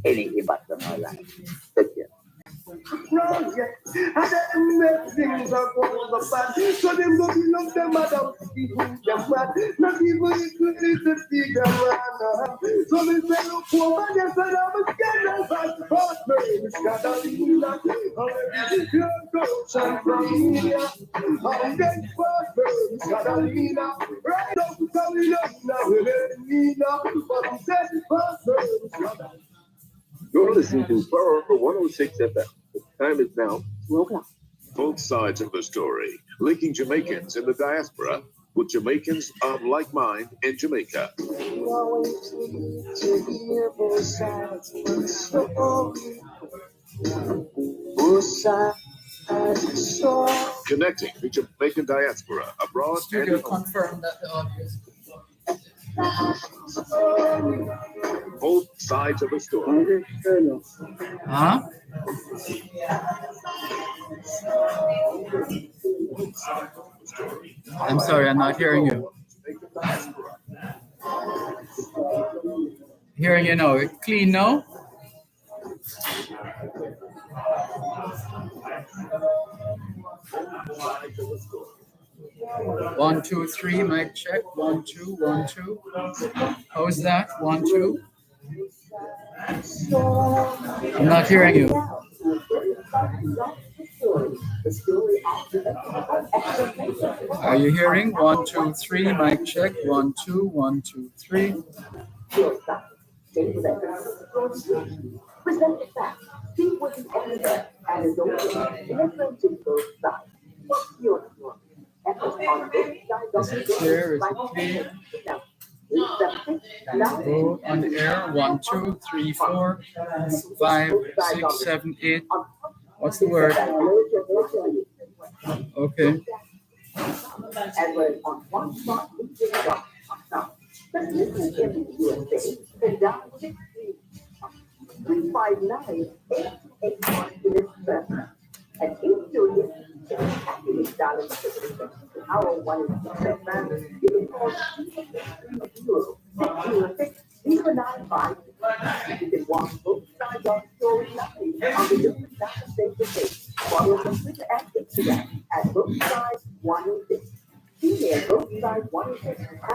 any impact on our life. Take care. And then make things are going to bad. So them go love them mother, people them mad. Not even if you to see them man. So me say look over them, so I'm a scandal fast. But me, scandal in that. Your corruption from here. I'm getting fast, me, scandal in that. Right up, coming up now, we're letting now. But I'm getting fast, me, scandal. You're listening to Borough 106 FM. The time is now 12 o'clock. Both sides of the story, linking Jamaicans in the diaspora with Jamaicans of like mind in Jamaica. Connecting the Jamaican diaspora abroad Studio confirmed that the audio is both sides of the story. Huh? I'm sorry, I'm not hearing you. Hearing you now. It's clean now? One, two, three, mic check. 1, 2, 1, 2. How's that? 1, 2. I'm not hearing you. Are you hearing? 1, 2, 3, mic check. 1, 2, 1, 2, 3. Is it clear? Is it clear? Go on the air. 1, 2, 3, 4, 5, 6, 7, 8. What's the word? Okay.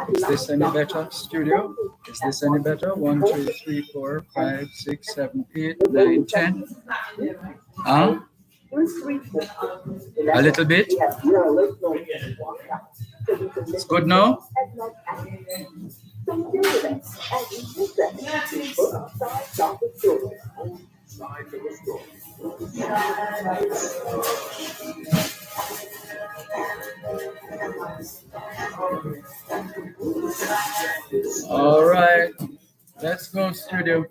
Is this any better, studio? Is this any better? 1, 2, 3, 4, 5, 6, 7, 8, 9, 10. Huh? A little bit. It's good now. All right, let's go, studio.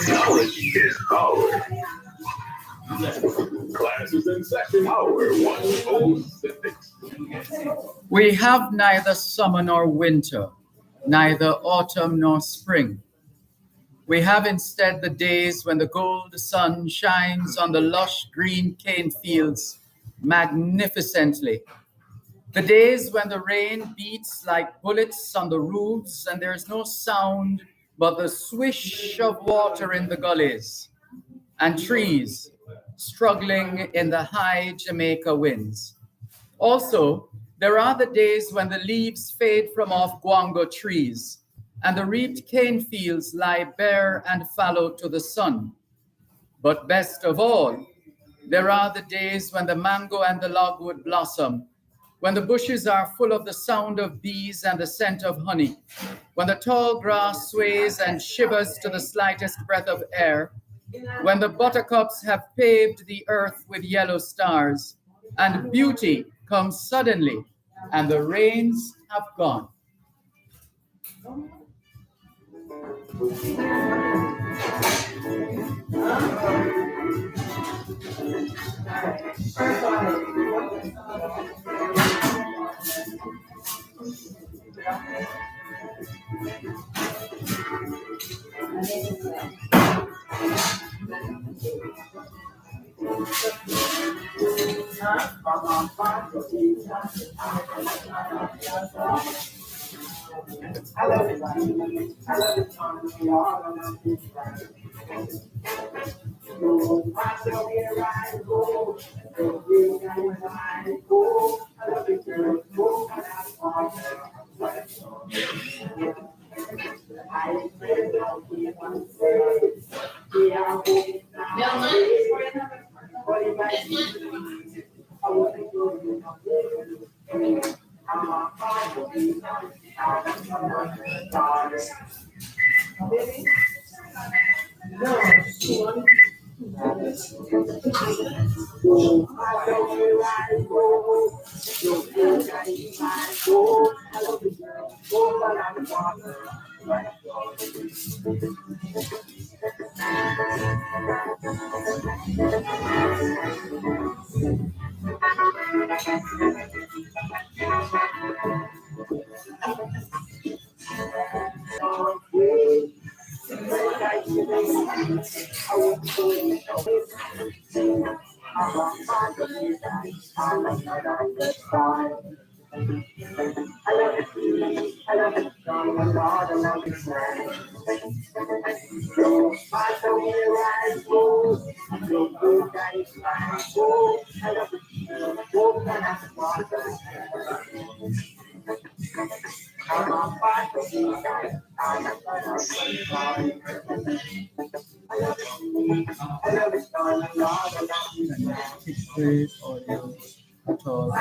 Knowledge is power. Classes in session hour 106. We have neither summer nor winter, neither autumn nor spring. We have instead the days when the gold sun shines on the lush green cane fields magnificently. The days when the rain beats like bullets on the roofs and there's no sound but the swish of water in the gullies and trees struggling in the high Jamaica winds. Also, there are the days when the leaves fade from off guango trees and the reaped cane fields lie bare and fallow to the sun. But best of all, there are the days when the mango and the logwood blossom, when the bushes are full of the sound of bees and the scent of honey, when the tall grass sways and shivers to the slightest breath of air, when the buttercups have paved the earth with yellow stars, and beauty comes suddenly, and the rains have gone. Great audio at all.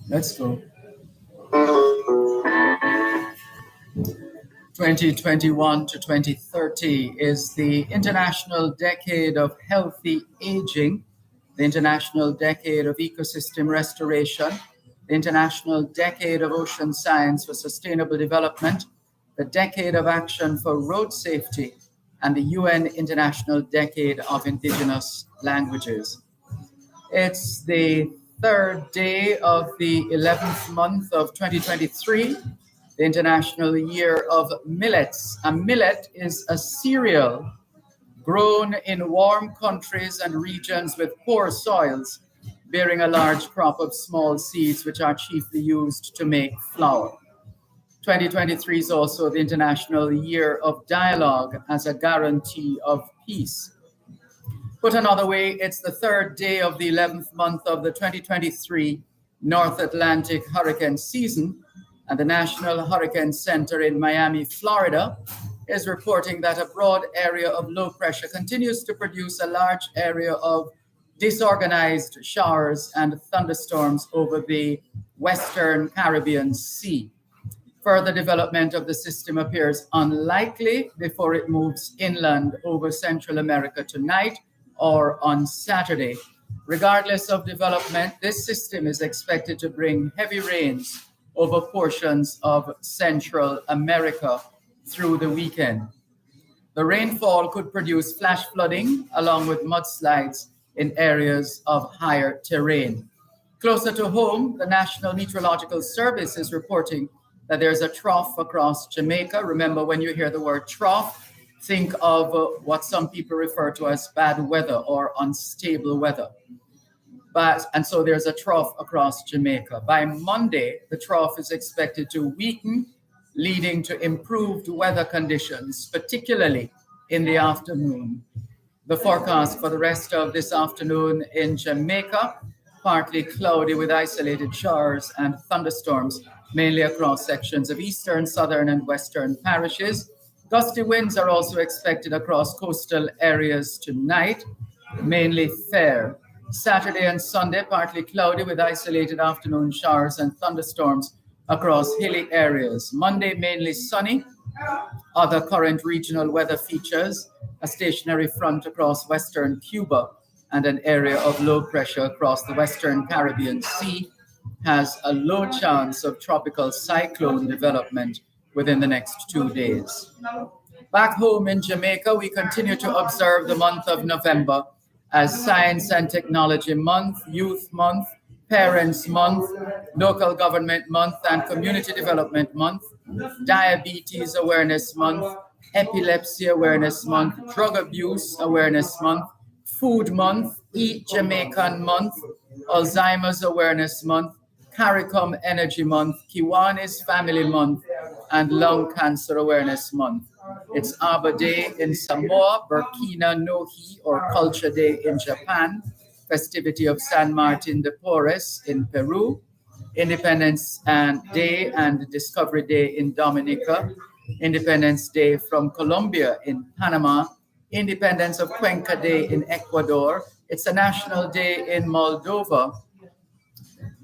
Let's go. 2021 to 2030 is the International Decade of Healthy Aging, the International Decade of Ecosystem Restoration, the International Decade of Ocean Science for Sustainable Development, the Decade of Action for Road Safety, and the UN International Decade of Indigenous Languages. It's the third day of the 11th month of 2023, the International Year of Millets. A millet is a cereal grown in warm countries and regions with poor soils, bearing a large crop of small seeds which are chiefly used to make flour. 2023 is also the International Year of Dialogue as a guarantee of peace. Put another way, it's the third day of the 11th month of the 2023 North Atlantic hurricane season, and the National Hurricane Center in Miami, Florida, is reporting that a broad area of low pressure continues to produce a large area of disorganized showers and thunderstorms over the Western Caribbean Sea. Further development of the system appears unlikely before it moves inland over Central America tonight or on Saturday. Regardless of development, this system is expected to bring heavy rains over portions of Central America through the weekend. The rainfall could produce flash flooding along with mudslides in areas of higher terrain. Closer to home, the National Meteorological Service is reporting that there's a trough across Jamaica. Remember, when you hear the word trough, think of what some people refer to as bad weather or unstable weather. And so there's a trough across Jamaica. By Monday, the trough is expected to weaken, leading to improved weather conditions, particularly in the afternoon. The forecast for the rest of this afternoon in Jamaica, partly cloudy with isolated showers and thunderstorms, mainly across sections of eastern, southern, and western parishes. Gusty winds are also expected across coastal areas tonight, mainly fair. Saturday and Sunday, partly cloudy with isolated afternoon showers and thunderstorms across hilly areas. Monday, mainly sunny. Other current regional weather features a stationary front across western Cuba, and an area of low pressure across the western Caribbean Sea has a low chance of tropical cyclone development within the next 2 days. Back home in Jamaica, we continue to observe the month of November as Science and Technology Month, Youth Month, Parents Month, Local Government Month, and Community Development Month, Diabetes Awareness Month, Epilepsy Awareness Month, Drug Abuse Awareness Month, Food Month, Eat Jamaican Month, Alzheimer's Awareness Month, CARICOM Energy Month, Kiwanis Family Month, and Lung Cancer Awareness Month. It's Arbor Day in Samoa, Burkina Nohi, or Culture Day in Japan, festivity of San Martin de Porres in Peru, Independence Day and Discovery Day in Dominica, Independence Day from Colombia in Panama, Independence of Cuenca Day in Ecuador. It's a national day in Moldova,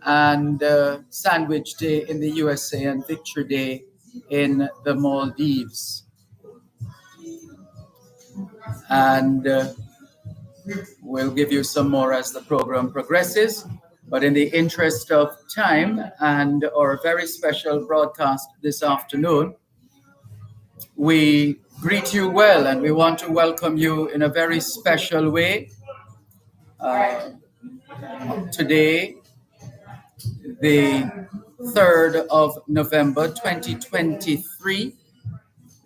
and Sandwich Day in the U.S.A. and Victory Day in the Maldives. And we'll give you some more as the program progresses. But in the interest of time and our very special broadcast this afternoon, we greet you well, and we want to welcome you in a very special way. Today, the 3rd of November, 2023.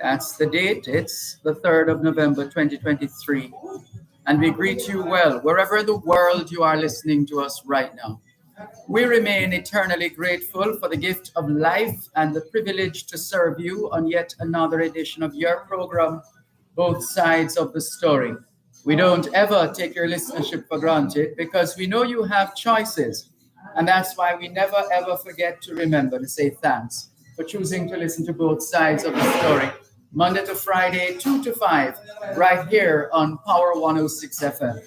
That's the date. It's the 3rd of November, 2023. And we greet you well, wherever in the world you are listening to us right now. We remain eternally grateful for the gift of life and the privilege to serve you on yet another edition of your program, Both Sides of the Story. We don't ever take your listenership for granted because we know you have choices. And that's why we never ever forget to remember to say thanks for choosing to listen to Both Sides of the Story, Monday to Friday, 2 to 5, right here on Power 106 FM.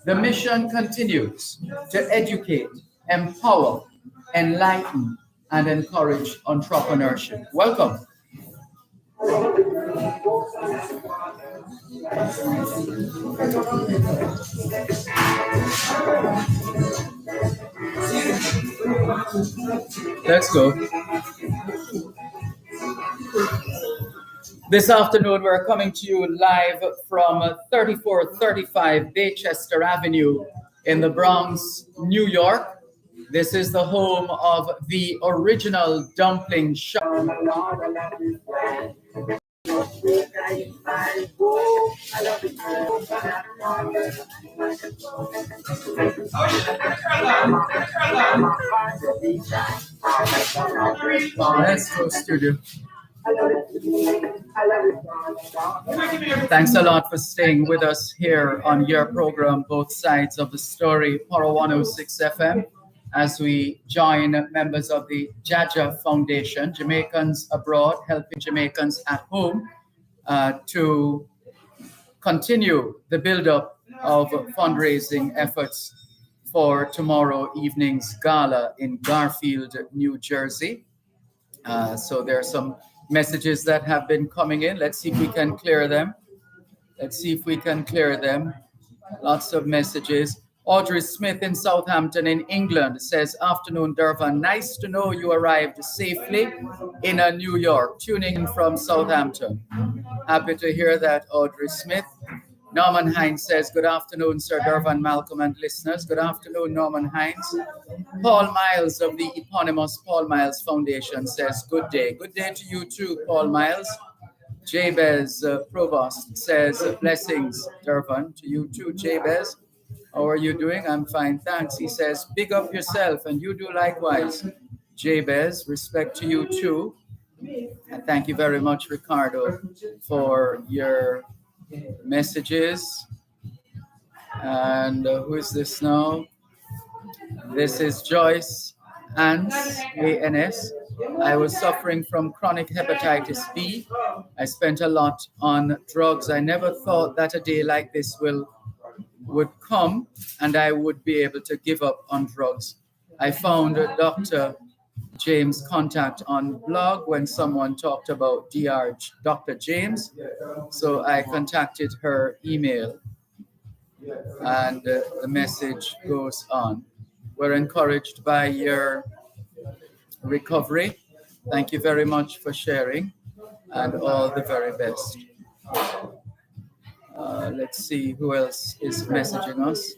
The mission continues to educate, empower, enlighten, and encourage entrepreneurship. Welcome. Let's go. This afternoon, we're coming to you live from 3435 Baychester Avenue in the Bronx, New York. This is the home of the original dumpling shop. Let's go, studio. Thanks a lot for staying with us here on your program, Both Sides of the Story, Power 106 FM, as we join members of the Jaja Foundation, Jamaicans Abroad, helping Jamaicans at home, to continue the build-up of fundraising efforts for tomorrow evening's gala in Garfield, New Jersey. So there are some messages that have been coming in. Let's see if we can clear them. Lots of messages. Audrey Smith in Southampton in England says, afternoon, Dervan. Nice to know you arrived safely in New York. Tuning in from Southampton. Happy to hear that, Audrey Smith. Norman Hines says, good afternoon, Sir Dervan, Malcolm, and listeners. Good afternoon, Norman Hines. Paul Miles of the eponymous Paul Miles Foundation says, good day. Good day to you too, Paul Miles. Jabez Provost says, blessings, Dervan. To you too, Jabez. How are you doing? I'm fine, thanks. He says, big up yourself, and you do likewise. Jabez, respect to you too. And thank you very much, Ricardo, for your messages. And who is this now? This is Joyce Ans, A-N-S. I was suffering from chronic hepatitis B. I spent a lot on drugs. I never thought that a day like this would come and I would be able to give up on drugs. I found Dr. James' contact on blog when someone talked about Dr. James. So I contacted her email, and the message goes on. We're encouraged by your recovery. Thank you very much for sharing, and all the very best. Let's see who else is messaging us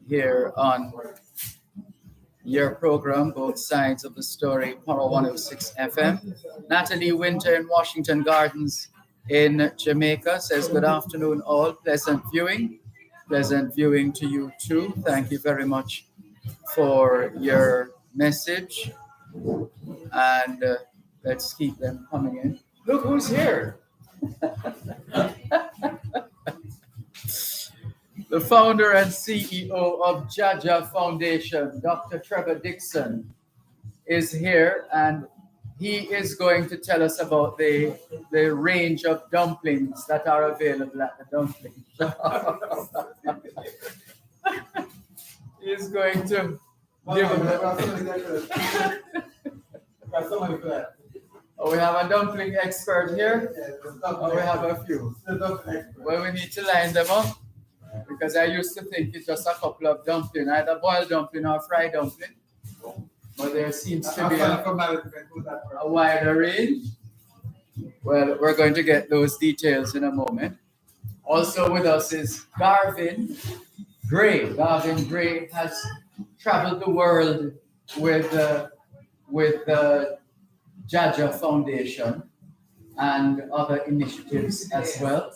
here on your program, Both Sides of the Story, Power 106 FM. Natalie Winter in Washington Gardens in Jamaica says, good afternoon all, pleasant viewing. Pleasant viewing to you too. Thank you very much for your message. And let's keep them coming in. Look who's here. The founder and CEO of Jaja Foundation, Dr. Trevor Dixon, is here, and he is going to tell us about the range of dumplings that are available at the dumpling shop. He's going to give Oh, we have a dumpling expert here. Oh, we have a few. Well, we need to line them up, because I used to think it's just a couple of dumplings, either boiled dumpling or fried dumpling. But there seems to be a wider range. Well, we're going to get those details in a moment. Also with us is Garvin Gray. Garvin Gray has traveled the world with the Jaja Foundation and other initiatives as well.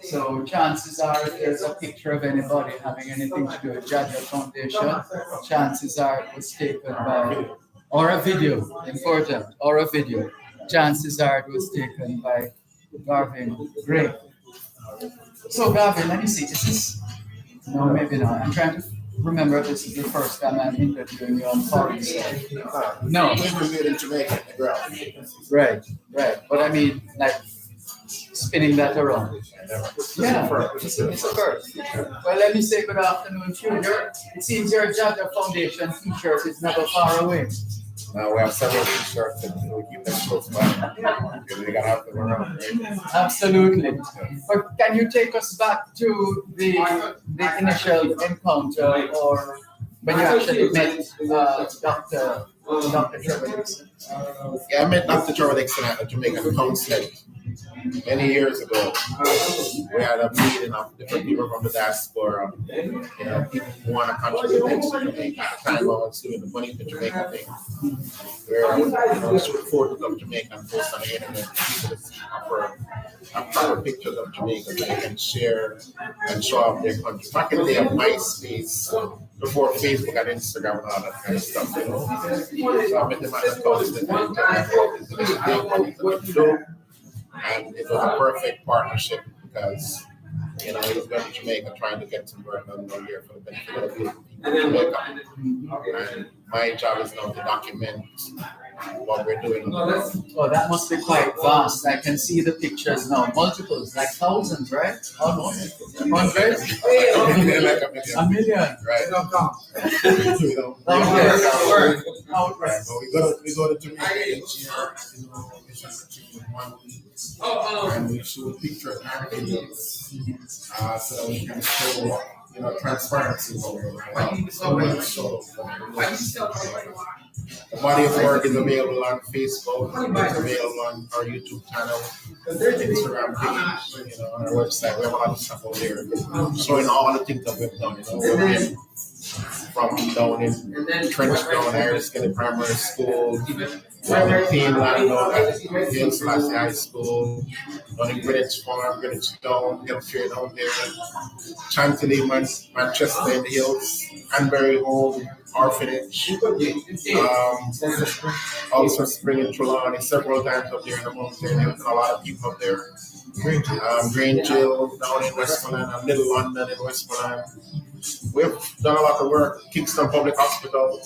So chances are, if there's a picture of anybody having anything to do with Jaja Foundation, chances are it was taken by, or a video, important, or a video. Chances are it was taken by Garvin Gray. So Garvin, let me see, is this? No, maybe not. I'm trying to remember if this is the first time I'm interviewing you on foreign soil. No. We're in Jamaica, the ground. Right. But I mean, like, spinning that around. Yeah, it's a first. Well, let me say good afternoon to you. It seems your Jaja Foundation t-shirt is never far away. We have several t-shirts and we keep them close by. Because we gotta have them around, right? Absolutely. But can you take us back to the initial encounter, or when you actually met Dr. Trevor Dixon? Yeah, I met Dr. Trevor Dixon at the Jamaican Council many years ago. We had a meeting of different people from the diaspora, people who want to contribute things to Jamaica. At the time, I was doing the Money for Jamaica thing, where we shoot photos of Jamaica and post on the internet. People have proper pictures of Jamaica so they can share and show off their country. Back in the day of MySpace, before Facebook and Instagram and all that kind of stuff, So I met them at the council and it was a perfect partnership because, he was going to Jamaica trying to get some work done here for the benefit of the people in Jamaica. And my job is now to document what we're doing. Oh, that must be quite vast. I can see the pictures now. Multiples, like thousands, right? Almost. Hundreds? Like a million. Right. Outright. So we go to Jamaica each year, and we shoot pictures and videos so that we can show, transparency. The body of work is available on Facebook, it's available on our YouTube channel, Instagram page, on our website. We have a lot of stuff over there showing all the things that we've done. We've been from down in Trenchtown, Irish Kelly Primary School, down in Finland, down at U.S.A. High School, down in Greenwich Farm, Greenwich Town, Hampshire down there, Chantilly, Manchester in the Hills, Hanbury Home, Orphanage, also Spring in Trelawney, several times up there in the mountain. There's a lot of people up there. Grange Hill down in Westmoreland, and Little London in Westmoreland. We've done a lot of work. Kingston Public Hospital,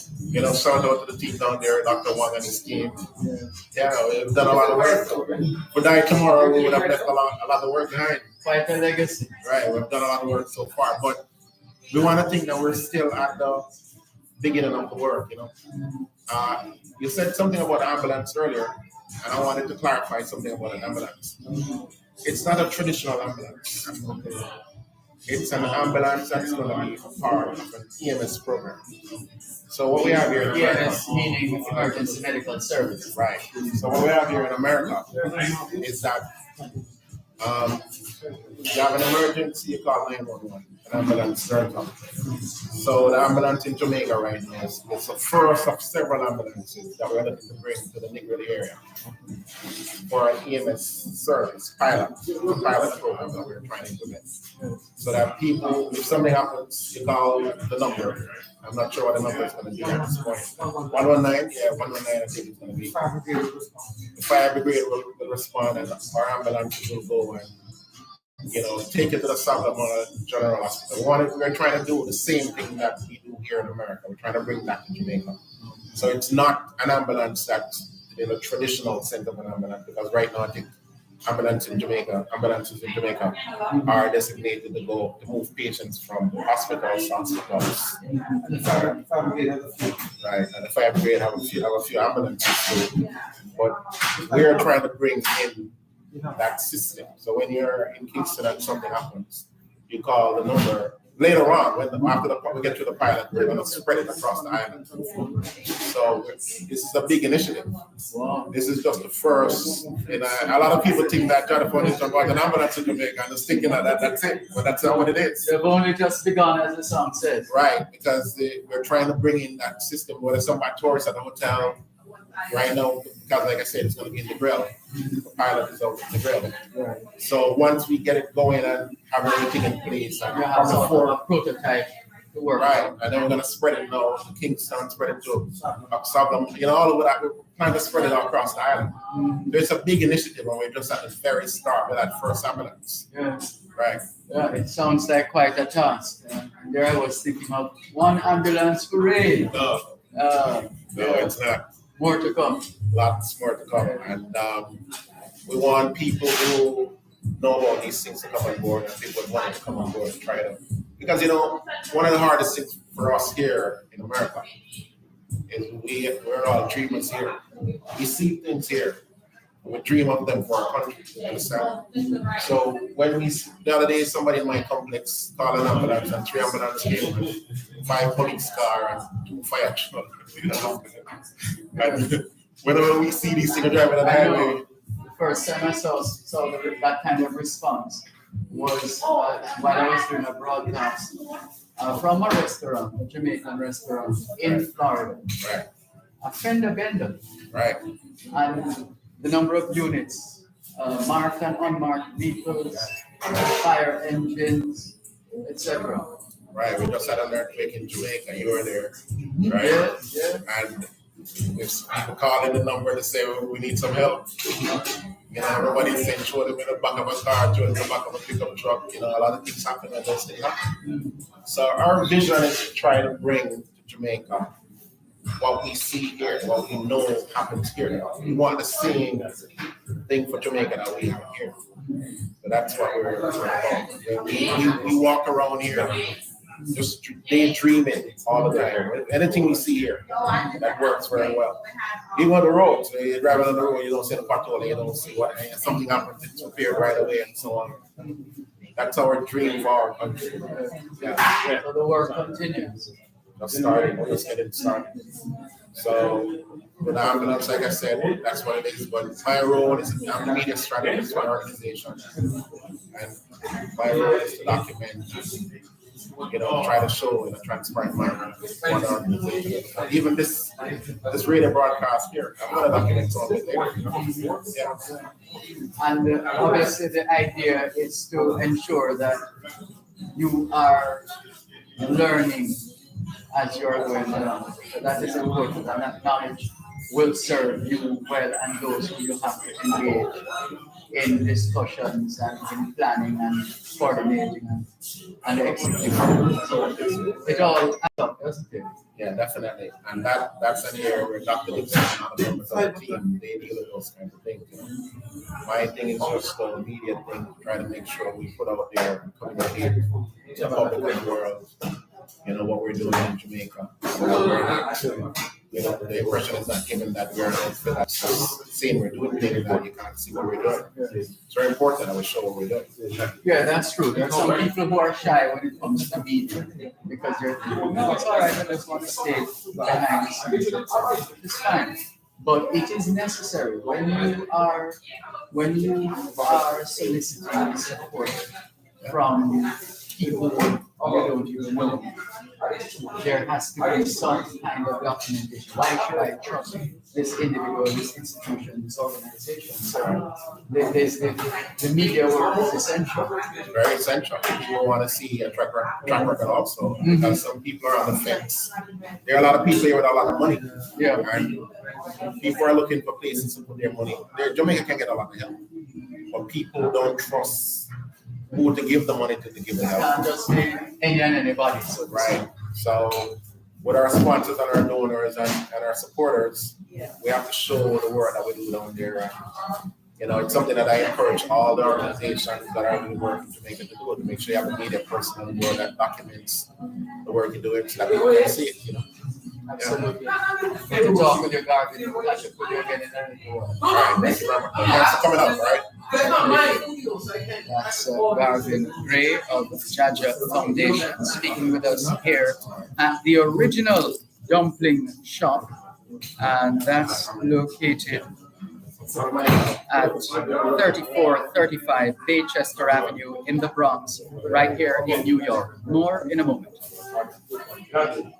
shout out to the team down there, Dr. Wang and his team. Yeah, we've done a lot of work. If we die tomorrow, we would have left a lot of work behind. Quite a legacy. Right, we've done a lot of work so far, but we want to think that we're still at the beginning of the work, You said something about ambulance earlier, and I wanted to clarify something about an ambulance. It's not a traditional ambulance. It's an ambulance that's going to be a part of an EMS program. So what we have here in America, EMS meaning emergency medical service. right? So what we have here in America is that you have an emergency, you call 911, an ambulance turns up. So the ambulance in Jamaica right now is the first of several ambulances that we're looking to bring to the Negril area for an EMS service pilot program that we're trying to implement. So that people, if something happens, you call the number. I'm not sure what the number is going to be at this point. 119, yeah, 119 I think it's going to be. The fire brigade will respond and our ambulance will go and take it to the Sacramento General Hospital. We're trying to do the same thing that we do here in America. We're trying to bring that to Jamaica. So it's not an ambulance that's in a traditional sense of an ambulance, because right now I think ambulances in Jamaica are designated to move patients from hospitals to hospitals. Right, and the fire brigade have a few ambulances too. But we're trying to bring in that system. So when you're in Kingston and something happens, you call the number. Later on, after we get to the pilot, we're going to spread it across the island. So this is a big initiative. Wow. This is just the first. And a lot of people think that Jonathan is about an ambulance in Jamaica and just thinking that that's it. But that's not what it is. They've only just begun, as the song says. Right, because we're trying to bring in that system, whether somebody tourists at the hotel. Right now, because like I said, it's going to be in the grill. The pilot is over in the grill. Right. So once we get it going and have everything in place, and have a prototype to work. Right, and then we're going to spread it now to Kingston, spread it to Southern, all of that. We're trying to spread it all across the island. There's a big initiative, and we're just at the very start with that first ambulance. Yeah. Right. Yeah, it sounds like quite a task. There I was thinking of one ambulance parade. No, it's not. More to come. Lots more to come. And we want people who know about these things to come on board, and people who want to come on board and try it out. Because, one of the hardest things for us here in America is we're all dreamers here. We see things here. We dream of them for our country, you understand? So when the other day, somebody in my complex called an ambulance, and 3 ambulances came, and 5 police cars and 2 fire trucks. And whenever we see these things driving on the highway, the first time I saw that kind of response was while I was doing a broadcast from a restaurant, a Jamaican restaurant in Florida. Right. A fender bender. Right. And the number of units, marked and unmarked vehicles, fire engines, etc. Right, we just had an earthquake in Jamaica. You were there, right? Yeah. And if people calling the number to say we need some help, everybody's saying show them in the back of a car, show them in the back of a pickup truck. A lot of things happen and those things happen. So our vision is to try to bring to Jamaica what we see here, what we know happens here. We want the same thing for Jamaica that we have here. So that's what we're about. We walk around here just daydreaming all the time. Anything we see here, that works very well. Even on the road, so you're driving on the road, you don't see the pothole, you don't see what, something happens, it's appeared right away and so on. That's our dream for our country. Yeah. So the work continues. Just starting, we're just getting started. So with the ambulance, like I said, that's what it is. But my role is I'm the media strategist for the organization. And my role is to document, try to show in a transparent manner what the organization. Even this radio broadcast here, I'm going to document some of it later. Yeah. And obviously the idea is to ensure that you are learning as you're going along. So that is important, and that knowledge will serve you well and those who you have to engage in discussions and in planning and coordinating and executing. So it all adds up, doesn't it? Yeah, definitely. And that's an area where Dr. Dixon and other members of the team, they deal with those kinds of things. My thing is just the media thing, try to make sure we put out there and communicate to the public and the world what we're doing in Jamaica. The impression is not given that we're not saying we're doing things that you can't see what we're doing. It's very important that we show what we're doing. Yeah, that's true. There are some people who are shy when it comes to the media because they're thinking, no, it's all right, I just want to stay behind the scenes. It's fine. But it is necessary when you are soliciting support from people you don't even know. There has to be some kind of documentation. Why should I trust this individual, this institution, this organization? So the media work is essential. Very essential. People want to see a track record also, because some people are on the fence. There are a lot of people here with a lot of money. Yeah. And people are looking for places to put their money. Jamaica can get a lot of help, but people don't trust who to give the money to give the help. Can't just be any and anybody. Right. So with our sponsors and our donors and our supporters, we have to show the work that we do down there. It's something that I encourage all the organizations that are doing work in Jamaica to do, to make sure you have a media person on board that documents the work you're doing so that people can see it, Absolutely. If you talk with your guardian, you have to put your head in there. All right, thank you very much. Thanks for coming up, right? That's Garvin Gray of Jaja Foundation speaking with us here at the original dumpling shop, and that's located at 3435 Baychester Avenue in the Bronx, right here in New York. More in a moment. I'd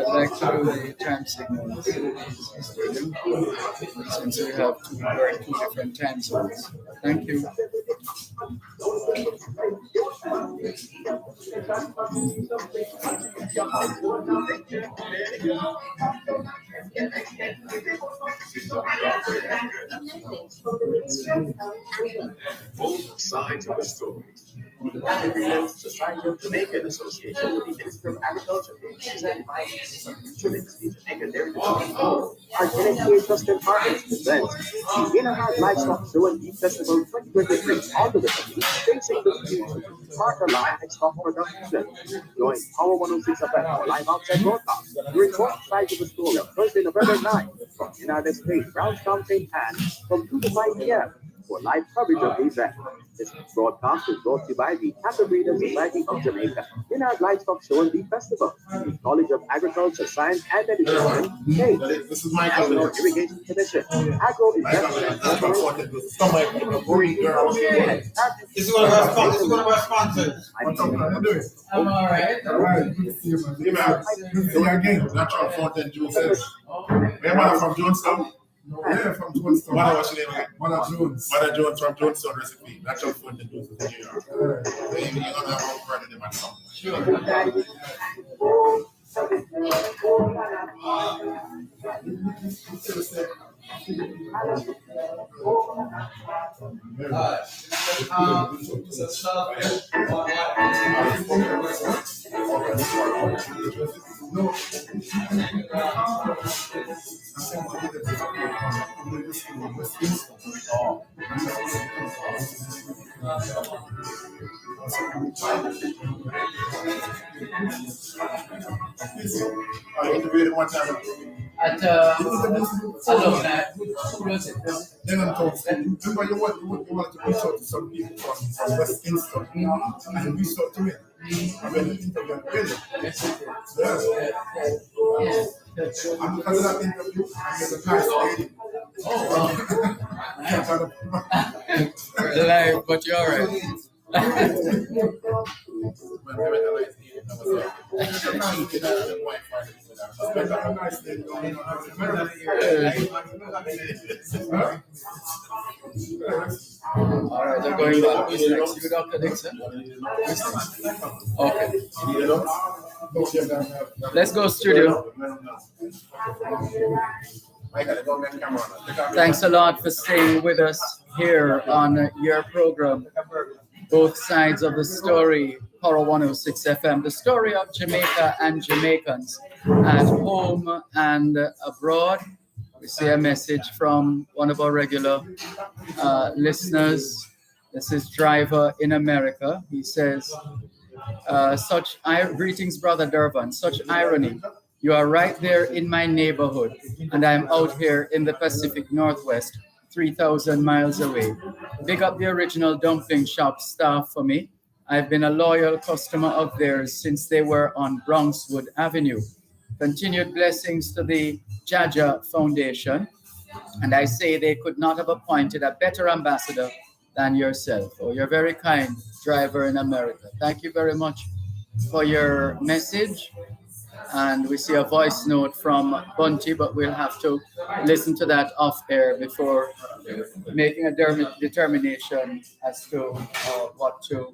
like to do the time signals since we have two different time zones. Thank you. Both sides of the story. Society of Jamaican Association with the Minister of Agriculture, Fisheries and Mines, Nutrients, the Jamaica Dairy Development, our dedicated trusted partners present the Inner Livestock Show and Beef Festival 2023 on the River, facing the future, partner livestock production. Join Power 106 FM for live outside broadcast during both sides of the story on Thursday, November 9th from United States, Brownstown, St. Anne from 2 to 5 p.m. for live coverage of the event. This broadcast is brought to you by the Cattle Breeders Society of Jamaica, Inard Livestock Show and Beef Festival, the College of Agriculture, Science and Education, This is Michael. National Irrigation Commission, Agro Investment Corporation, This is one of our sponsors. I'm all right. That's our Fountain June says. Remember from Jonestown? Yeah, from Jonestown. What's your name? Mother Jones. Mother Jones from Jonestown recipe. That's our Fountain June in New York. Maybe you're gonna have one part of them at some point. Sure. No. I interviewed him one time. At alumni. Who was it? Then I'm talking. Remember, you want to reach out to some people from West Kingston, and you reach out to me. I mean, the interview and really. Yes. And because of that interview, I get a nice lady. Live, but you're all right. All right, they're going back. Who's next? You, Dr. Dixon? Okay. Let's go studio. Thanks a lot for staying with us here on your program, Both Sides of the Story, Power 106 FM, the story of Jamaica and Jamaicans at home and abroad. We see a message from one of our regular listeners. This is Driver in America. He says, greetings, Brother Dervan. Such irony. You are right there in my neighborhood, and I'm out here in the Pacific Northwest, 3,000 miles away. Big up the original dumpling shop staff for me. I've been a loyal customer of theirs since they were on Bronxwood Avenue. Continued blessings to the Jaja Foundation. And I say they could not have appointed a better ambassador than yourself. Oh, you're very kind, Driver in America. Thank you very much for your message. And we see a voice note from Bunty, but we'll have to listen to that off air before making a determination as to what to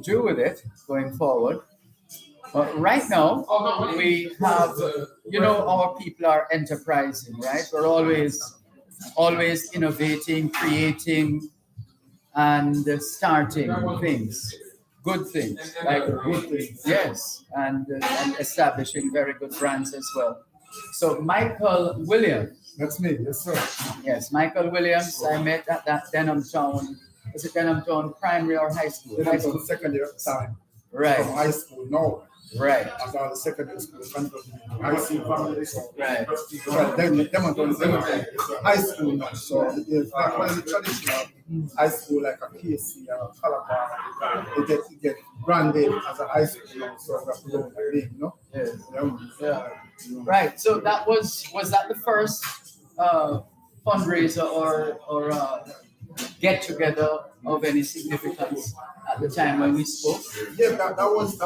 do with it going forward. But right now, we have, our people are enterprising, right? We're always innovating, creating, and starting things, good things, like good things, yes, and establishing very good brands as well. So Michael Williams. That's me, yes, sir. Yes, Michael Williams, I met at that Denham Town. Is it Denham Town primary or high school? Then I was the second year time. Right. From high school, no. Right. I was the secondary school, high school family. So. Right. But then high school now. So it's not one of the traditional high school like a KC or a Calabar. It get branded as a high school now, so that's the name, Yes. Yeah. Right. So that was that the first fundraiser or get together of any significance at the time when we spoke? Yeah, that was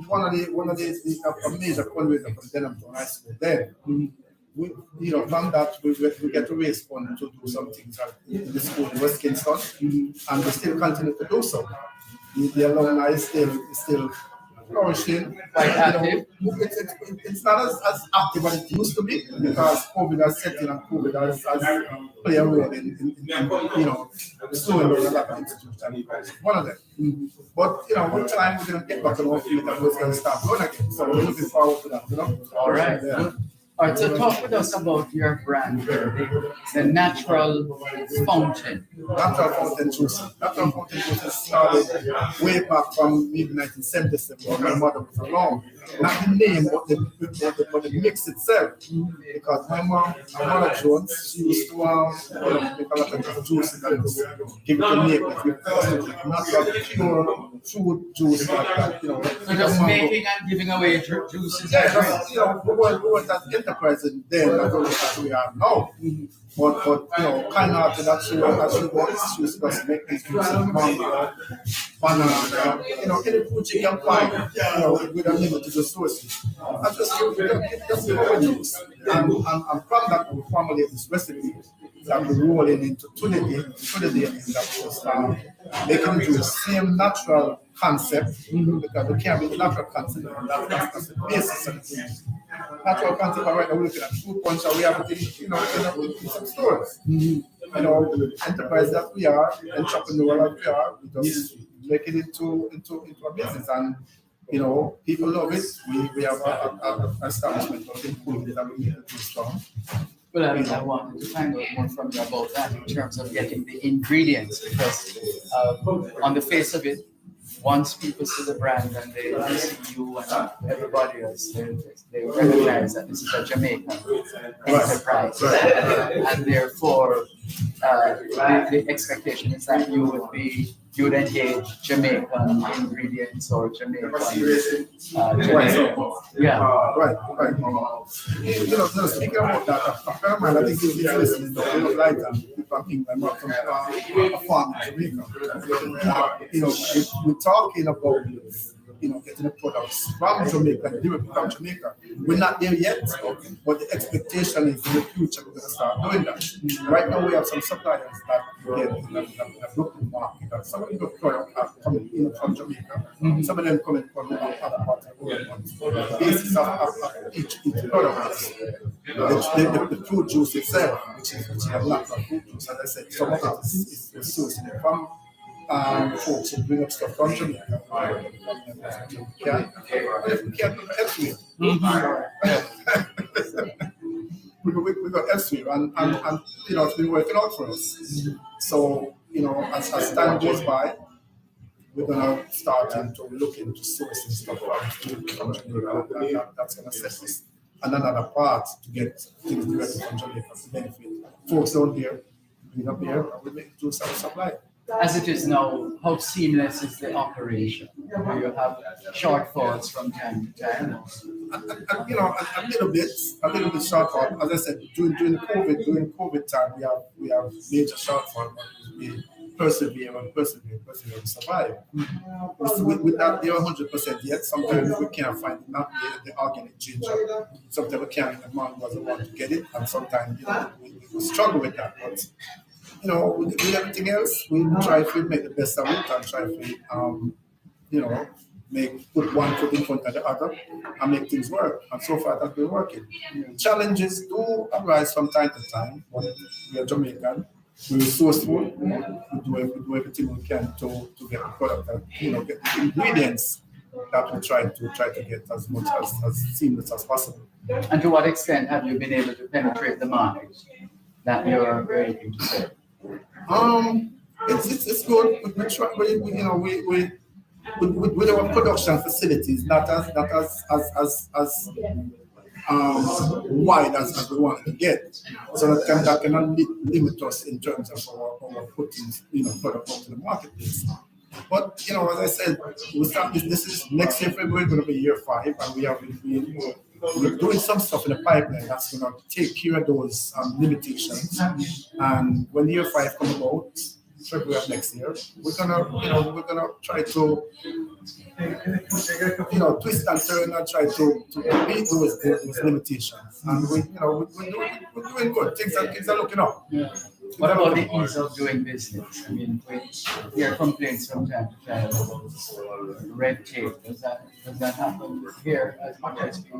one of the major fundraiser for Denham Town High School. Then we, from that we get to raise funds to do some things in the school in West Kingston, and we still continue to do so. The alumni is still flourishing. Quite active. It's not as active as it used to be because COVID has set in and COVID has played a role in slowing down a lot of institutions. One of them. But with time we're gonna get back on our feet and we're gonna start going again. So we're looking forward to that. All right. Yeah. All right, so talk with us about your brand, the Natural Fountain. Natural Fountain Juice. Natural Fountain Juice started way back from mid-1977 when my mother was around. Not the name, but the mix itself. Because my mother Jones, she used to make a lot of juices and give it to neighbors. Natural pure fruit juice like that, So just making and giving away juices. Yeah, we weren't as enterprising then as we are now. But kind of after that, she was just make these juices, mango, banana, any food you can find, with a limited resources. I just give our juice. And from that, we formulate this recipe that we're rolling into today is that we start making juice, same natural concept, because we can't be natural concept, that's the basis of it. Natural concept, right now we're looking at fruit punch, and we have it in some stores. Enterprise that we are, entrepreneur that we are, we just make it into a business, and people love it. We have an establishment of improvement that we need to do strong. Well, I wanted to find out more from you about that in terms of getting the ingredients, because on the face of it, once people see the brand and they see you and everybody else, they recognize that this is a Jamaican enterprise. And therefore, the expectation is that you would engage Jamaican ingredients or Jamaican. Right. Speaking about that, a friend of mine, I think he's listening to like that. From England, from a farm in Jamaica. We're talking about getting the products from Jamaica, direct from Jamaica. We're not there yet, but the expectation is in the future we're going to start doing that. Right now, we have some suppliers that get in the Brooklyn market. Some of the products are coming in from Jamaica. Some of them coming from the other parts of the world. The basis of each product is the fruit juice itself, which is a lot of fruit juice. As I said, some of it is sourcing from folks who bring up stuff from Jamaica. But if we can't do it elsewhere. we got elsewhere, and you know, it's been working out for us. So you know, as time goes by, we're gonna start to look into sourcing stuff from Jamaica. That's gonna set us on another path to get things directly from Jamaica to benefit folks down here, bring up here, and we make do some supply. As it is now, how seamless is the operation? Do you have shortfalls from time to time? And you know, a little bit shortfall. As I said, during COVID time, we have major shortfall, but we persevere and survive. With that, they are 100% yet. Sometimes we can't find not the organic ginger. Sometimes we can't. The man doesn't want to get it, and sometimes you know we struggle with that. But you know, with everything else, we try to make the best of it and try to you know, put one foot in front of the other and make things work. And so far, that's been working. Challenges do arise from time to time, but we are Jamaican. We're resourceful. We do everything we can to get the product and you know get the ingredients that we try to get as much as seamless as possible. And to what extent have you been able to penetrate the market that you're looking to serve? It's good. We try. You know with our production facilities, not as wide as we want to get, so that cannot limit us in terms of our putting product out to the marketplace. But you know, as I said, we start this is next year February going to be year 5, and we're doing some stuff in the pipeline that's going to take care of those limitations. And when year 5 comes about, February of next year, we're gonna try to twist and turn and try to beat those limitations. And we're doing good. Things are looking up. Yeah. What about the ease of doing business? I mean, we hear complaints from time to time about red tape. Does that happen here as much as we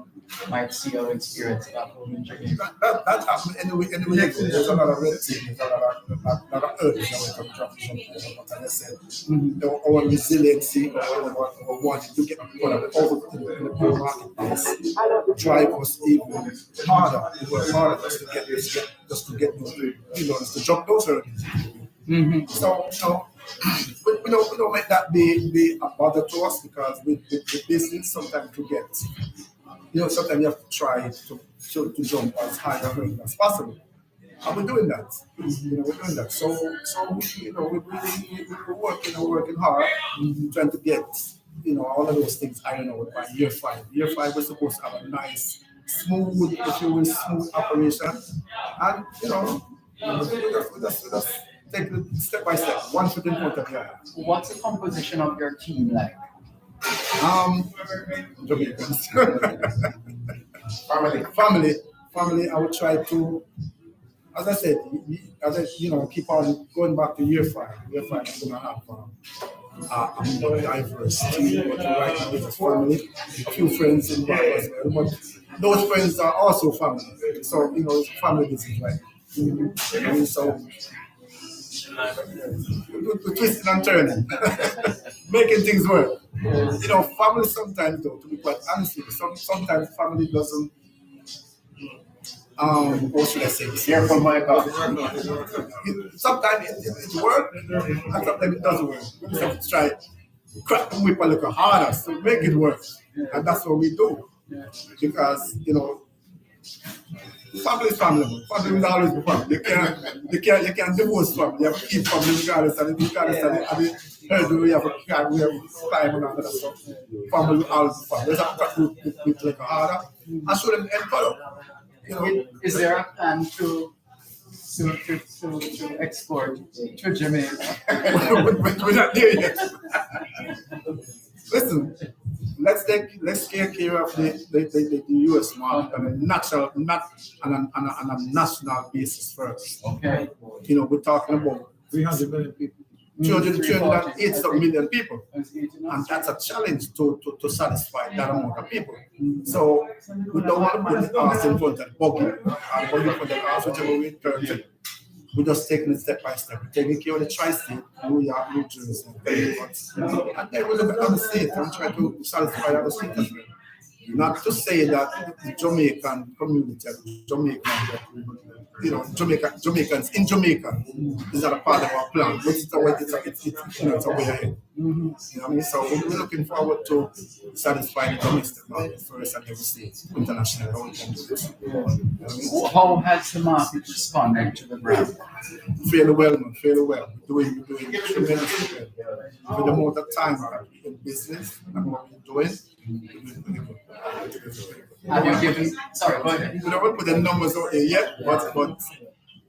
might see or experience that home in Jamaica? That happens anyway. There's a lot of red tape. There's a lot of urges that we come from. But as I said, our resiliency or wanting to get product over in the marketplace drive us even harder just to get those to jump those hurdles. So we don't make that be a bother to us, because with business sometimes to get sometimes you have to try to jump as high a hurdle as possible. And we're doing that. We're doing that. So we're working hard, trying to get all of those things ironed out by year 5. Year 5 we're supposed to have a nice, smooth operation, and we just take it step by step, one foot in front of the other. What's the composition of your team like? Jamaicans. Family. I would try to, as I said, keep on going back to year 5. Year 5 is going to have a more diverse team, but right now it's a family, a few friends involved as well. But those friends are also family. So, it's family business, right? So, we're twisting and turning, making things work. Family sometimes, though, to be quite honest with you, sometimes family doesn't, what should I say? Careful, my God. Sometimes it works, and sometimes it doesn't work. We just have to try crack the whip a little harder to make it work. And that's what we do. Because, family is family. Family will always be family. You can't divorce family. You have to keep family regardless of the hurdle we have to climb and all that stuff. Family will always be family. There's a crack the whip a little harder and show them the end product. Is there a plan to export to Jamaica? We're not there yet. Listen, let's take care of the U.S. market on a national basis first. Okay. We're talking about 300 million people. 380 million people, and that's a challenge to satisfy that amount of people. So we don't want to put the arse in front of the buggy, and when you put the arse, whichever way it turns it, we're just taking it step by step. We're taking care of the tri-state, New York, New Jersey, and then we look at other states and try to satisfy other states as well. Not to say that the Jamaican community, Jamaicans in Jamaica is not a part of our plan, but it's a way ahead. You know what I mean? So we're looking forward to satisfying the domestic market first and then we see international how we can do this. You know what I mean? How has the market responded to the brand? Fairly well, man, fairly well. We're doing tremendously well. With the amount of time that we're in business and what we're doing, we're doing pretty good. Have you given? Sorry, go ahead. We don't put the numbers out there yet, but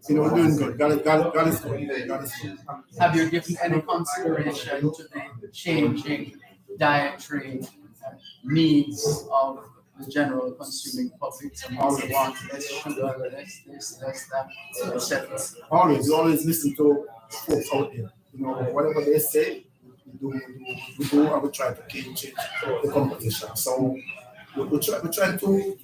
you know, we're doing good. God is good. God is good. Have you given any consideration to the changing dietary needs of the general consuming public? Some also want less sugar, less this, less that, etc. Always listen to folks out there. You know, whatever they say, we do and we try to change the competition. So we try to do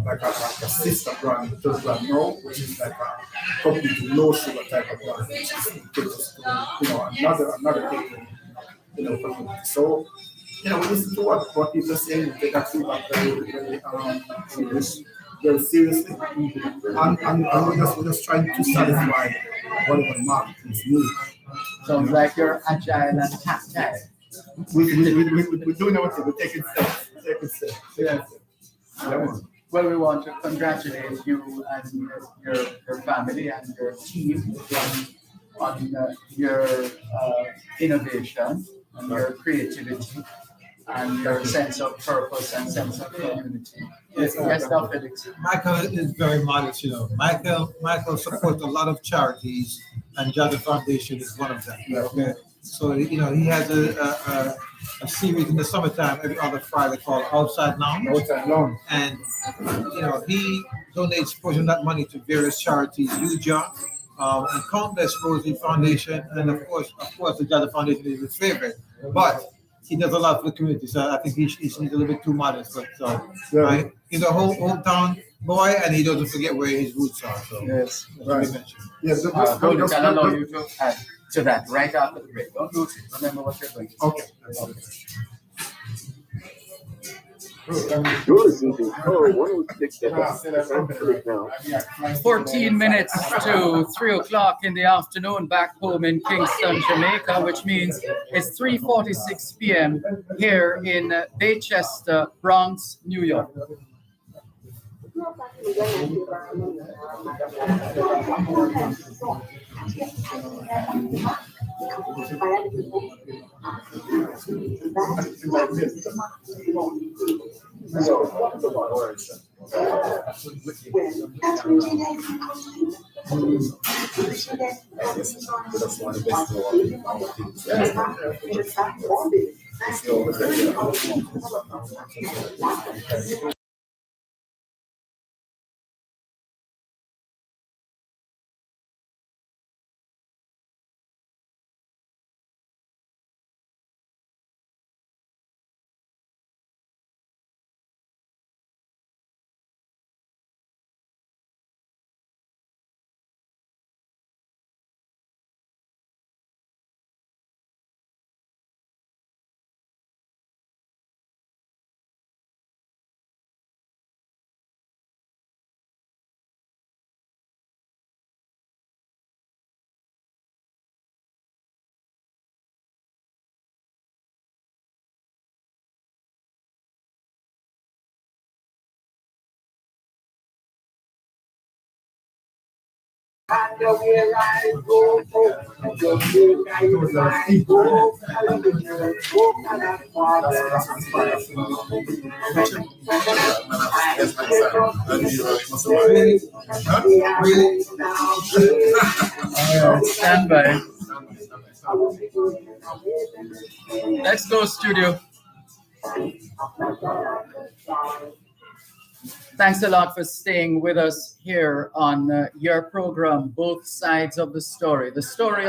like a sister brand, the third brand now, which is like a completely no sugar type of brand, which is you know another thing, you know, community. So you know, we listen to what people are saying, we take that feedback very seriously, and we're just trying to satisfy whatever the market is needing. Sounds like you're agile and tactile. We're doing our thing. We're taking steps. Yes. Well, we want to congratulate you and your family and your team on your innovation and your creativity and your sense of purpose and sense of community. Yes, Dr. Felix. Michael is very modest, you know. Michael supports a lot of charities, and Jada Foundation is one of them. Okay, so you know he has a series in the summertime every other Friday called Outside Lounge. And you know he donates portion of that money to various charities, UJA, and countless Rosie Foundation, and of course the Jada Foundation is his favorite, but he does a lot for the community, so I think he's a little bit too modest. But right, he's a hometown boy, and he doesn't forget where his roots are. So yes, right. Yes, can allow you to add to that right after the break. Don't lose it. Remember what you're going to say. Okay. You're listening to Pro 106 FM now. 14 minutes to 3 o'clock in the afternoon back home in Kingston, Jamaica, which means it's 3:46 p.m. here in Baychester, Bronx, New York. Stand by. Let's go, studio. Thanks a lot for staying with us here on your program, Both Sides of the story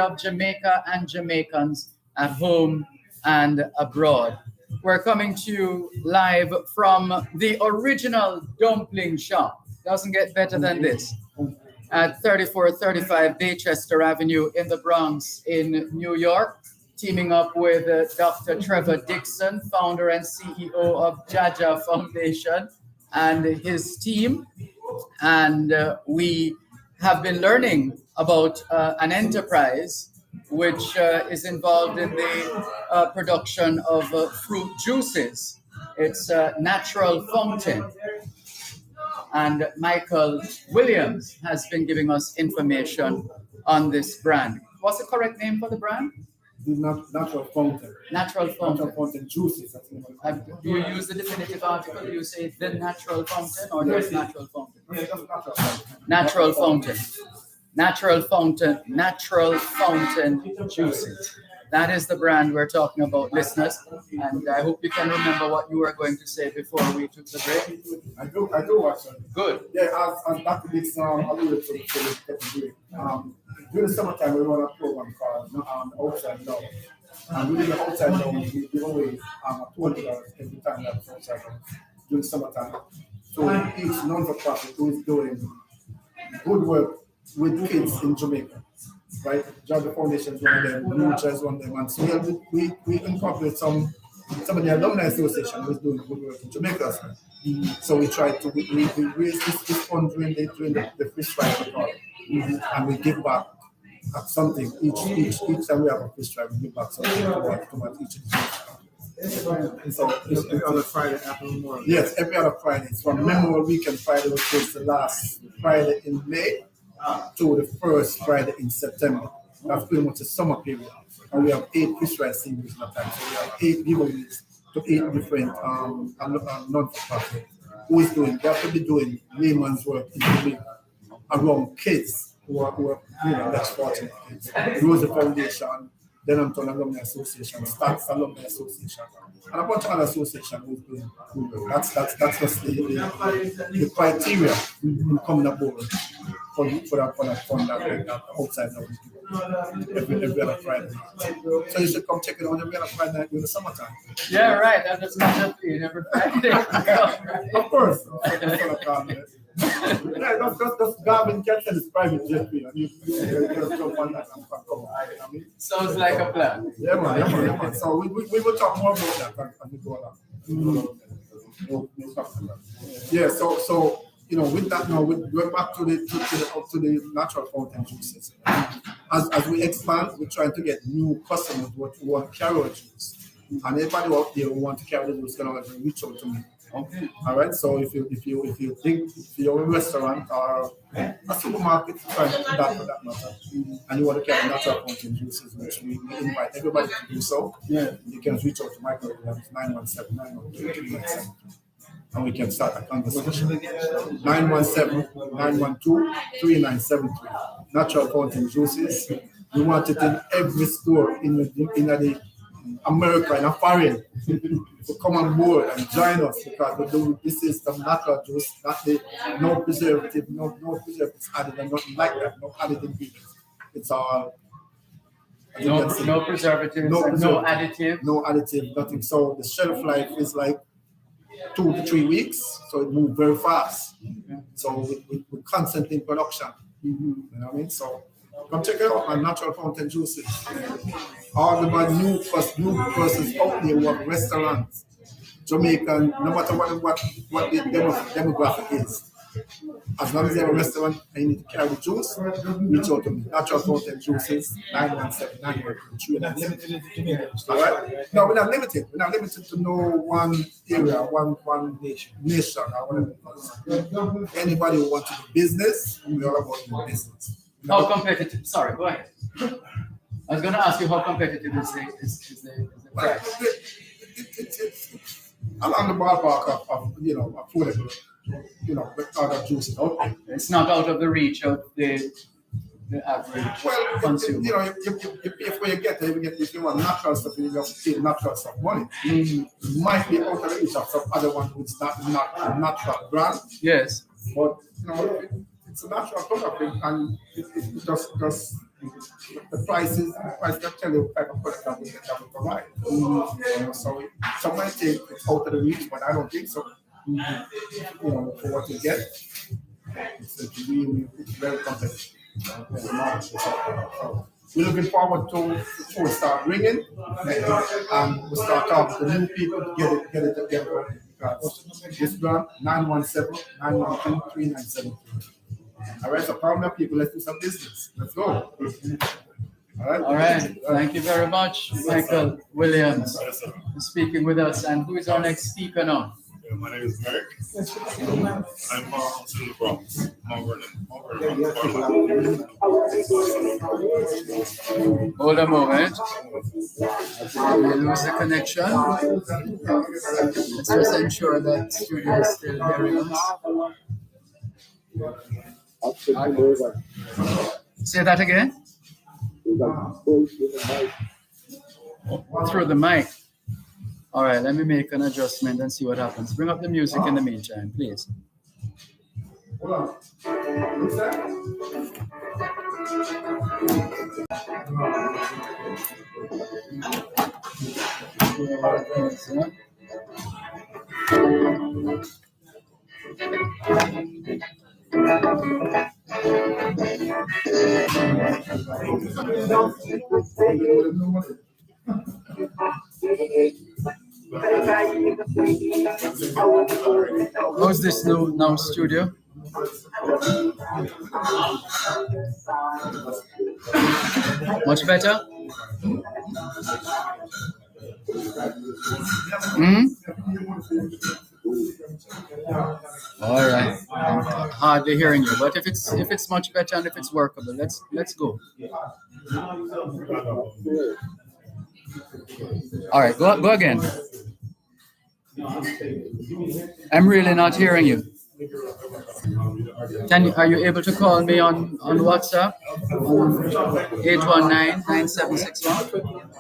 of Jamaica and Jamaicans at home and abroad. We're coming to you live from the original dumpling shop. Doesn't get better than this. At 3435 Baychester Avenue in the Bronx in New York. teaming up with Dr. Trevor Dixon, founder and CEO of Jaja Foundation, and his team. And we have been learning about an enterprise which is involved in the production of fruit juices. It's Natural Fountain. And Michael Williams has been giving us information on this brand. What's the correct name for the brand? Natural Fountain. Natural Fountain. Natural Fountain juices. Do you use the definitive article? Do you say the Natural Fountain or just Natural Fountain? Natural Fountain. Natural Fountain. Natural Fountain juices. That is the brand we're talking about, listeners. And I hope you can remember what you were going to say before we took the break. I do actually. Good. Yeah, as Dr. Dixon alluded to the break. During the summertime, we run a program called Outside Now. And within the Outside Now, we give away $200 every time we have Outside Now during the summertime. So each non-for-profit who is doing good work with kids in Jamaica. Right, Georgia Foundation is one of them, Blue is one of them, and so we incorporate some of the alumni association who is doing good work in Jamaica. So we try to we raise this fund during the fish fry and we give back at something each time we have a fish fry, we give back something to each of them. And so it's every other Friday after Memorial. Yes, every other Friday. It's from Memorial Weekend Friday, which is the last Friday in May, to the first Friday in September. That's pretty much a summer period. And we have 8 fish fry singles at that time. So we have 8 giveaways to 8 different non-for-profit who is doing, they have to be doing layman's work in Jamaica around kids who are less fortunate kids. The Foundation, then I'm talking Alumni Association, Stats Alumni Association, and a bunch of other associations who is doing good work. That's just the criteria in coming aboard for that fund that outside now every other Friday. So you should come check it out every other Friday night during the summertime. Yeah, right. And it's not just being every Friday. Of course. Yeah, that's Garvin Kettle is private jet fee. You just jump on that and come. Sounds like a plan. Yeah, man. So we will talk more about that as we go along. Yeah, so with that now, we're back to the natural fountain juices. As we expand, we're trying to get new customers who want to carry our juice. And anybody out there who want to carry the juice can always reach out to me. Okay. All right. So if you think if you're a restaurant or a supermarket, trying to do that for that matter, and you want to carry natural fountain juices, which we invite everybody to do so, you can reach out to Michael Williams 917-912-3972. And we can start a conversation. 917-912-3973. Natural fountain juices. We want it in every store in the America and a foreign to come on board and join us because this is some natural juice, no preservative, no preservatives added and nothing like that, no added ingredients. It's all no preservatives, no additive. No additive, nothing. So the shelf life is like 2 to 3 weeks, so it moves very fast. So we're constantly in production. You know what I mean? So come check it out, my natural fountain juices. All the new persons out there who have restaurants, Jamaican, no matter what the demographic is. As long as they have a restaurant and you need to carry the juice, reach out to me. Natural fountain juices, 917-912-3973. All right? No, we're not limited. We're not limited to no one area, one nation or whatever. Anybody who wants to do business, we're all about doing business. How competitive? Sorry, go ahead. I was going to ask you how competitive is the price. It's along the ballpark of affordable, other juices out there. It's not out of the reach of the average consumer. You pay for you get if you want natural stuff, you just pay natural stuff money. It might be out of the reach of some other one who's not a natural brand. Yes. But it's a natural product and it just the price can tell you what type of product that we provide. So some might say it's out of the reach, but I don't think so. For what you get, it's really very competitive. we're looking forward to the phone start ringing and we'll start talking to new people to get it together. This one, 917-912-3973. All right, so problem people, let's do some business. Let's go. All right. All right. Thank you very much, Michael Williams, for speaking with us. And who is our next speaker now? My name is Merrick. I'm from the Bronx, Mount Vernon. Hold a moment. We lose the connection. Let's just ensure that studio is still hearing us. Say that again. Through the mic. All right, let me make an adjustment and see what happens. Bring up the music in the meantime, please. Hold on. What's that? How's this now studio? Much better? All right. I'm hardly hearing you, but if it's much better and if it's workable, let's go. All right, go again. I'm really not hearing you. Are you able to call me on WhatsApp on 819-9761?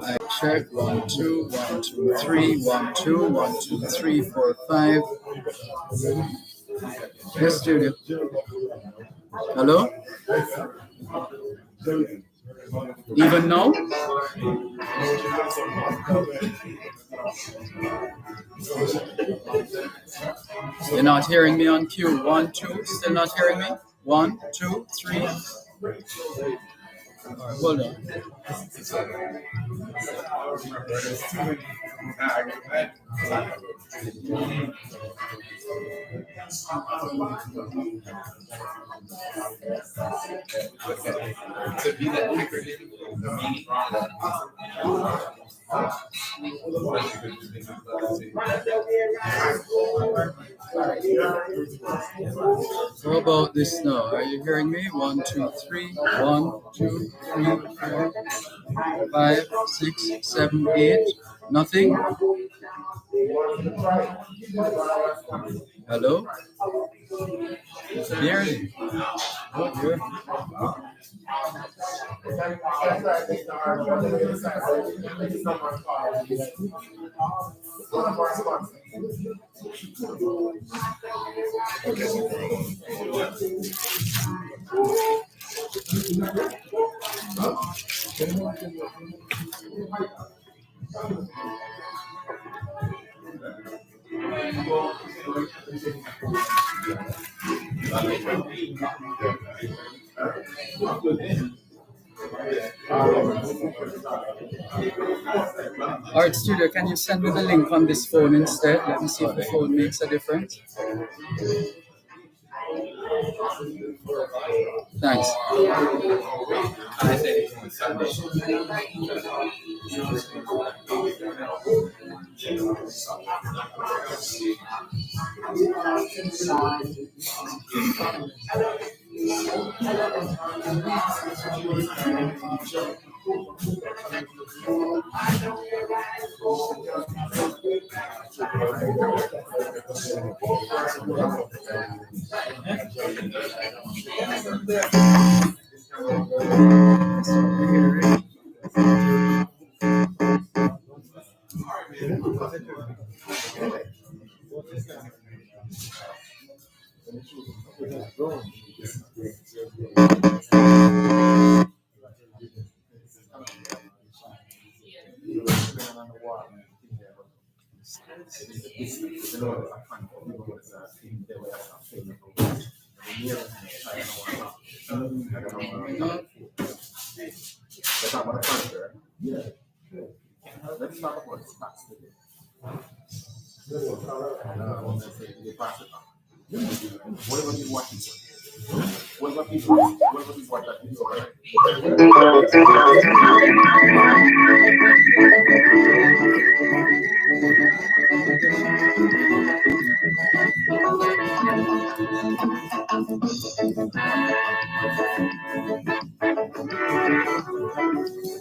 I check 1 2 1 2 3 1 2 1 2 3 4 5. Yes, studio. Hello? Even now? You're not hearing me on cue. 1 2. Still not hearing me? 1 2 3. Hold on. How about this now? Are you hearing me? 1 2 3. 1 2 3 4 5 6 7 8. Nothing? Hello? Barely. Oh, good. All right, studio, can you send me the link on this phone instead? Let me see if the phone makes a difference. Thanks. Let's talk about stocks today. What about you watching? What about people? What about people watching?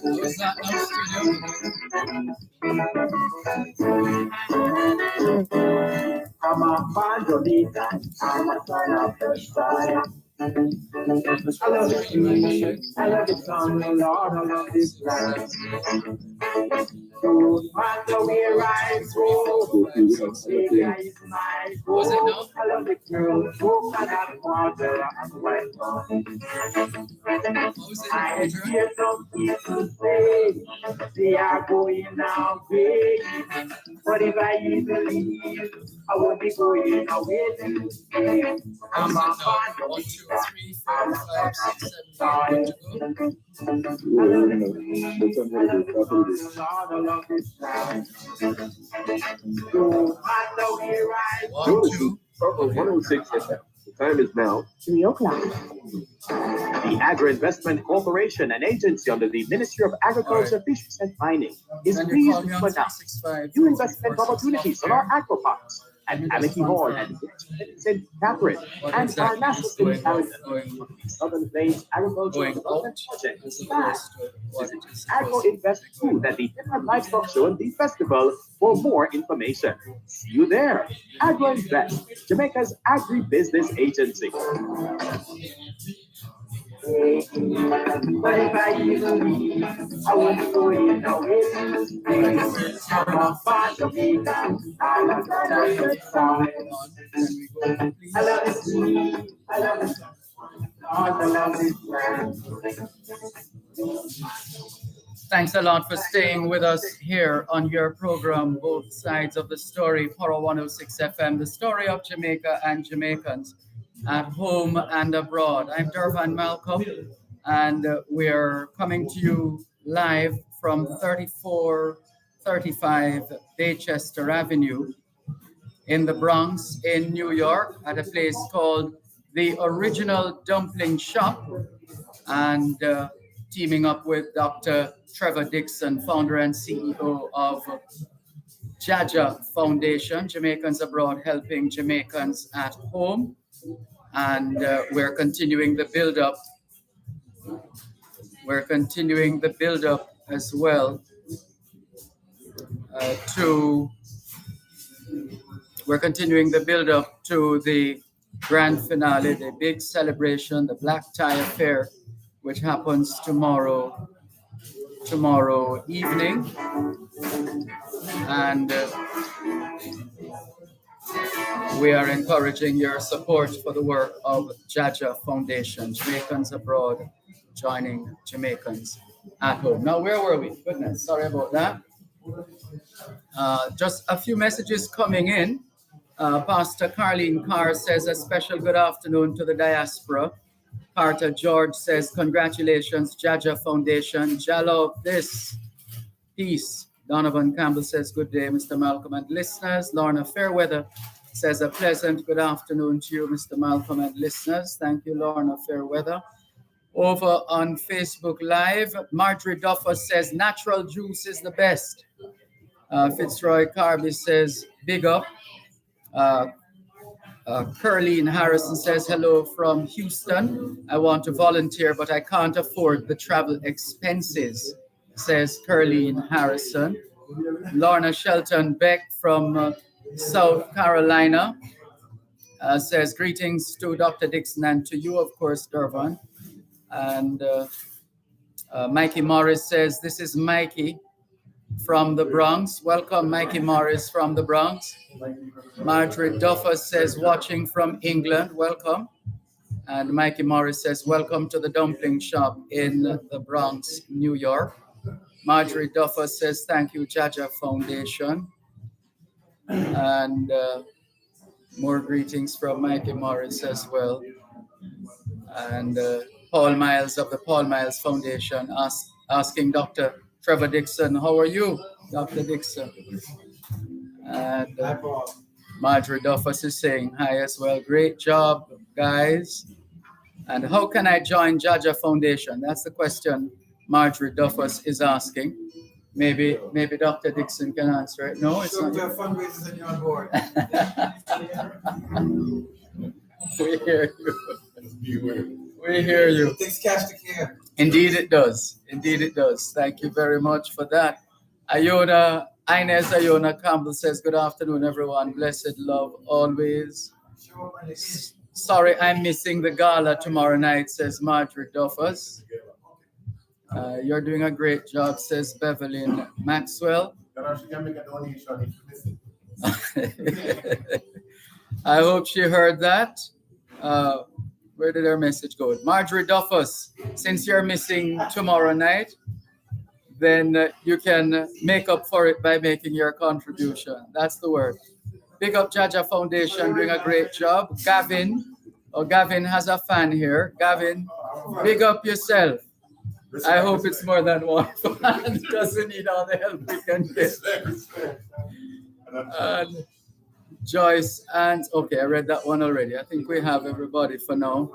Who's that now, studio? I'm a bandolita, I'm a son of the sky. I love the sea, I love the sun, the Lord, I love this land. No matter where I go, Savior is my goal. I love the girl, coconut water, and white wine. I hear some people say they are going away, but if I even leave, I won't be going away to stay. I'm a fan of 1, 2, 3, 4, I'm a 5, 6, 7, 8. I Good to go. love the sea, I love the sun, Lord, I love this land. No matter where I go. 1, 2. Purple 106 FM. The time is now 3 o'clock. The Agri-Investment Corporation, an agency under the Ministry of Agriculture, Fisheries and Mining, is Then you pleased call to me on announce 365. new investment opportunities on our aqua parks at Amity Hall and St. Catherine and Parnassus in Clarendon. Southern Plains Agricultural Going Development out Project. as opposed to what Visit it is Agro supposed to Invest Food at the Different Livestock Show and the Festival for more information. See you there. Agro Invest, Jamaica's agri-business agency. But if I even leave, I won't be going away to stay. I'm a fan of it, I'm a fan of the sky. I love the sea, I love the sun, I love this land. Thanks a lot for staying with us here on your program, Both Sides of the Story, Poro 106 FM, the story of Jamaica and Jamaicans at home and abroad. I'm Dervan Malcolm, and we're coming to you live from 3435 Baychester Avenue in the Bronx in New York at a place called the Original Dumpling Shop, and teaming up with Dr. Trevor Dixon, founder and CEO of Jaja Foundation, Jamaicans Abroad Helping Jamaicans at Home. And we're continuing the build-up. We're continuing the build-up as well we're continuing the build-up to the grand finale, the big celebration, the Black Tie Affair, which happens tomorrow evening. And we are encouraging your support for the work of Jaja Foundation, Jamaicans Abroad, joining Jamaicans at home. Now, where were we? Goodness, sorry about that. Just a few messages coming in. Pastor Carlene Carr says a special good afternoon to the diaspora. Carter George says, congratulations, Jaja Foundation. Jalo, this. Peace. Donovan Campbell says, good day, Mr. Malcolm and listeners. Lorna Fairweather says, a pleasant good afternoon to you, Mr. Malcolm and listeners. Thank you, Lorna Fairweather. Over on Facebook Live, Marjorie Duffer says, natural juice is the best. Fitzroy Carby says, big up. Curleen Harrison says, hello from Houston. I want to volunteer, but I can't afford the travel expenses, says Curleen Harrison. Lorna Shelton Beck from South Carolina says, greetings to Dr. Dixon and to you, of course, Dervan. And Mikey Morris says, this is Mikey from the Bronx. Welcome, Mikey Morris from the Bronx. Marjorie Duffer says, watching from England. Welcome. And Mikey Morris says, welcome to the dumpling shop in the Bronx, New York. Marjorie Duffer says, thank you, Jaja Foundation. And more greetings from Mikey Morris as well. And Paul Miles of the Paul Miles Foundation asking Dr. Trevor Dixon, how are you, Dr. Dixon? And Marjorie Duffus is saying hi as well. Great job, guys. And how can I join Jaja Foundation? That's the question Marjorie Duffus is asking. Maybe Dr. Dixon can answer it. No, it's not. Fundraisers and you're on board. We hear you. We hear you. It takes cash to care. Indeed it does. Indeed it does. Thank you very much for that. Inez Iona Campbell says, good afternoon, everyone. Blessed love always. Sorry, I'm missing the gala tomorrow night, says Marjorie Duffus. You're doing a great job, says Beverly Maxwell. I hope she heard that. Where did her message go? Marjorie Duffus, since you're missing tomorrow night, then you can make up for it by making your contribution. That's the word. Big up Jaja Foundation, doing a great job. Gavin has a fan here. Gavin, big up yourself. I hope it's more than one fan. Doesn't need all the help we can get. And Joyce and okay, I read that one already. I think we have everybody for now.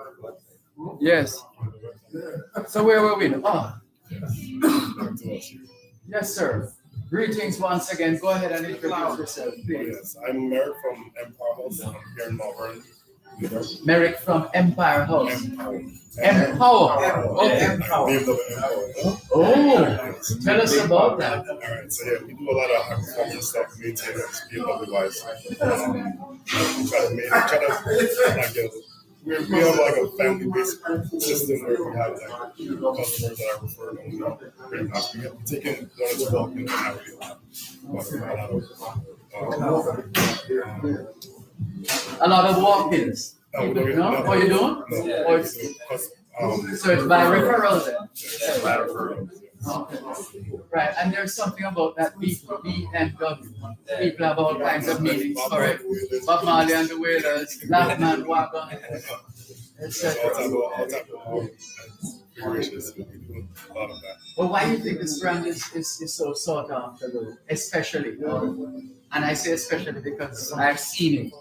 Yes. So where were we? Oh. Yes, sir. Greetings once again. Go ahead and introduce yourself, please. Yes, I'm Merrick from Empire House. I'm here in Melbourne. Merrick from Empire House. Empower. Okay. Oh, tell us about that. All right, so yeah, we do a lot of high performance stuff, maintenance, BMW wise. We have like a family-based system where we have like customers that are referred and we're taking one of a lot of walk-ins. No. Oh, you don't? No. Or so it's by referral then? Yeah, by referral. Okay. Right, and there's something about that BMW. People have all kinds of meanings for it. Bob Marley and the Wailers, Black Man Wagon, etc. Well, why do you think this brand is so sought after, though? Especially, and I say especially because I've seen it,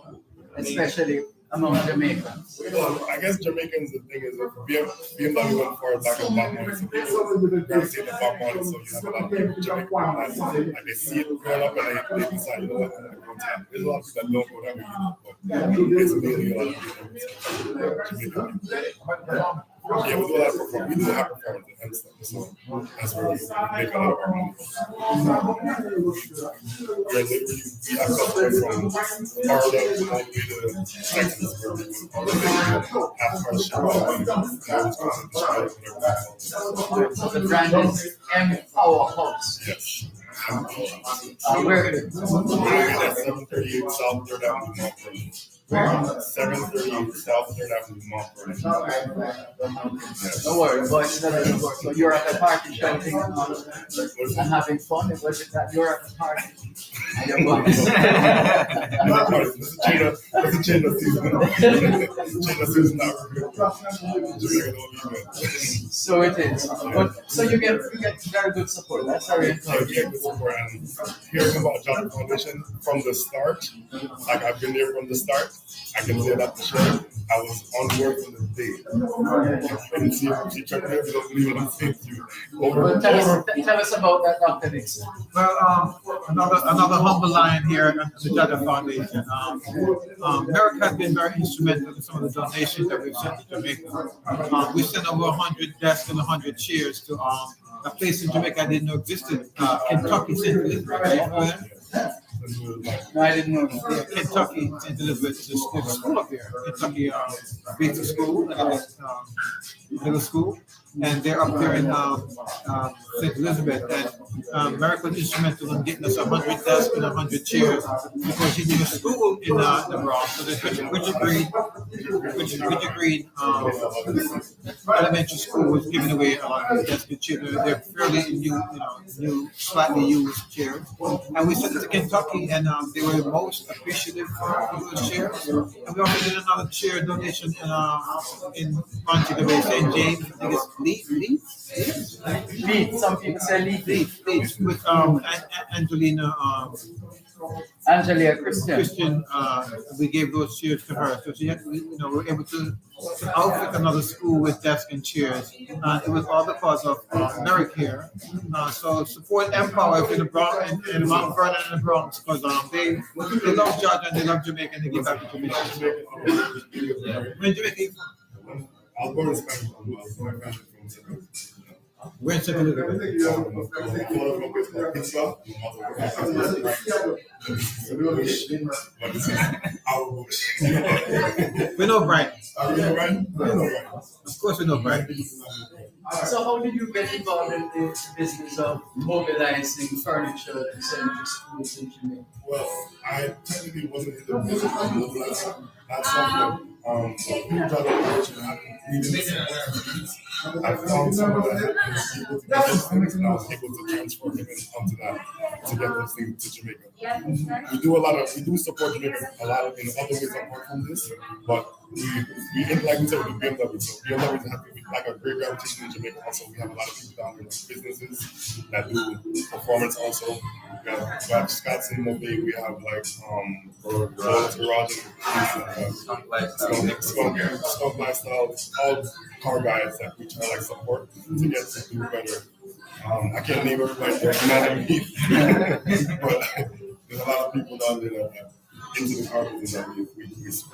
especially among Jamaicans. I guess Jamaicans, the thing is, BMW went far back as Bob Marley, so people gravitate to Bob Marley, so you have a lot of people Jamaicans, and they see it growing up, and they decide, you know what, I'm going to have. There's a lot of people that don't go that way, but it's mainly a lot of Jamaican people. Yeah, we do a lot of performance. We do high performance and stuff, so that's where we make a lot of our money. We have customers from Florida all the way to Texas, where we have our shop. So the brand is Empower House. Yes. Where is it? We're at 738 South 3rd Avenue, Mount Vernon. 738 South 3rd Avenue, Mount Vernon. Don't worry, boys. So you're at a party shouting and having fun. Was it that you're at a party? And your boys. It's a change of season. So it is. But so you get very good support. That's very encouraging. And hearing about Jaja Foundation from the start, like I've been there from the start, I can say that for sure. I was on board from the day. And she tried to believe what I'm saying to you. Tell us about that, Dr. Dixon. Well, another humble line here at the Jaja Foundation. Merrick has been very instrumental in some of the donations that we've sent to Jamaica. We sent over 100 desks and 100 chairs to a place in Jamaica I didn't know existed, Kentucky, St. Elizabeth. No, I didn't know. Yeah, Kentucky, St. Elizabeth, there's a school up there, Kentucky Basic School. Middle School, and they're up there in St. Elizabeth. And Merrick was instrumental in getting us 100 desks and 100 chairs because he's in a school in the Bronx. So there's Richard Green Elementary School was giving away a lot of these desks and chairs. They're fairly new, slightly used chairs. And we sent it to Kentucky, and they were most appreciative for those chairs. And we also did another chair donation in Montego Bay, St. James. I think it's Leaf. Some people say leaf. Leaf with Angelina Christian. We gave those chairs to her, so she had, we were able to outfit another school with desks and chairs. It was all because of Merrick here. So support Empower in the Bronx and Mount Vernon and the Bronx, because they love Georgia and they love Jamaica and they give back to Jamaica. When Jamaica. I was born in Spanish. My family from St. We're in St. Elizabeth. We know Brian. Of course we know Brian. So how did you get involved in the business of mobilizing furniture to send to schools in Jamaica? Well, I technically wasn't in the business of mobilizing. That's something I found someone that was able to get those things, and I was able to transfer him onto that to get those things to Jamaica. We do support Jamaica a lot in other ways apart from this, but we like we said with the BMW, so BMW has like a great reputation in Jamaica. Also, we have a lot of people down there, like businesses that do performance. Also, we have Scott's in Mobile. We have like Garage and Skunk Lifestyle, all car guys that we try to like support to get to do better. I can't name everybody there, but there's a lot of people down there that are into the car business that we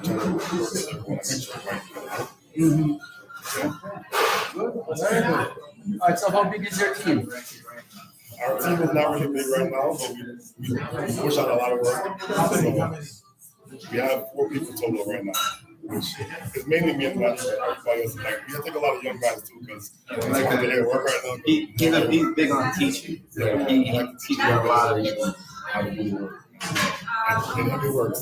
try to work with everyone and make sure everybody Very good. All right, so how big is your team? Our team is not really big right now, but we push out a lot of work. So we have 4 people total right now, which is mainly me and Matt. Everybody else, like, we take a lot of young guys too, because they work right now. He's big on teaching. Yeah, he like to teach a lot of people how to do work. And it works.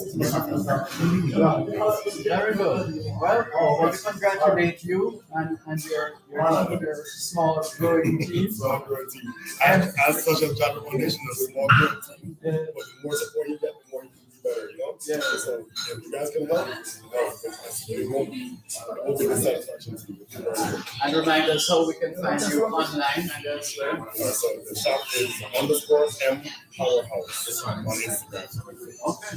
Very good. Well, let me congratulate you and your small growing team. And as such a job foundation, a small growing team, but the more support you get, the more you can do better, you know? Yeah. So if you guys can help, it won't be the satisfaction to you. And remind us how we can find you online and elsewhere. So the shop is _M Powerhouse on Instagram. Okay.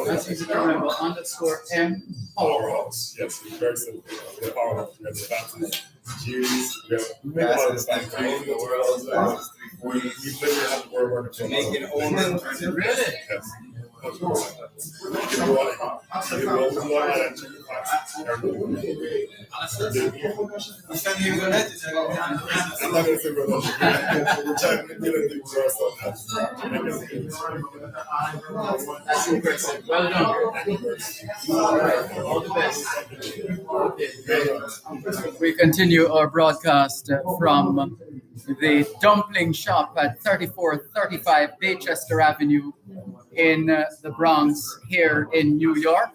That's easy to remember. _M Powerhouse. Yes, it's very simple. The Powerhouse. We have the fastest Jews. We make a lot of stuff. We literally have the word working. Make it own. Really? Yes. That's impressive. Well done. All right. All the best. Okay. We continue our broadcast from the dumpling shop at 3435 Baychester Avenue in the Bronx here in New York.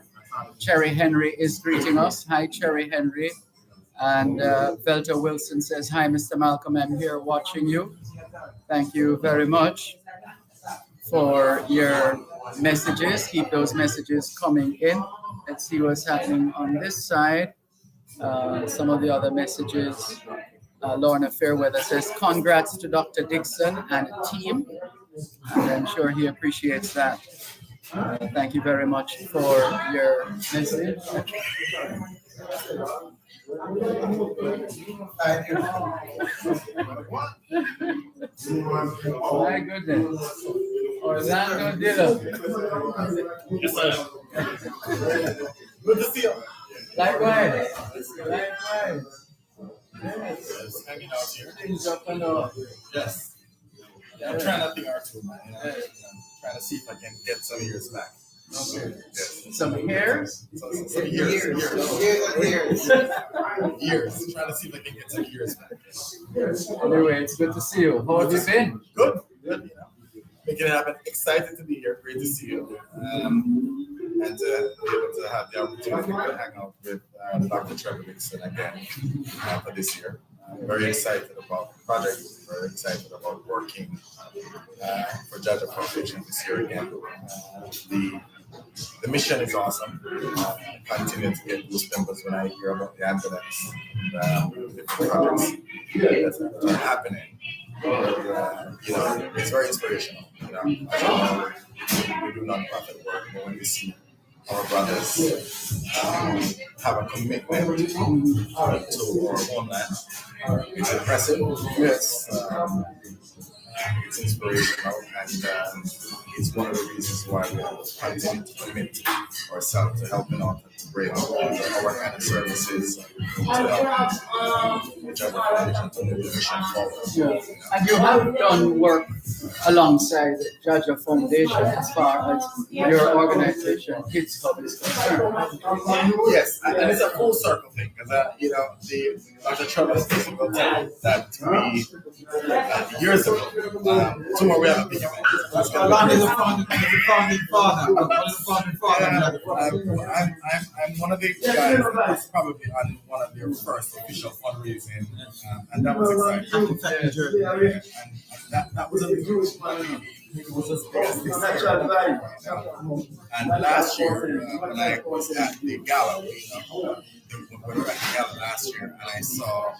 Cherry Henry is greeting us. Hi, Cherry Henry. And Velta Wilson says, hi, Mr. Malcolm, I'm here watching you. Thank you very much for your messages. Keep those messages coming in. Let's see what's happening on this side. Some of the other messages. Lorna Fairweather says, congrats to Dr. Dixon and team. And I'm sure he appreciates that. Thank you very much for your message. My goodness. Orlando Dillon. Good to see you. Likewise. Yes. Hanging out here. Things up and up. Yes. I'm trying not to think R2, man. I'm trying to see if I can get some years back. Okay. Yes. Some hairs? Some years. Years. Years. Trying to see if I can get some years back. Anyway, it's good to see you. How have you been? Good. Good. Making it happen. Excited to be here. Great to see you. And to be able to have the opportunity to hang out with Dr. Trevor Dixon again for this year. I'm very excited about the project. Very excited about working for Jaja Foundation this year again. The mission is awesome. I continue to get goosebumps when I hear about the ambulance and the projects that are happening. It's very inspirational. We do non-profit work, but when we see our brothers have a commitment to our homeland, it's impressive. It's inspirational, and it's one of the reasons why we continue to commit ourselves to helping out and to bring our kind of services to help whichever foundation to move the mission forward. Yeah. And you have done work alongside Jaja Foundation as far as your organization, Kids Hub, is concerned. Yes, and it's a full circle thing because the Dr. Trevor Dixon will tell you that we years ago, tomorrow we have a big event. Ron is a founding father. I'm one of the guys that's probably on one of their first official fundraising, and that was exciting. And that was a big deal. It was as big as this year. And last year, when I was at the gala, we were at the gala last year, and I saw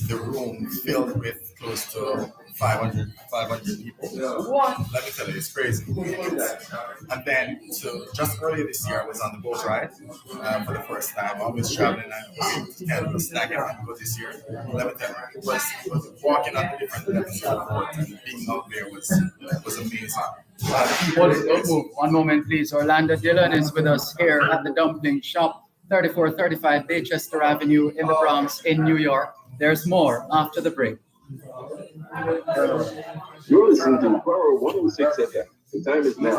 the room filled with close to 500 people. Let me tell you, it's crazy. And then, so just earlier this year, I was on the boat ride for the first time. I was traveling, I was kind of stacking on the boat this year. Let me tell you, it was walking on the different levels of the boat and being out there was amazing. Don't move. One moment, please. Orlando Dillon is with us here at the Dumpling Shop, 3435 Baychester Avenue in the Bronx in New York. There's more after the break. You're listening to Power 106 FM. The time is now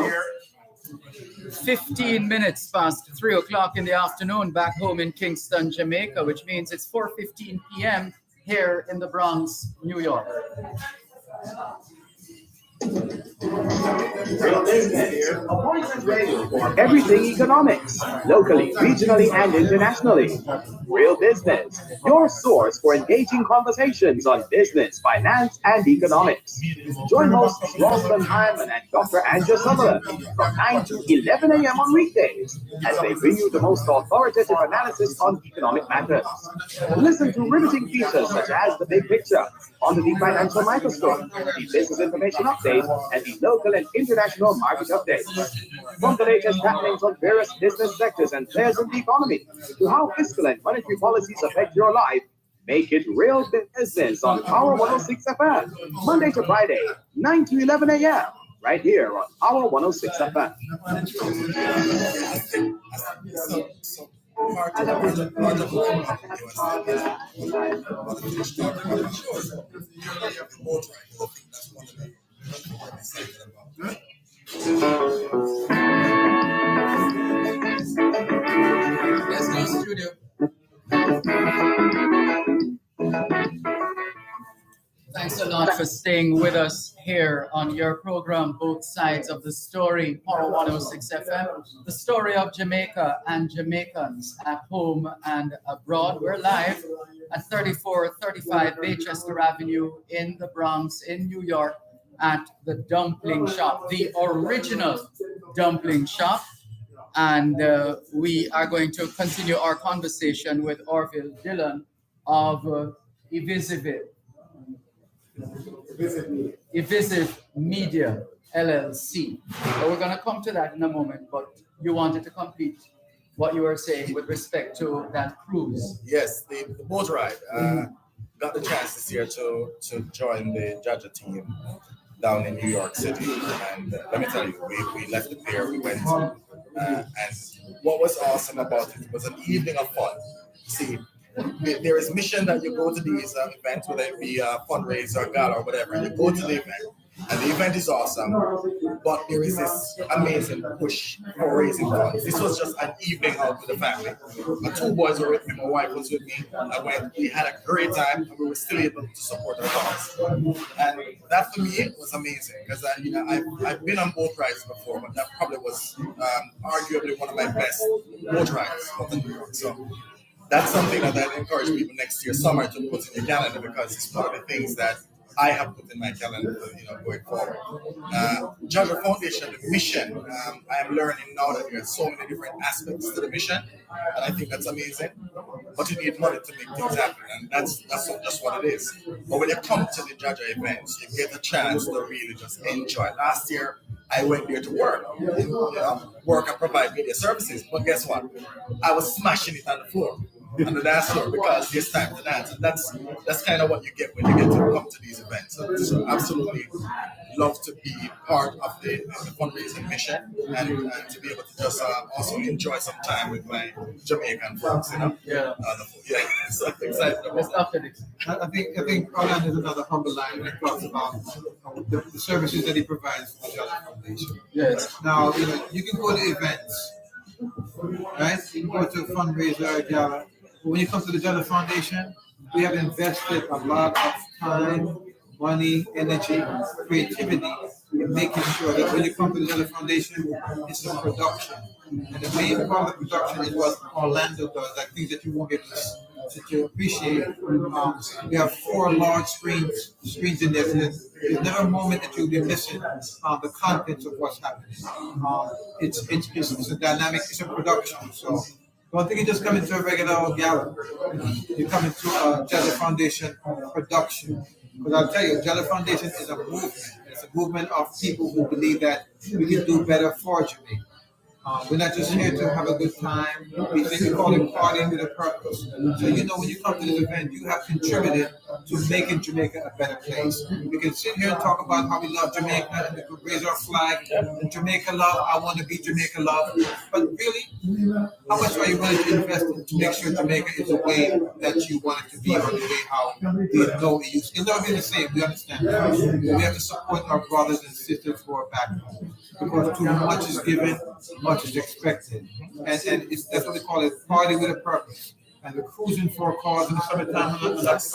15 minutes past 3 o'clock in the afternoon back home in Kingston, Jamaica, which means it's 4:15 p.m. here in the Bronx, New York. Real business. Appointment radio for everything economics, locally, regionally, and internationally. Real business, your source for engaging conversations on business, finance, and economics. Join hosts Rosalind Hyman and Dr. Andrew Summerlin from 9 to 11 a.m. on weekdays as they bring you the most authoritative analysis on economic matters. Listen to riveting features such as The Big Picture, Under the Financial Microscope, the Business Information Update, and the local and international market updates. From the latest happenings on various business sectors and players in the economy to how fiscal and monetary policies affect your life, make it real business on Power 106 FM, Monday to Friday, 9 to 11 a.m., right here on Power 106 FM. Let's go, studio. Thanks a lot for staying with us here on your program, Both Sides of the Story, Power 106 FM, the story of Jamaica and Jamaicans at home and abroad. We're live at 3435 Baychester Avenue in the Bronx, in New York, at the Dumpling Shop, the original Dumpling Shop. And we are going to continue our conversation with Orville Dillon of Evisive Media LLC. But we're going to come to that in a moment, but you wanted to complete what you were saying with respect to that cruise. Yes, the boat ride. Got the chance this year to join the Jaja team down in New York City. And let me tell you, we left the pier, we went, and what was awesome about it was an evening of fun. See, there is mission that you go to these events, whether it be a fundraiser, gala, or whatever, and you go to the event, And the event is awesome, but there is this amazing push for raising funds. This was just an evening out with the family. My two boys were with me, my wife was with me. I went, we had a great time, and we were still able to support our cause. And that for me was amazing because I've been on boat rides before, but that probably was arguably one of my best boat rides up in New York. So that's something that I encourage people next year summer to put in your calendar because it's one of the things that I have put in my calendar, going forward. Jagger Foundation, the mission, I am learning now that there are so many different aspects to the mission, and I think that's amazing. But you need money to make things happen, and that's just what it is. But when you come to the Jagger events, you get a chance to really just enjoy. Last year, I went there to work, work and provide media services. But guess what? I was smashing it on the floor. On the dance floor because it's time to dance, and that's kind of what you get when you get to come to these events. So absolutely love to be part of the fundraising mission and to be able to just also enjoy some time with my Jamaican folks. So I'm excited about that. I think Orlando is another humble line when it talks about the services that he provides for the Jagger Foundation. Yes. Now you can go to events, right? You can go to a fundraiser, a gala. But when you come to the Jagger Foundation, we have invested a lot of time, money, energy, creativity in making sure that when you come to the Jagger Foundation, it's a production. And the main part of the production is what Orlando does, like things that you won't get to appreciate. We have 4 large screens in there. So there's never a moment that you'll be missing the contents of what's happening. It's a dynamic, it's a production. So don't think you just come into a regular gala. You come into a Jagger Foundation production. Because I'll tell you, Jagger Foundation is a movement. It's a movement of people who believe that we can do better for Jamaica. We're not just here to have a good time. We call it partying with a purpose. So when you come to this event, you have contributed to making Jamaica a better place. We can sit here and talk about how we love Jamaica and we can raise our flag and Jamaica love. I want to be Jamaica love. But really, how much are you willing to invest to make sure Jamaica is the way that you want it to be or the way how you know it used? It'll never be the same. We understand that. We have to support our brothers and sisters who are back home. Because too much is given, much is expected. And that's what they call it, party with a purpose. And we're cruising for a cause in the summertime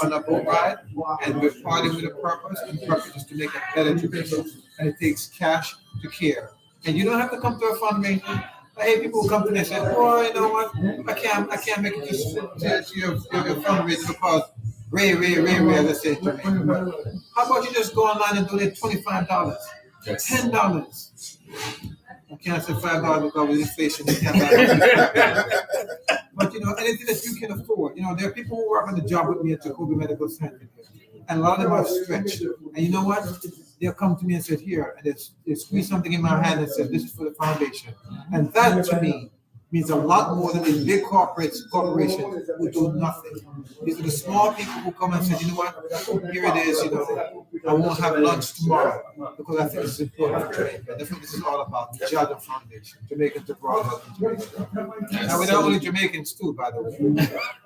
on a boat ride, and we're partying with a purpose, and the purpose is to make it better Jamaica. And it takes cash to care. And you don't have to come to a fundraiser. I hate people who come to me and say, "Oh, you know what? I can't make it to your fundraiser because Ray, as I say, Jamaica." How about you just go online and donate $25? $10. I can't say $5 because with inflation, you can't buy it. But anything that you can afford. There are people who work on the job with me at Jacoby Medical Center, and a lot of them are stretched. And you know what? They'll come to me and say, "Here," and they squeeze something in my hand and say, "This is for the foundation." And that to me means a lot more than these big corporations who do nothing. These are the small people who come and say, "You know what? Here it is. I won't have lunch tomorrow because I think it's important for Jamaica." That's what this is all about. The Jagger Foundation, Jamaicans abroad helping Jamaica. Now we're not only Jamaicans too, by the way.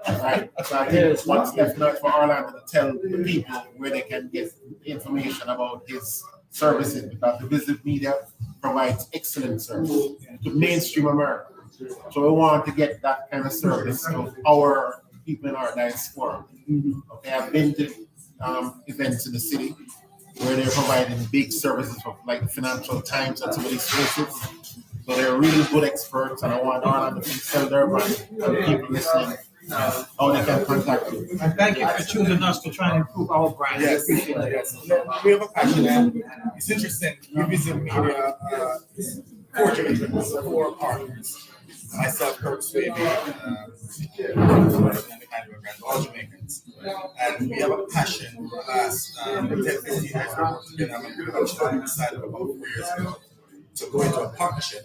Right. So I think what's left now for Orlando to tell the people where they can get information about his services, because the business media provides excellent service to mainstream America. So we want to get that kind of service to our people in our diaspora. Okay, I've been to events in the city where they're providing big services for like the Financial Times and some of these places. So they're really good experts, and I want Orlando to tell Dervan and people listening how they can contact you. And thank you for choosing us to try and improve our brand. Yes, We appreciate it. we have a passion. It's interesting. We visit media, 4 Jamaicans, 4 partners. Myself, Kirk Swaybe, all Jamaicans. And we have a passion for the last 10-15 years. We worked together. I'm a production decided about 4 years ago to go into a partnership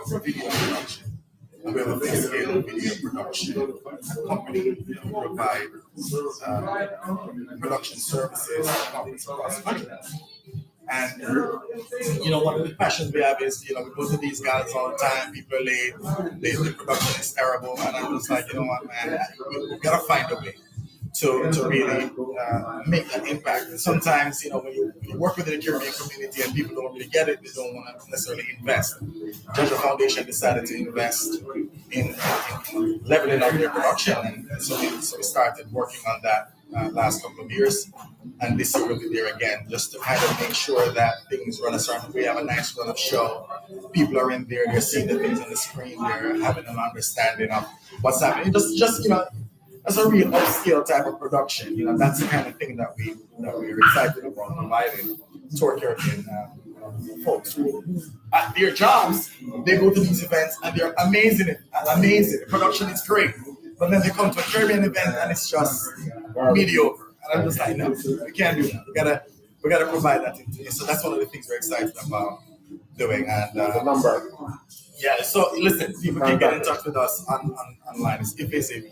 for video production. And we have a big scale video production company who provide production services to companies across the country. And one of the passions we have is, we go to these guys all the time, people are late, the production is terrible, and I'm just like, you know what, man, we gotta find a way. to really make that impact. And sometimes, when you work within the Caribbean community and people don't really get it, they don't want to necessarily invest. Georgia Foundation decided to invest in leveling up their production, and so we started working on that last couple of years, and this year we'll be there again, just to kind of make sure that things run a certain way. We have a nice run of show. People are in there, they're seeing the things on the screen, they're having an understanding of what's happening. Just as a real upscale type of production, that's the kind of thing that we're excited about providing to our Caribbean folks who, at their jobs, they go to these events and they're amazing. The production is great, but then they come to a Caribbean event and it's just mediocre. And I'm just like, no, we can't do that. We gotta provide that. So that's one of the things we're excited about doing. And the number. Yeah, so listen, people can get in touch with us online. It's EVICIV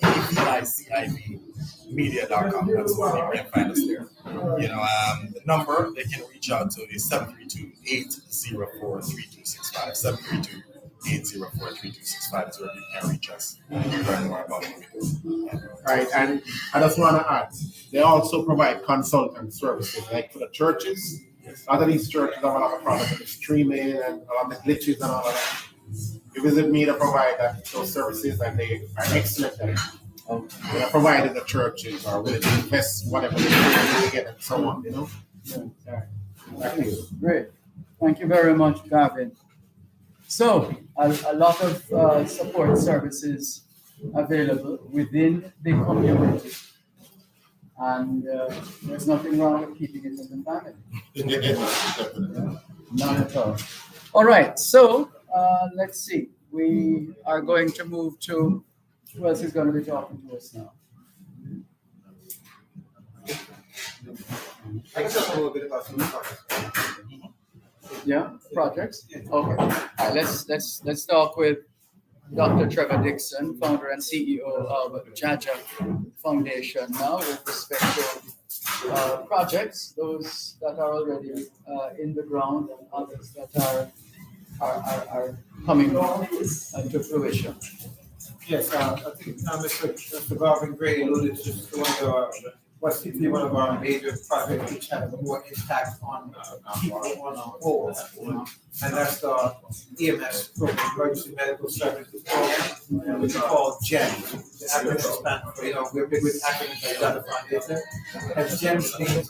media.com. That's where you can find us there. The number they can reach out to is 732-804-3265. 732-804-3265 is where you can reach us and learn more about what we do. Right, and I just want to add, they also provide consultant services, like for the churches. A lot of these churches have a lot of problems with streaming and a lot of glitches and all of that. You visit me to provide those services, and they are excellent at it. They are provided the churches are willing to invest whatever they get and so on, Great. Thank you very much, Gavin. So, a lot of support services available within the community. And there's nothing wrong with keeping it in the family. Not at all. All right, so let's see. We are going to move to who else is going to be talking to us now? I can talk a little bit about some projects. Yeah, projects. Okay. All right, let's talk with Dr. Trevor Dixon, founder and CEO of Jaja Foundation. Now, with respect to projects, those that are already in the ground and others that are coming to fruition. Yes, I think Mr. Garvin Gray alluded to what's typically one of our major projects which have more impact on people on a whole, and that's the EMS program, Emergency Medical Services Program, which we call GEMS. The acronym stands for, we're big with acronyms at the Foundation. And GEMS means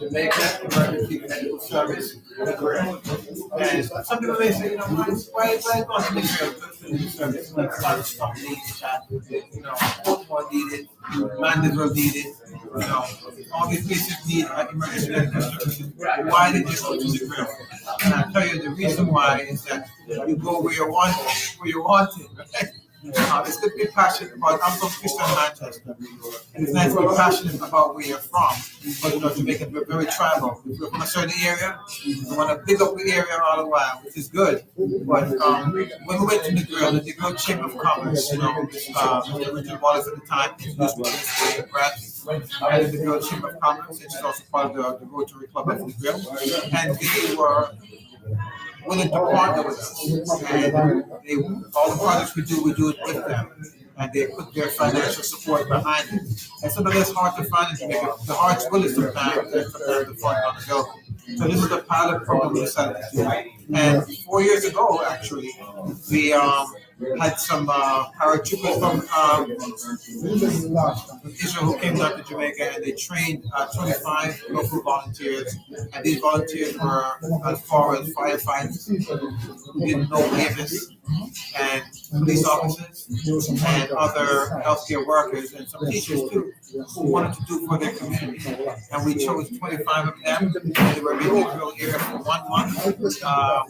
Jamaica Emergency Medical Service. And some people may say, why is that going to be a service? Like a lot of stuff needed, Baltimore needed, Mandeville needed, all these places need emergency medical services. Why did you go to the grill? And I'll tell you the reason why is that you go where you want it, right? It's good to be passionate about. I'm from Christian Manchester, and it's nice to be passionate about where you're from. But to make it very tribal. If you're from a certain area, you want to pick up the area all the while, which is good. But when we went to the Grill Chamber of Commerce, Richard Wallace at the time, he was the Brad, and the Grill Chamber of Commerce, and she's also part of the Rotary Club of the Grill, and they were willing to partner with us. And all the projects we do it with them. And they put their financial support behind it. And sometimes it's hard to find it. The heart's willing sometimes, and sometimes the fund on the go. So this is the pilot program we decided to do. And 4 years ago, actually, we had some paratroopers from Israel who came down to Jamaica, and they trained 25 local volunteers. And these volunteers were as far as firefighters who didn't know EMS, and police officers, and other healthcare workers, and some teachers too, who wanted to do for their community. And we chose 25 of them. They were in the Israel area for 1 month.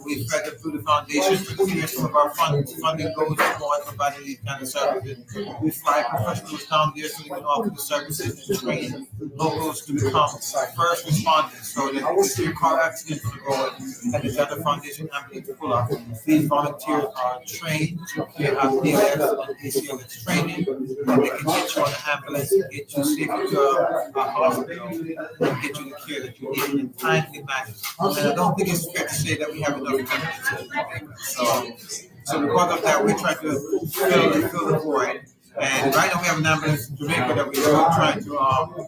We fed them through the foundation for the year. Some of our funding goes towards providing these kind of services. We fly professionals down there so they can offer the services and train locals to become first responders. So that if your car accident on the road and the Jaja Foundation ambulance pull up, these volunteers are trained. They have DLS and ACLS training, and they can get you on the ambulance and get you safely to a hospital and get you the care that you need in a timely manner. And I don't think it's fair to say that we have enough time to. So because of that, we try to fill the void And right now we have an ambulance in Jamaica that we're trying to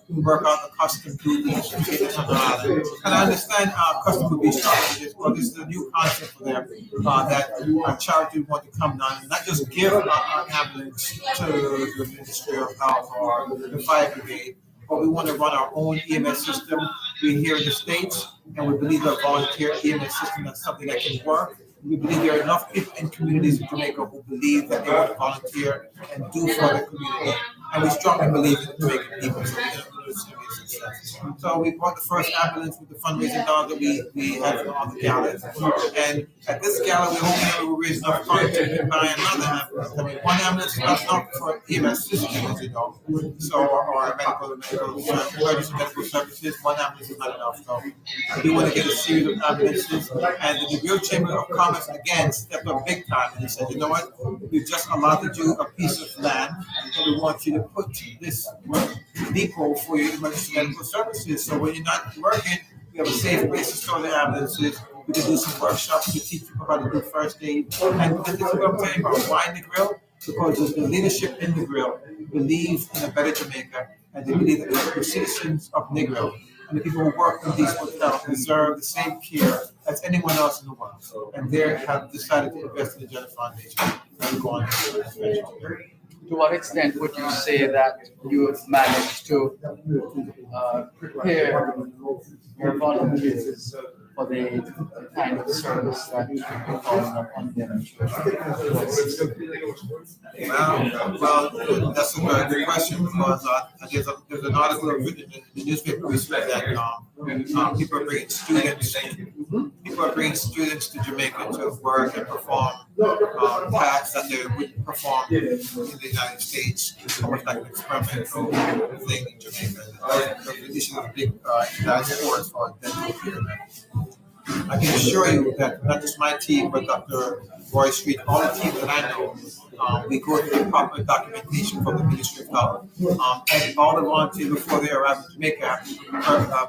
work out the custom duties and status on the island. And I understand custom will be struggling with this, but this is a new concept for them that charity want to come down and not just give an ambulance to the Ministry of Health or the fire brigade, but we want to run our own EMS system. We're here in the States, and we believe that volunteer EMS system is something that can work. We believe there are enough people in communities in Jamaica who believe that they want to volunteer and do for the community. And we strongly believe in the Jamaican people, so we're going to do this to be a success. So we bought the first ambulance with the fundraising dollar that we had on the gala. And at this gala, we're hoping that we will raise enough funds to buy another ambulance. I mean, one ambulance is not enough for EMS system, as you know. So, or emergency medical services, one ambulance is not enough. So we want to get a series of ambulances. And the Bureau Chamber of Commerce again stepped up big time, and he said, you know what, we've just allotted you a piece of land, and we want you to put this depot for your emergency medical services. So when you're not working, we have a safe place to store the ambulances. We can do some workshops to teach people how to do first aid. And this is what I'm saying about why in the grill, because the leadership in the grill believe in a better Jamaica, and they believe that the citizens of Negril and the people who work in these hotels deserve the same care as anyone else in the world. And they have decided to invest in the Jenner Foundation and go on To what extent would you say that you have managed to prepare your volunteers for the kind of service that you're calling upon them? Well, that's a very good question, because there's an article written in the newspaper recently that people are bringing students to Jamaica to work and perform tasks that they wouldn't perform in the United States, almost like an experimental thing in Jamaica. This is a big force for dental care. I can assure you that not just my team, but Dr. Roy Street, all the teams that I know, we go through proper documentation from the Ministry of Health. And all the volunteers before they arrive in Jamaica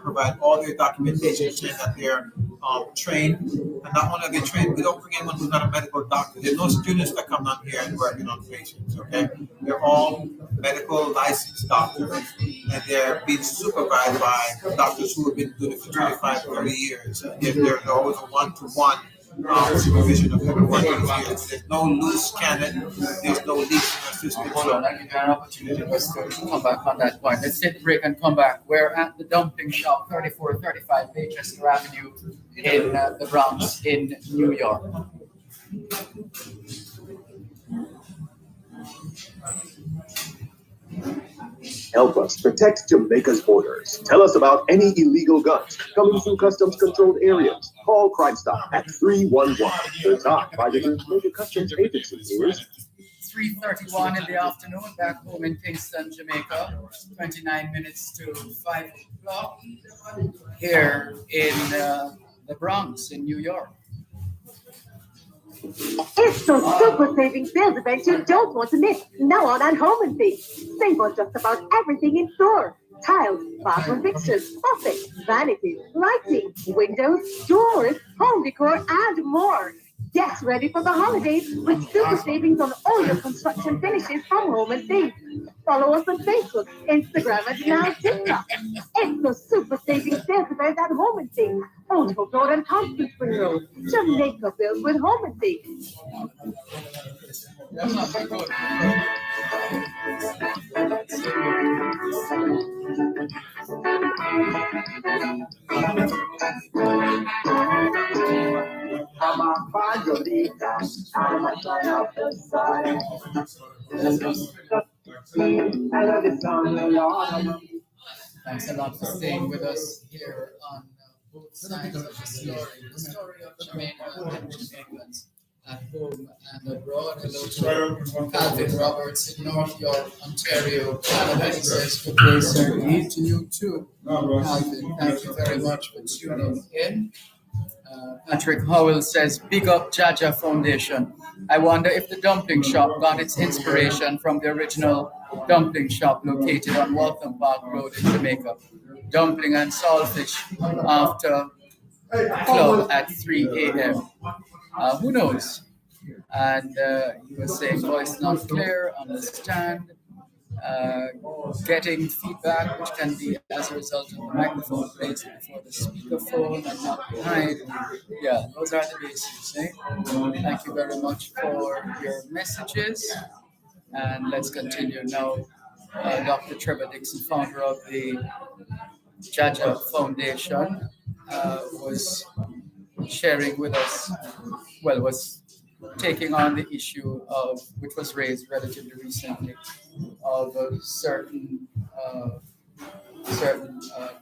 provide all their documentation saying that they're trained. And not only are they trained, we don't bring anyone who's not a medical doctor. There's no students that come down here and working on patients, okay? They're all medical licensed doctors, and they're being supervised by doctors who have been doing it for 25, 30 years. There's always a one-to-one supervision of everyone who's here. There's no loose cannon, there's no leaks in the system. Hold on, I give you an opportunity to come back on that point. Let's take a break and come back. We're at the dumping shop, 3435 Manchester Avenue in the Bronx in New York. Help us protect Jamaica's borders. Tell us about any illegal guns coming through customs controlled areas. Call Crime Stop at 311. The top by the Jamaica Customs Agency is 3:31 in the afternoon, back home in Kingston, Jamaica. 29 minutes to 5 o'clock here in the Bronx in New York. It's the super saving sales event you don't want to miss. Now on at Home and Things. Save on just about everything in store. Tiles, bathroom fixtures, faucets, vanities, lighting, windows, doors, home decor, and more. Get ready for the holidays with super savings on all your construction finishes from Home and Things. Follow us on Facebook, Instagram, and now TikTok. It's the super saving sales event at Home and Things. Old Hope Road and Constant Spring Road. Jamaica built with Home and Things. I'm a fajolita, I'm a fly off the side. I love the song, Lord. Thanks a lot for staying with us here on both sides of the story of Jamaica and Jamaicans at home and abroad. Hello to Calvin Roberts in North York, Ontario, Canada. He says good day, sir. Good to you too, Calvin. Thank you very much for tuning in. Patrick Howell says, big up Jaja Foundation. I wonder if the dumpling shop got its inspiration from the original dumpling shop located on Waltham Park Road in Jamaica. Dumpling and saltfish after club at 3 a.m. Who knows? And you were saying voice not clear, understand, uh, getting feedback, which can be as a result of the microphone placed before the speakerphone and not behind. Yeah, those are the basics. Eh? Thank you very much for your messages. And let's continue now. Dr. Trevor Dixon, founder of the Jaja Foundation, was sharing with us, well, was taking on the issue of, which was raised relatively recently, of certain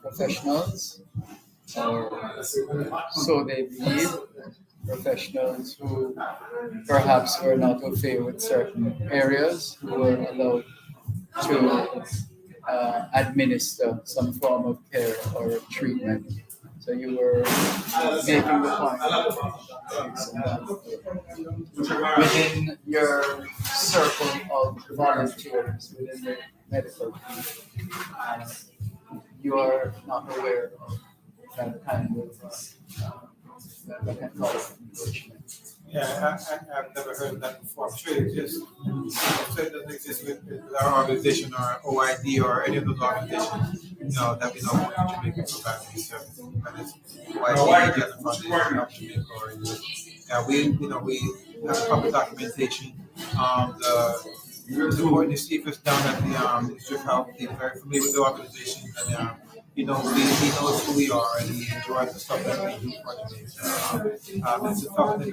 professionals, or so they believe, professionals who perhaps were not okay with certain areas, who were allowed to administer some form of care or treatment. So you were making the point within your circle of volunteers within the medical field, you are not aware of that kind of engagement. Yeah, I've never heard of that before. I'm sure it exists. I'm sure it doesn't exist with our organization or OID or any of those organizations, that we know in Jamaica provide these services. But it's OID, the Foundation of Jamaica, or we have proper documentation. It's important to see if it's down at the Ministry of Health. They're very familiar with the organization, and he knows who we are, and he enjoys the stuff that we do for Jamaica. It's a tough thing.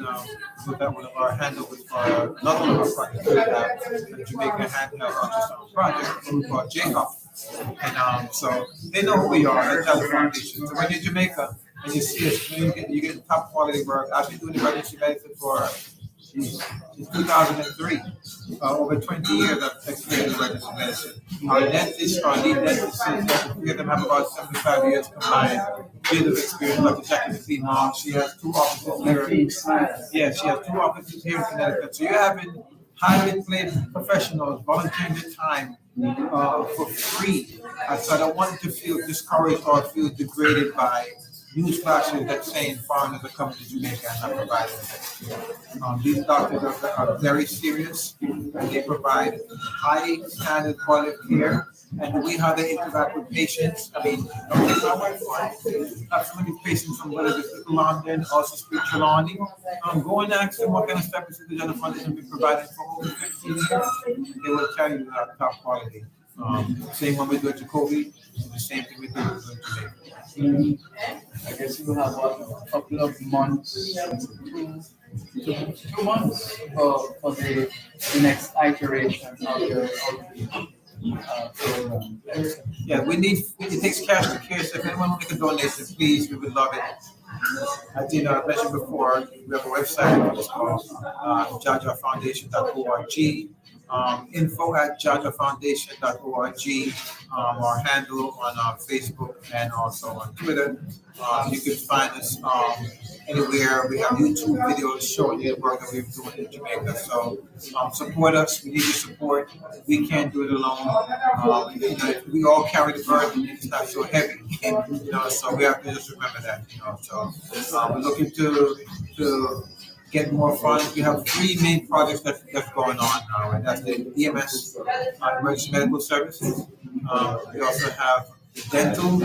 So that one of our handles for another one of our projects, we have a Jamaica Handheld Ultrasound Project called JHOP. And so they know who we are at the Foundation. So when you're in Jamaica and you see us, you get top quality work. I've been doing emergency medicine for since 2003. Over 20 years I've experienced emergency medicine. Our dentists, our lead dentists, three of them have about 75 years combined years of experience. Dr. Jackie McLean, she has 2 offices here. Yeah, she has 2 offices here in Connecticut. So you're having highly paid professionals volunteering their time for free. So I don't want them to feel discouraged or feel degraded by news flashes that saying foreigners are coming to Jamaica and not providing them. These doctors are very serious, and they provide high standard quality of care. And the way how they interact with patients, I mean, don't take my word for it. I have so many patients from whether it's Little London, also speak Trelawney. Go and ask them what kind of services the Jaja Foundation has been providing for over 15 years. They will tell you that top quality. Same when we do it to COVID, the same thing we do to Jamaica. I guess you have a couple of months, 2 months for the next iteration of your program. Yeah, it takes cash to care. So if anyone wants to make a donation, please, we would love it. As I mentioned before, we have a website, which is called jajafoundation.org. info@jajafoundation.org, our handle on Facebook and also on Twitter. You can find us anywhere. We have YouTube videos showing you the work that we're doing in Jamaica. So support us. We need your support. We can't do it alone. If we all carry the burden, it's not so heavy. So we have to just remember that. So we're looking to get more funds. We have 3 main projects that's going on now, and that's the EMS, emergency medical services. We also have the dental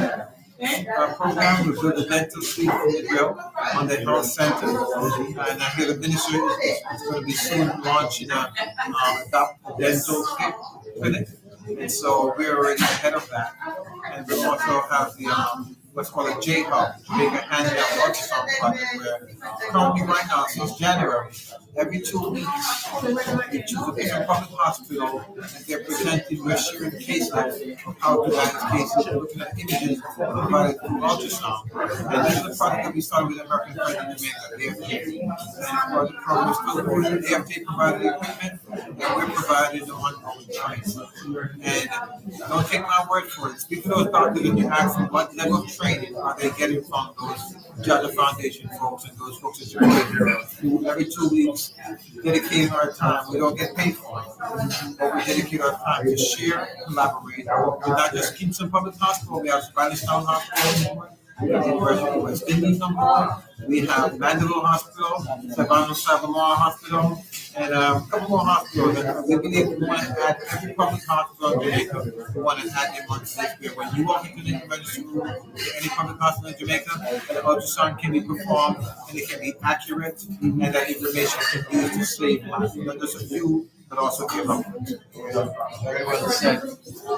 program. We built a dental suite in Israel on the health center, and I hear the minister is going to be soon launching a dental clinic, and so we're already ahead of that. And we also have the what's called a J-Hub, Jamaica Handheld Ultrasound Project, where currently right now, since January, every 2 weeks, we choose a different public hospital, and they're presenting, we're sharing cases of how to manage cases, and looking at images provided through ultrasound. And this is a project that we started with American Friends in Jamaica, AFJ. And the program is still going. AFJ provided the equipment, and we're providing the ongoing training. And don't take my word for it. Speak to those doctors and you ask them what level of training are they getting from those Jaja Foundation folks and those folks at Jamaica who every 2 weeks dedicate our time. We don't get paid for it, but we dedicate our time to share and collaborate. We're not just Kingston Public Hospital, we have Spanish Town Hospital, we have the University of West Indies on board, We have Mandeville Hospital, Savannah Savamore Hospital, and a couple more hospitals. And we believe we want to add every public hospital in Jamaica. We want to add them onto this year. When you walk into the emergency room, any public hospital in Jamaica, the ultrasound can be performed and it can be accurate, and that information can be used to save lives. Not just a few, but also their loved ones. Very well said.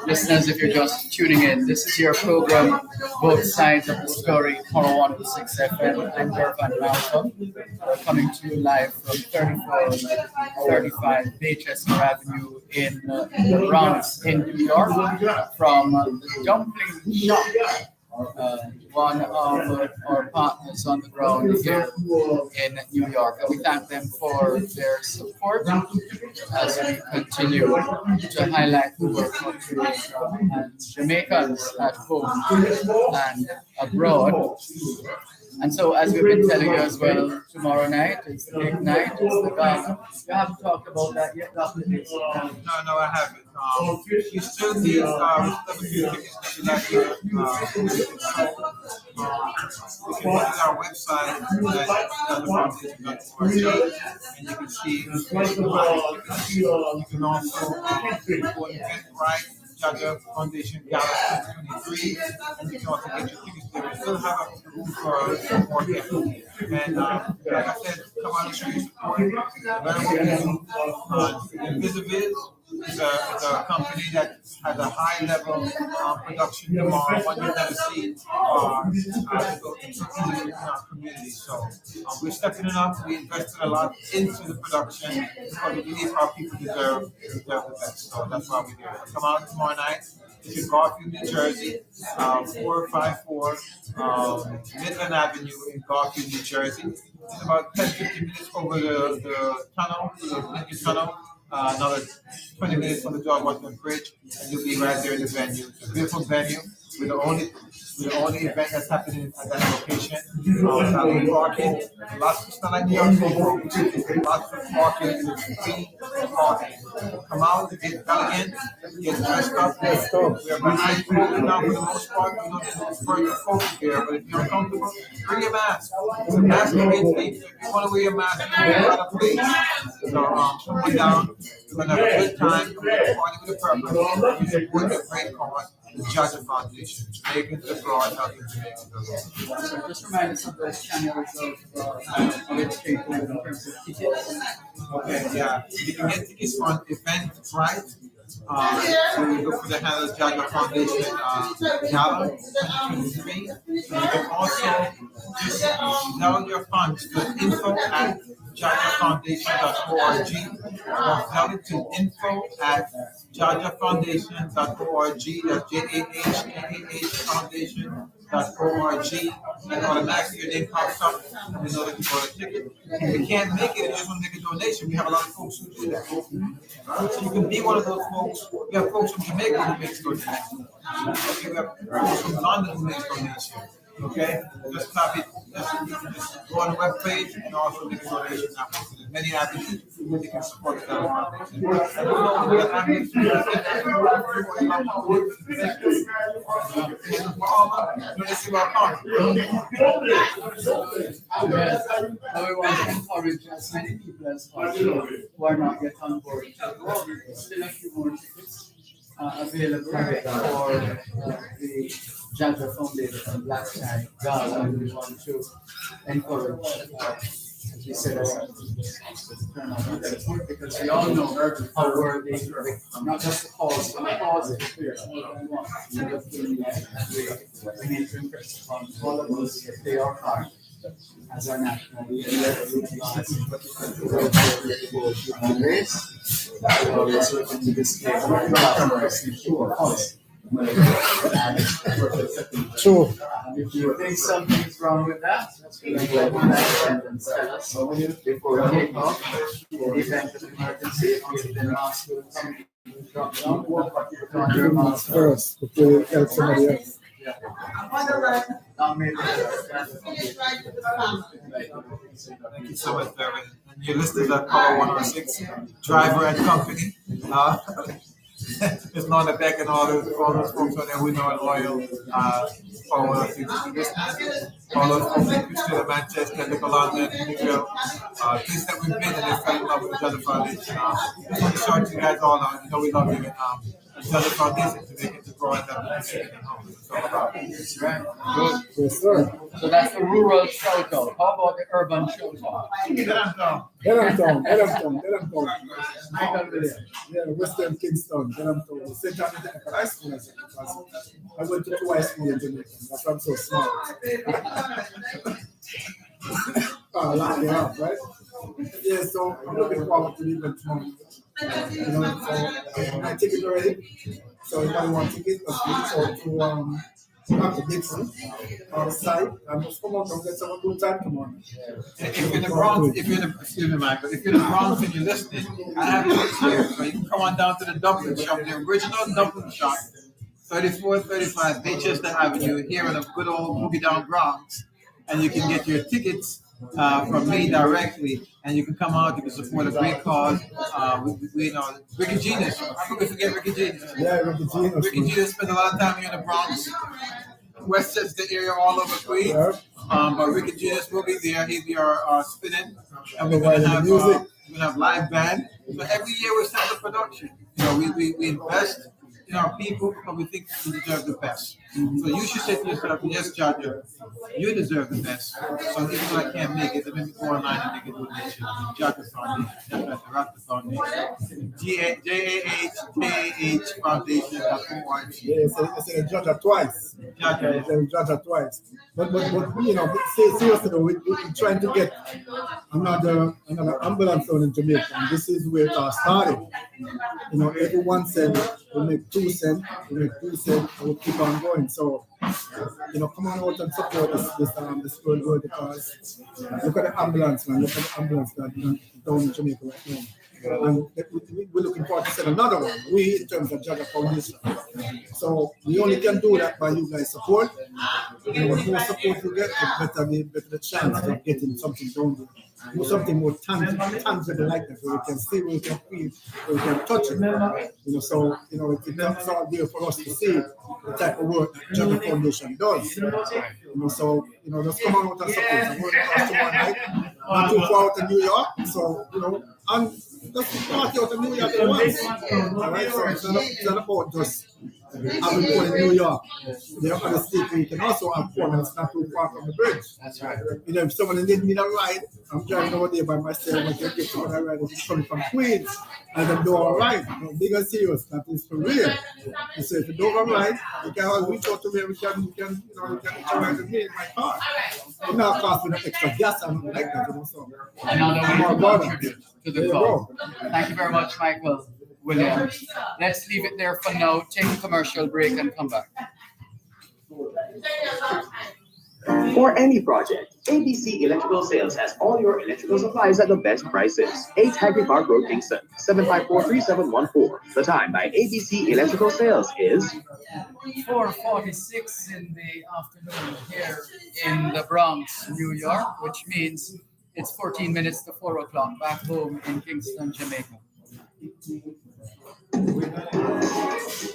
Listeners, if you're just tuning in, this is your program, Both Sides of the Story, 106 FM. I'm Dervan Malcolm. We're coming to you live from 3435 Baychester Avenue in the Bronx, in New York, from the Dumpling Shop. One of our partners on the ground here in New York. And we thank them for their support as we continue to highlight the work of Jamaicans at home and abroad. And so, as we've been telling you as well, tomorrow night is the big night, it's the gala. You haven't talked about that yet, Dr. Dixon? No, I haven't. You still need tickets to that year. You can go to our website at thefoundation.org and you can see you can also go to Eventbrite, Jaja Foundation Gala 2023, and you can also get your tickets there. We still have a room for more guests. And like I said, come on and show your support. Invisibiz is a company that has a high level production tomorrow. One you've never seen in our community. So we're stepping it up. We invested a lot into the production because we believe our people deserve the best. So that's why we're here. Come out tomorrow night. It's in Garfield, New Jersey, 454 Midland Avenue in Garfield, New Jersey. It's about 10-15 minutes over the tunnel, the Lincoln Tunnel. Another 20 minutes from the George Washington Bridge, and you'll be right there in the venue. It's a beautiful venue. We're the only event that's happening at that location. Parking, lots of stuff like New York City, lots of parking, free parking. Come out, get elegant, get dressed up. We're behind COVID now for the most part. We don't spread the COVID here, but if you're uncomfortable, bring your mask. It's a masquerade thing. If you want to wear your mask, you can go out of place. So come on down. We're going to have a good time. We're going to party with a purpose. You support the great cause. The Jaja Foundation, Jamaicans abroad, helping Jamaicans abroad. So just remind us of those channels of which people in terms of tickets. Okay, yeah. You can get tickets on Eventbrite. So you look for the handle Jaja Foundation Gala 2023. You can also just sell your funds to info@jajafoundation.org or sell it to info@jajafoundation.org. That's JAH Foundation.org, and automatically your name pops up and we know that you bought a ticket. If you can't make it and you just want to make a donation, we have a lot of folks who do that. So you can be one of those folks. We have folks from Jamaica who makes donations. Okay, we have folks from London who makes donations. Okay, just copy. Just go on the webpage and also make a donation. Now, there's many avenues where you can support the foundation. And who knows what avenues you can Yes, so we want to encourage as many people as possible who are not yet on board. There's still a few more tickets available for the Jaja Foundation Black Tie Gala. We want to encourage, as we said, turn out because we all know how worthy, not just the cause, but the cause is clear. We need to impress upon all of us to play our part as our national leaders. True. If you think something's wrong with that, that's what I'd like to tell us before we take off. In the event of emergency, if the mask will come drop down, put on your mask First, before you help somebody else. Thank you so much, Dervan. And you're listed at Power 106, driver and company. It's not the Beck and all those folks out there we know are loyal for listeners. All those folks in Houston, Manchester, Little London, Newville, places that we've been and they fell in love with the Judge Foundation. Just want to shout you guys all out. You know we love you. And the Judge Foundation to make it to growing up and singing at home. That's all about it. That's right. Good. Yes, sir. So that's the rural shout out. How about the urban shout out? Dedhamtown. Yeah, Western Kingston, Dedhamtown. St. Anthony High School, I think, because I went to 2 high schools in Jamaica. That's why I'm so smart. Yeah, right? Yeah, so I'm looking forward to the event tomorrow. You know, so my ticket already. So if I want tickets, just reach out to Dr. Dixon on the site and just come out and get some good time tomorrow. If you're in the Bronx, excuse me, Michael, if you're in the Bronx and you're listening, I have tickets here. So you can come on down to the Dublin shop, the original Dublin shop, 3435 Manchester Avenue, here in the good old Boogie Down Bronx. And you can get your tickets from me directly, and you can come out. You can support a great cause. We know Ricky Genius. How could we forget Ricky Genius? Yeah, Ricky Genius. Ricky Genius spent a lot of time here in the Bronx, Westchester area, all over Queens. Yeah. But Ricky Genius will be there. He'll be our spinning, and we're going to have music. We're going to have live band. So every year we're setting the production. You know, we invest in our people because we think we deserve the best. So you should say to yourself, yes, Judge, you deserve the best. So even though I can't make it, let me go online and make a donation. Judge Foundation. That's right, the Rasta Foundation. JAHKH Foundation.org. Yeah, it's a Judge twice. Judge twice. But you know, seriously though, we're trying to get another ambulance zone in Jamaica. And this is where it all started. You know, everyone said we make 2 cents, and we'll keep on going. So, you know, come on out and support this good because look at the ambulance, man. Look at the ambulance that down in Jamaica right now. And we're looking forward to send another one. We, in terms of Jagger Foundation. So we only can do that by you guys' support. And the more support you get, the better the chance of getting something down there. Do something more tangible like that, where we can see, where we can feel, where we can touch it. You know, so you know, it's all there for us to see the type of work that Jagger Foundation does. You know, so you know, just come out and support. I'm going to tomorrow night, not too far out in New York. So you know, and just party out in New York at once. All right, so it's not about just having fun in New York. There are other states where you can also have fun, and it's not too far from the bridge. That's right. You know, if someone need a ride, I'm driving over there by myself. I can get someone a ride who's coming from Queens, and them do all right. You know, big and serious, that is for real. You say if you don't have a ride, you can always reach out to me. We can ride with me in my car. It not cost me the extra gas and like that. You know, so another way to contribute to the cause. Thank you very much, Michael Williams. Let's leave it there for now. Take a commercial break and come back. For any project, ABC Electrical Sales has all your electrical supplies at the best prices. 8 Hagley Park Road, Kingston, 754-3714. The time by ABC Electrical Sales is 4:46 in the afternoon here in the Bronx, New York, which means it's 14 minutes to 4 o'clock back home in Kingston, Jamaica.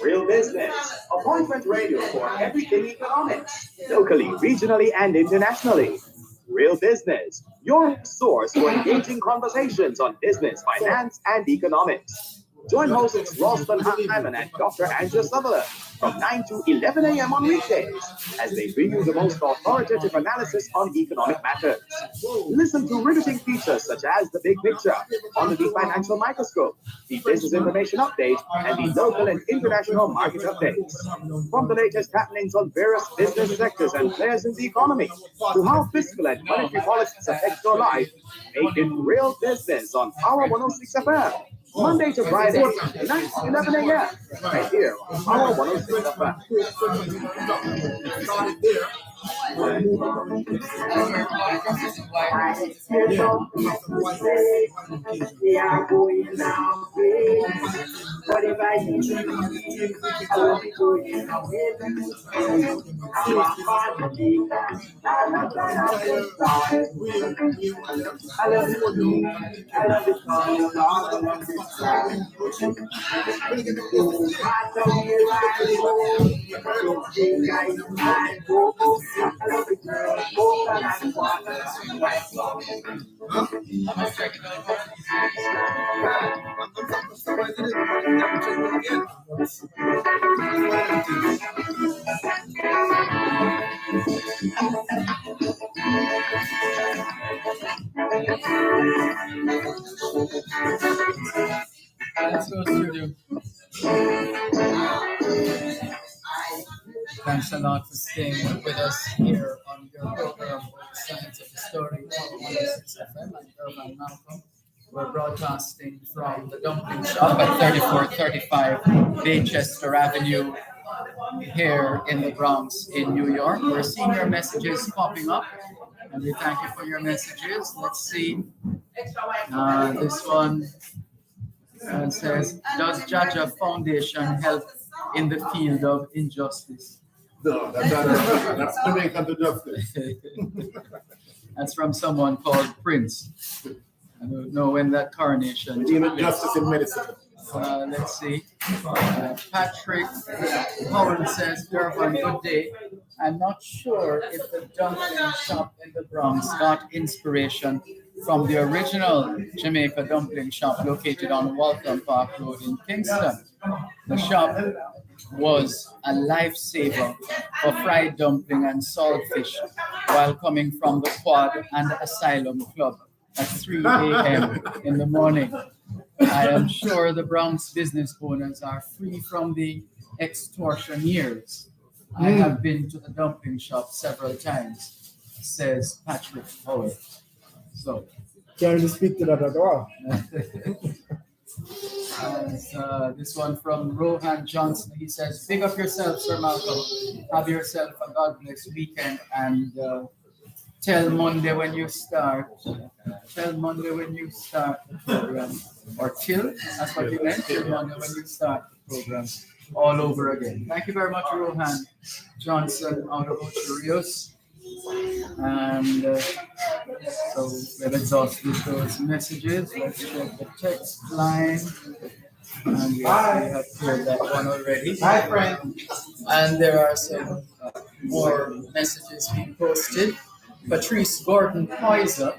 Real Business, appointment radio for everything economics, locally, regionally, and internationally. Real Business, your source for engaging conversations on business, finance, and economics. Join hosts Ralston Hyman and Dr. Angela Sutherland from 9 to 11 a.m. on weekdays as they bring you the most authoritative analysis on economic matters. Listen to riveting features such as The Big Picture, Under the Financial Microscope, the Business Information Update, and the local and international market updates. From the latest happenings on various business sectors and players in the economy, to how fiscal and monetary policies affect your life, make it Real Business on Power 106 FM. Monday to Friday, 9 to 11 a.m. Right here on Power 106 FM. started there, We are going now, but if I need to leave, I will be going away. I want to leave. I love you. I love the song. I love the song. No matter where I go, don't think I go. I love the girl, both and Let's go, studio. Thanks a lot for staying with us here on your program, Science of the Story, on 106 FM. I'm Dervan Malcolm. We're broadcasting from the dumpling shop at 3435 Baychester Avenue here in the Bronx in New York. We're seeing your messages popping up, and we thank you for your messages. Let's see. This one says, does Jaja Foundation help in the field of injustice? No, that's Jamaican to justice. That's from someone called Prince. I don't know when that coronation. Even justice in medicine. Let's see. Patrick Howard says, Dervan, good day. I'm not sure if the dumpling shop in the Bronx got inspiration from the original Jamaica dumpling shop located on Waltham Park Road in Kingston. The shop was a lifesaver for fried dumpling and saltfish while coming from the Quad and Asylum Club at 3 a.m. in the morning. I am sure the Bronx business owners are free from the extortioneers. I have been to the dumpling shop several times, says Patrick Howard. So, can you speak to that at all? This one from Rohan Johnson. He says, big up yourself, Sir Malcolm. Have yourself a God bless weekend and tell Monday when you start. Tell Monday when you start the program. Or till, that's what you meant. Till Monday when you start the program all over again. Thank you very much, Rohan Johnson, out of Ocherios. And so we've exhausted those messages. Let's check the text line. And we have cleared that one already. Hi, friend. And there are some more messages being posted. Patrice Gordon Poiser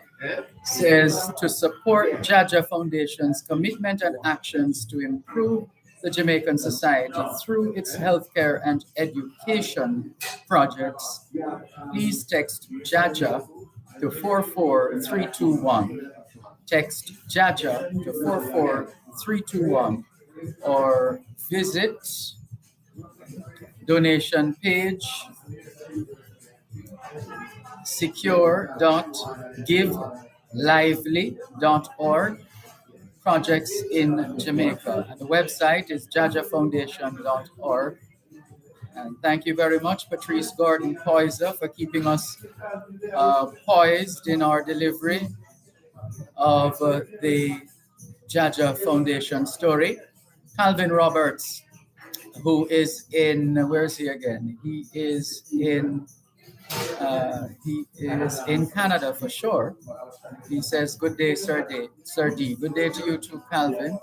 says to support Jaja Foundation's commitment and actions to improve the Jamaican society through its healthcare and education projects, please text Jaja to 44321. Text Jaja to 44321 or visit donation page secure.givelively.org projects in Jamaica. And the website is jajafoundation.org. And thank you very much, Patrice Gordon Poiser, for keeping us poised in our delivery of the Jaja Foundation story. Calvin Roberts, who is in, where is he again? He is in Canada for sure. He says, good day, Sir D. Good day to you too, Calvin.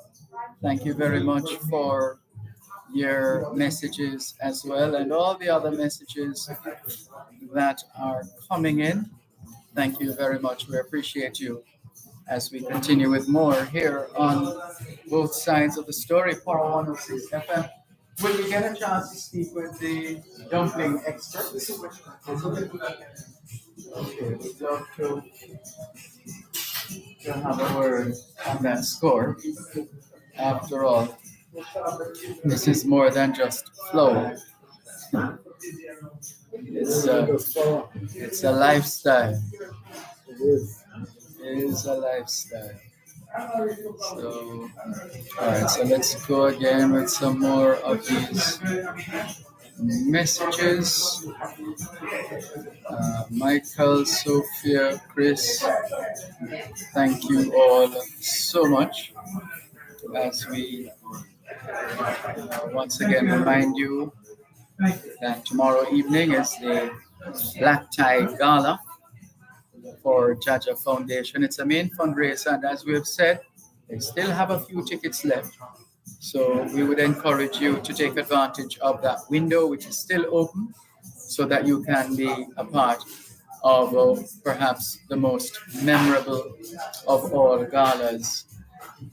Thank you very much for your messages as well, and all the other messages that are coming in. Thank you very much. We appreciate you as we continue with more here on both sides of the story. Power 106 FM. Will we get a chance to speak with the dumpling expert? Okay, we'd love to have a word on that score. After all, this is more than just flow. It's a lifestyle. It is a lifestyle. So, all right, so let's go again with some more of these messages. Michael, Sophia, Chris, thank you all so much as we once again remind you that tomorrow evening is the Black Tie Gala for Jaja Foundation. It's a main fundraiser, and as we have said, they still have a few tickets left. So we would encourage you to take advantage of that window, which is still open, so that you can be a part of perhaps the most memorable of all galas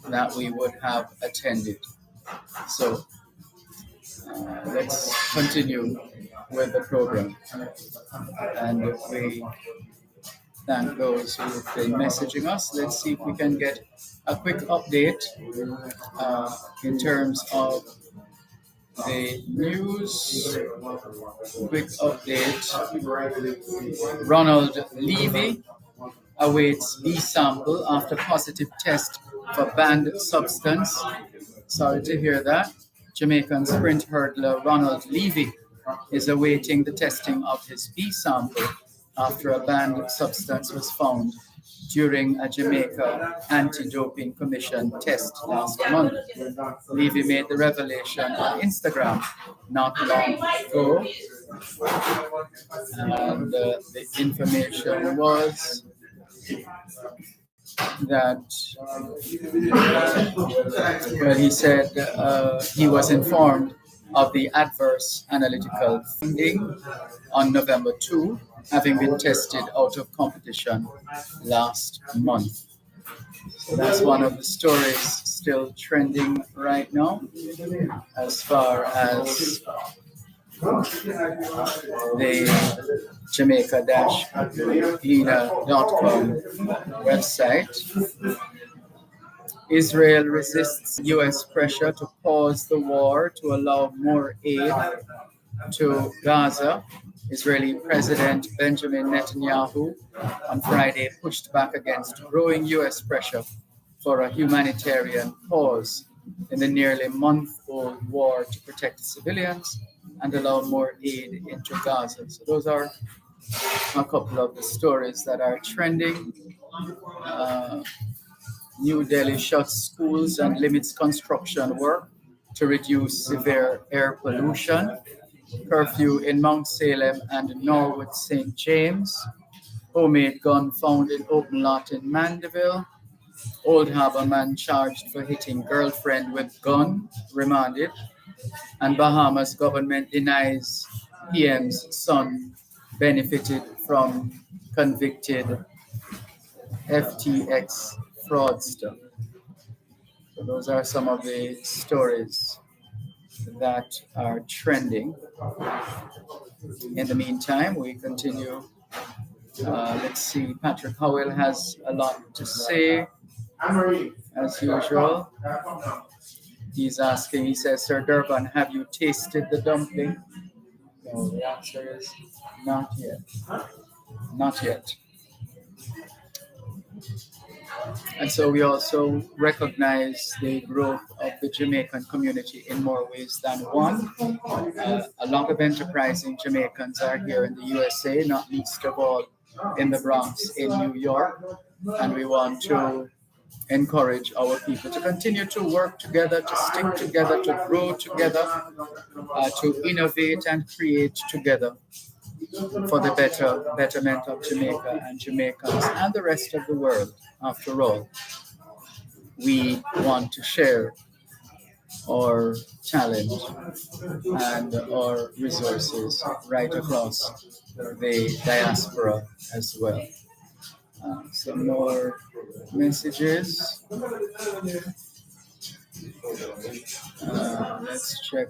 that we would have attended. So let's continue with the program. And we thank those who have been messaging us. Let's see if we can get a quick update in terms of the news. Quick update. Ronald Levy awaits B sample after positive test for banned substance. Sorry to hear that. Jamaican sprint hurdler Ronald Levy is awaiting the testing of his B sample after a banned substance was found during a Jamaica Anti-Doping Commission test last month. Levy made the revelation on Instagram not long ago. And the information was that, well, he said he was informed of the adverse analytical finding on November 2, having been tested out of competition last month. So that's one of the stories still trending right now as far as the Jamaica-Leader.com website. Israel resists U.S. pressure to pause the war to allow more aid to Gaza. Israeli President Benjamin Netanyahu on Friday pushed back against growing U.S. pressure for a humanitarian pause in the nearly month-old war to protect civilians and allow more aid into Gaza. So those are a couple of the stories that are trending. New Delhi shuts schools and limits construction work to reduce severe air pollution. Curfew in Mount Salem and Norwood St. James. Homemade gun found in open lot in Mandeville. Old Harbor man charged for hitting girlfriend with gun, remanded. And Bahamas government denies PM's son benefited from convicted FTX fraudster. So those are some of the stories that are trending. In the meantime, we continue. Let's see, Patrick Howell has a lot to say, as usual. He's asking, he says, Sir Dervan, have you tasted the dumpling? No, the answer is not yet. Not yet. And so we also recognize the growth of the Jamaican community in more ways than one. A lot of enterprising Jamaicans are here in the USA, not least of all in the Bronx in New York. And we want to encourage our people to continue to work together, to stick together, to grow together, to innovate and create together for the betterment of Jamaica and Jamaicans and the rest of the world. After all, we want to share our talent and our resources right across the diaspora as well. Some more messages. Let's check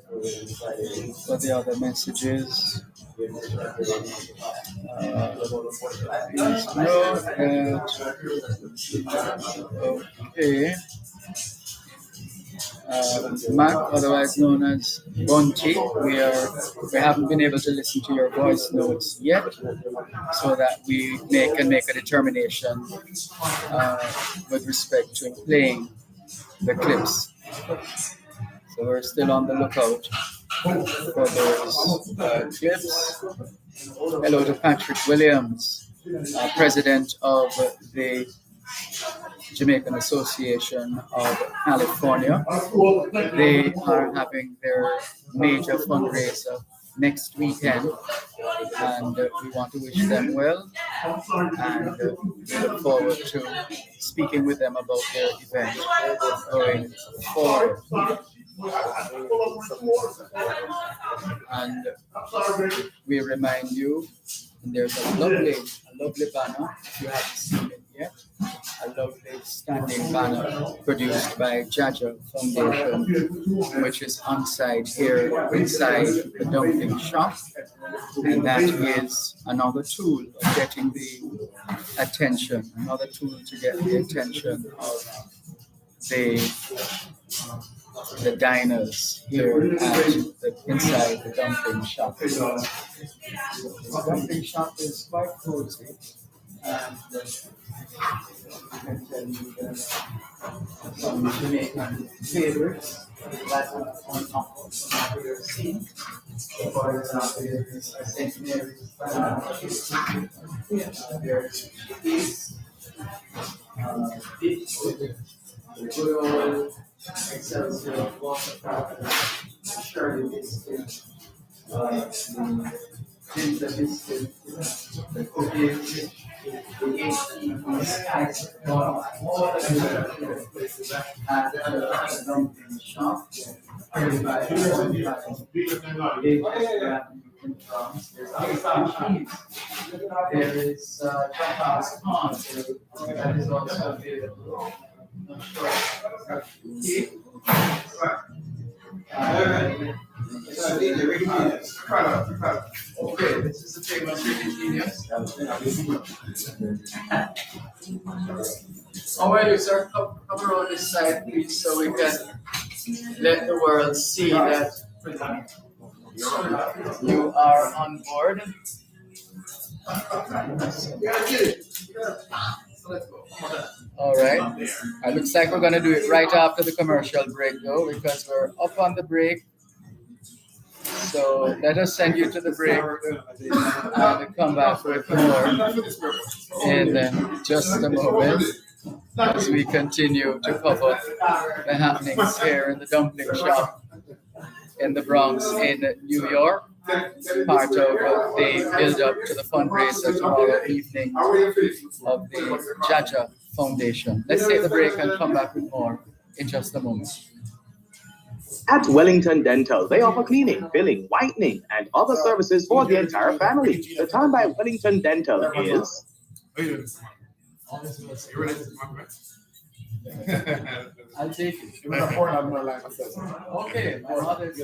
for the other messages. Please note that, okay. Mac, otherwise known as Bunty, we haven't been able to listen to your voice notes yet, so that we can make a determination with respect to playing the clips. So we're still on the lookout for those clips. Hello to Patrick Williams, president of the Jamaican Association of California. They are having their major fundraiser next weekend, and we want to wish them well, and we look forward to speaking with them about their event going forward. And we remind you, and there's a lovely banner, if you haven't seen it yet, a lovely standing banner produced by Jaja Foundation, which is on site here inside the dumpling shop. And that is another tool of getting the attention, another tool to get the attention of the diners here inside the dumpling shop. The dumpling shop is quite cozy, and I can tell you that some Jamaican favorites that are on offer here seen. For example, there is a St. Mary's banana. There is the good old Excelsior water Shirley biscuit, the ginger biscuit, the cookies, the 18 spice, all of the places at the dumpling shop. Everybody there is Japanese corn that is also available. Not sure. Okay, this is the famous genius. How are you, sir? Come around this side, please, so we can let the world see that you are on board. All right. It looks like we're going to do it right after the commercial break, though, because we're up on the break. So let us send you to the break and come back with more in just a moment as we continue to cover the happenings here in the dumpling shop in the Bronx in New York, part of the build-up to the fundraiser tomorrow evening of the Jaja Foundation. Let's take the break and come back with more in just a moment. At Wellington Dental, they offer cleaning, filling, whitening, and other services for the entire family. The time by Wellington Dental is... I'll take it. Okay, my mother is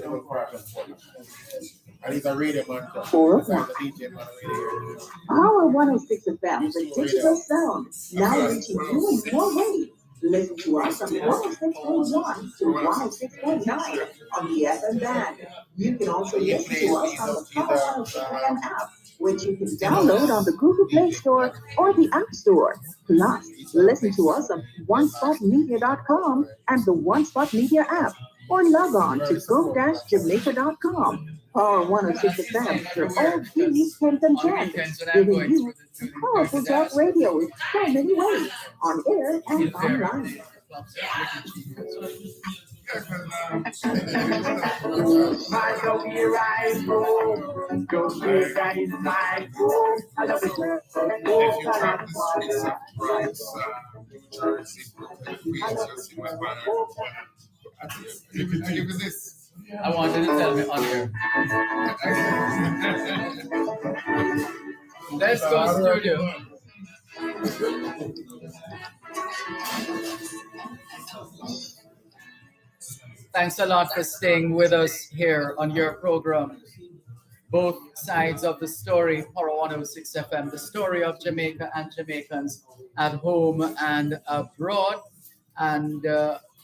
And he's a radio man. Our 106 FM, the digital sound, now reaching you in more ways. Listen to us from 106.1 to 106.9 on the FM band. You can also listen to us on the Power 106 FM app, which you can download on the Google Play Store or the App Store. Plus, listen to us on onespotmedia.com and the One Spot Media app, or log on to go-jamaica.com. Power 106 FM, your old TV Kempton Jen, giving you powerful talk radio in so many ways, on air and online. I wanted to tell me on here. Let's go studio. Thanks a lot for staying with us here on your program. Both sides of the story, Power 106 FM, the story of Jamaica and Jamaicans at home and abroad. And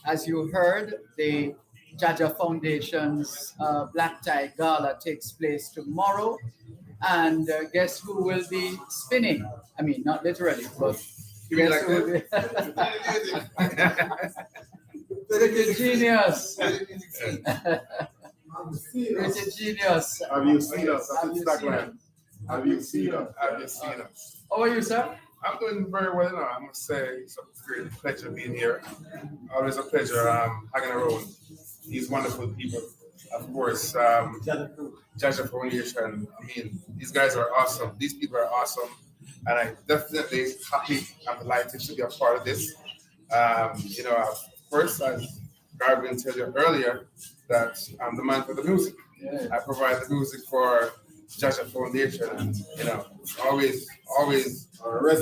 as you heard, the Jaja Foundation's Black Tie Gala takes place tomorrow. And guess who will be spinning? I mean, not literally, but guess who will be? The genius. Pretty genius. Have you seen us? That's the tagline. Have you seen us? Have you seen us? How are you, sir? I'm doing very well now. I must say it's a great pleasure being here. Always a pleasure hanging around these wonderful people. Of course, Jaja Foundation. I mean, these guys are awesome. These people are awesome. And I'm definitely happy and delighted to be a part of this. First, as Garvin told you earlier, that I'm the man for the music. Yeah. I provide the music for Jaja Foundation, and always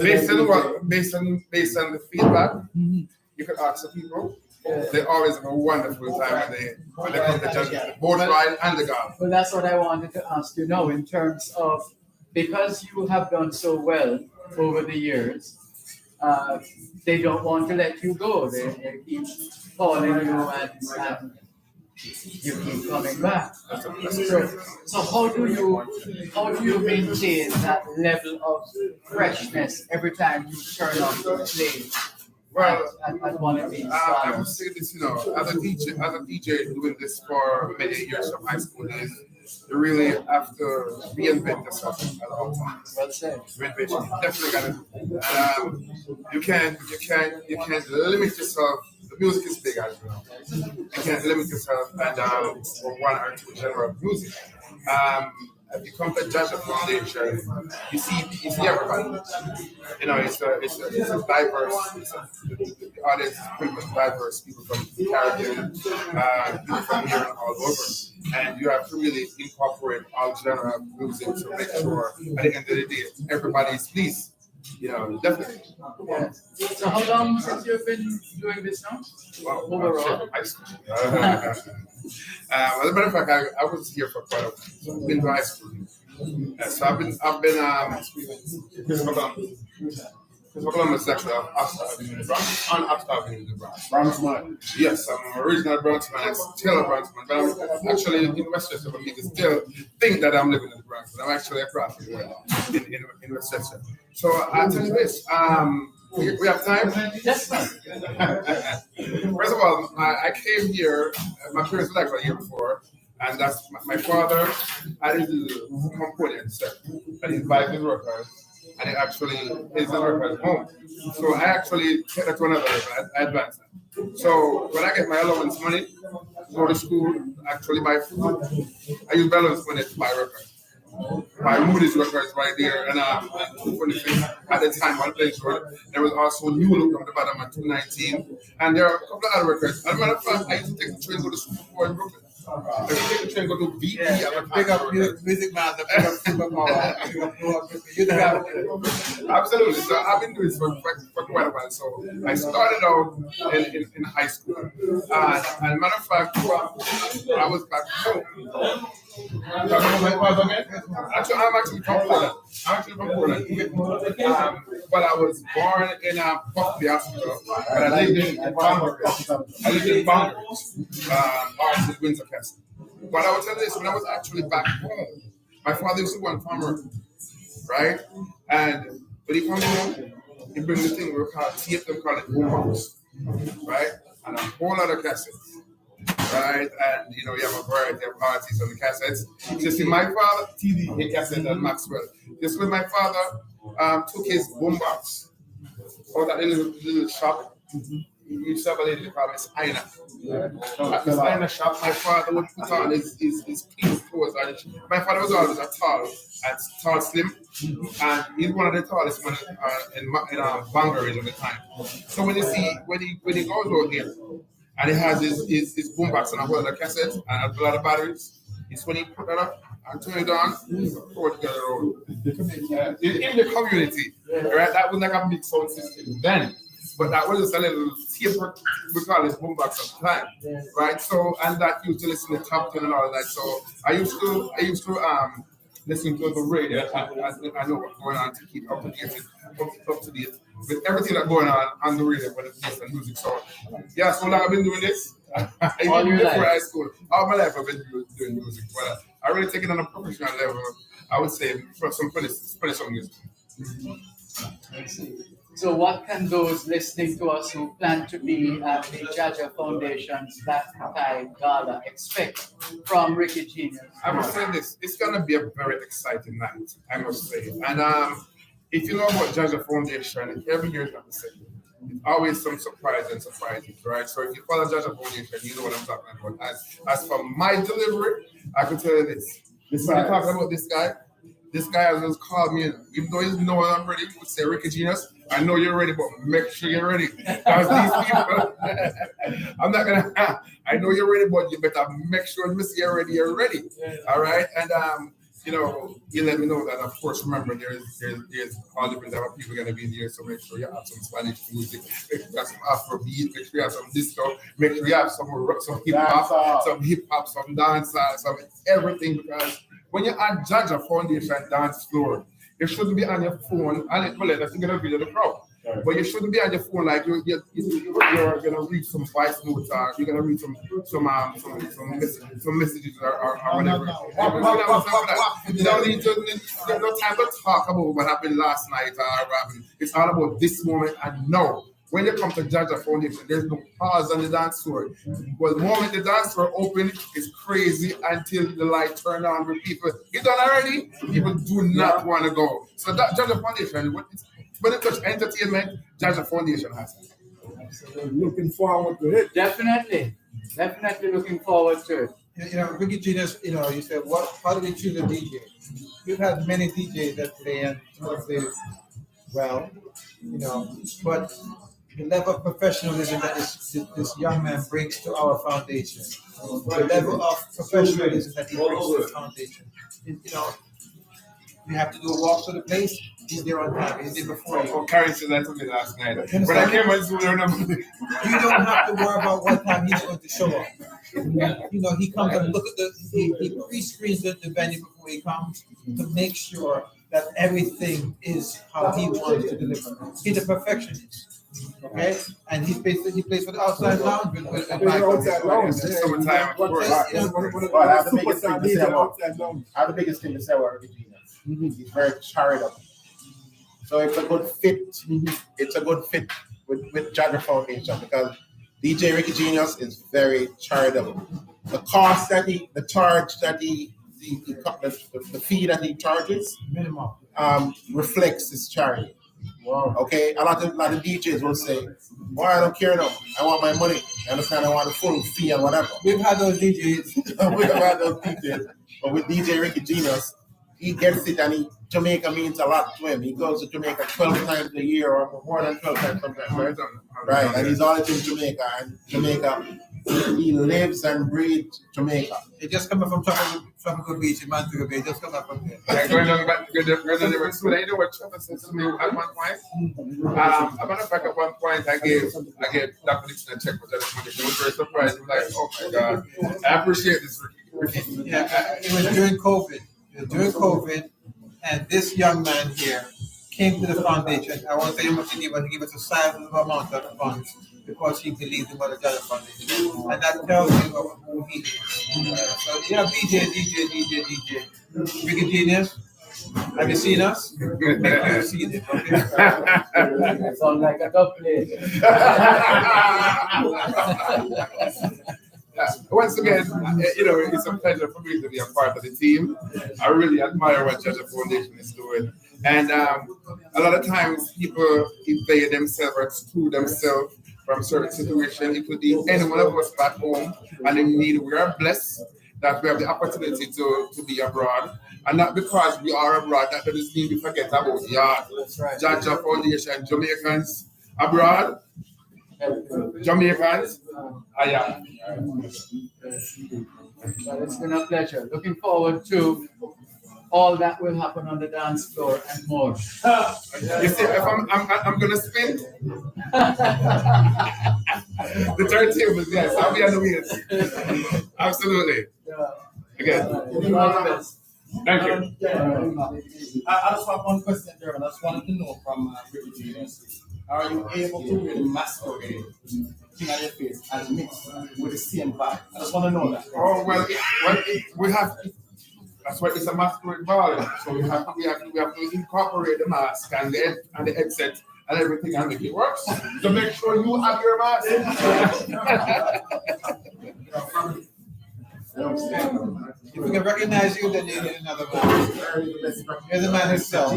based on the feedback you can ask the people. They always have a wonderful time when they come to Jaja, both ride and the golf. Well, that's what I wanted to ask you now in terms of, because you have done so well over the years, they don't want to let you go. They keep calling you and you keep coming back. So how do you maintain that level of freshness every time you turn up to play? Well, at one of these I would say this, as a DJ doing this for many years from high school days, you really have to reinvent yourself at all times. Well said. Reinvention, definitely gotta do. You can't limit yourself. The music is big, as you know. You can't limit yourself and for one or two genre of music. If you come to Jaja Foundation, you see everybody. It's a diverse. The audience is pretty much diverse. People from the Caribbean, people from here and all over, and you have to really incorporate all genre of music to make sure at the end of the day everybody is pleased. Definitely. Yeah. So how long since you've been doing this now? Well, overall? High school. As a matter of fact, I was here for quite a while. So I've been to high school. So I've been Christopher Columbus is actually on Oxford Avenue in the Bronx. Bronxman. Yes, I'm an original Bronxman. I'm still a Bronxman, but I'm actually in Westchester. But people still think that I'm living in the Bronx, but I'm actually across the way in Westchester. So I'll tell you this. We have time? Yes, ma'am. First of all, I came here, my parents were like a year before, and that's my father had his component set, and he invited his workers, and his workers home. So I actually took that to another level, I advanced that. So when I get my allowance money to go to school, actually I use my allowance money to buy workers. My Moody's records right there, and 226 at the time on Place Road. There was also New Look on the bottom at 219, and there are a couple of other records. As a matter of fact, I used to take the train to go to school in Brooklyn. I used to take the train go to VP. Big up music man, the big up superpower. Absolutely. So I've been doing this for quite a while. So I started out in high school. And as a matter of fact, I was back home. Actually, I'm actually from Poland. But I was born in Buckley Hospital, but I lived in Bangor. Ours is Windsor Castle. But I will tell you this, when I was actually back home, my father used to go on farmer, right? And when he comes home, he brings the thing we call tape, they call it boombox, right? And a whole lot of cassettes. Right, and you have a variety of artists on the cassettes. Just in my father, TD, he cassette and Maxwell. Just when my father took his boombox out that little shop, he used to have a lady called Miss Aina. At Miss Aina shop, my father would put on his clean clothes. My father was always a tall, slim, and he's one of the tallest men in Bangor at the time. So when he goes out here, and he has his boombox and a whole lot of cassettes and a lot of batteries. It's when he put that up and turn it on, throw it together in the community. Right? That was like a big sound system then. But that was just a little tape, we call it boombox at the time. Right? So, and that used to listen to Top 10 and all of that. So I used to listen to the radio. I know what's going on to keep up to date with everything that's going on the radio when it's based on music. So, yeah, so long I've been doing this. Even before high school. All my life I've been doing music. But I really take it on a professional level, I would say, for some 20-something years. So what can those listening to us who plan to be at the Jaja Foundation's Black Tie Gala expect from Ricky Genius? I must say this, it's going to be a very exciting night, I must say. And if you know about Jaja Foundation, every year is not the same. It's always some surprises, right? So if you follow Jaja Foundation, you know what I'm talking about. As for my delivery, I can tell you this. When you're talking about this guy has just called me, even though he's know I'm ready, he would say, Ricky Genius, I know you're ready, but make sure you're ready. Because these people, I'm not going to, I know you're ready, but you better make sure you're ready. All right? And, you let me know that, of course, remember, there's all different type of people going to be there, so make sure you have some Spanish music, make sure you have some Afrobeat, make sure you have some disco, make sure you have some hip-hop, some dance, some everything, because when you're on Jaja Foundation dance floor, you shouldn't be on your phone, and that's going to video the crowd. Right. But you shouldn't be on your phone like you're going to read some voice notes or you're going to read some messages or whatever. You don't need to, there's no time to talk about what happened last night or what happened. It's all about this moment and now. When you come to Jaja Foundation, there's no pause on the dance floor. But the moment the dance floor open, it's crazy until the light turn on with people. You done already? People do not want to go. So that Jaja Foundation, when it touches entertainment, Jaja Foundation has it. So looking forward to it. Definitely looking forward to it. Ricky Genius, you said, how do we choose a DJ? You've had many DJs that play and play well, but the level of professionalism that this young man brings to our foundation, the level of professionalism that he brings to the foundation. You have to do a walk to the place. He's there on time. He's there before you. Karen said that to me last night. When I came, I just you don't have to worry about what time he's going to show up. He comes and look at he pre-screens the venue before he comes to make sure that everything is how he wants to deliver. He's a perfectionist. Okay, and he plays for the outside lounge with outside lounge. Summertime, of course. I have the biggest thing to say about Ricky Genius. He's very charitable. So it's a good fit. It's a good fit with Jaja Foundation because DJ Ricky Genius is very charitable. The cost that the fee that he charges reflects his charity. Wow. Okay, a lot of DJs will say, "Well, I don't care now. I want my money. I understand. I want the full fee and whatever." We've had those DJs. But with DJ Ricky Genius, he gets it, and Jamaica means a lot to him. He goes to Jamaica 12 times a year, or more than 12 times sometimes, right? And he's always in Jamaica, and Jamaica, he lives and breathes Jamaica. He just coming from Tropical Beach in Montego Bay. Just come back from there. Going on back to the school. You know what Trevor said to me at one point? As a matter of fact, at one point, I gave Dr. Nixon a check for that money. He was very surprised. He was like, "Oh my God, I appreciate this, Ricky." Yeah, it was during COVID. And this young man here came to the foundation. I won't say how much he gave, but he gave us a sizable amount of the funds because he believed in what the Jaja Foundation. And that tells you who he is. So you have DJ. Ricky Genius. Have you seen us? Have you seen it? Okay. Sound like a top play. Once again, it's a pleasure for me to be a part of the team. I really admire what Jaja Foundation is doing. And a lot of times people invade themselves or exclude themselves from certain situations. It could be any one of us back home and in need. We are blessed that we have the opportunity to be abroad. And not because we are abroad, that doesn't mean we forget about yard. Right. Jaja Foundation, Jamaicans abroad. Jamaicans, yeah. Well, it's been a pleasure. Looking forward to all that will happen on the dance floor and more. You see, if I'm gonna spin the turntable, yes, I'll be on the wheels. Absolutely. Again. Thank you. I just have one question, Dervan. I just wanted to know from Ricky Genius. Are you able to really masquerade thing on your face and mix with the same vibe? I just want to know that. Oh well, we have. That's why it's a masquerade ball. So we have to incorporate the mask and the headset and everything and make it work. To make sure you have your mask. If we can recognize you, then you need another man. You're the man himself.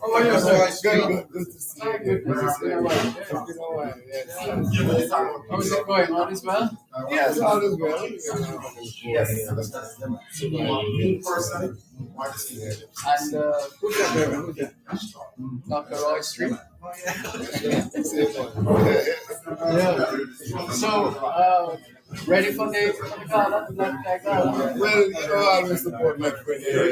Oh, yes, Good to see you. Good to see you. How is it going? All is well? Yes, all is well. Yes. And who's that, Dervan? Who's that? Dr. Roy Street? Yeah. So, ready for the gala, the Black Tie Gala? Well, you know, I always support my friend here.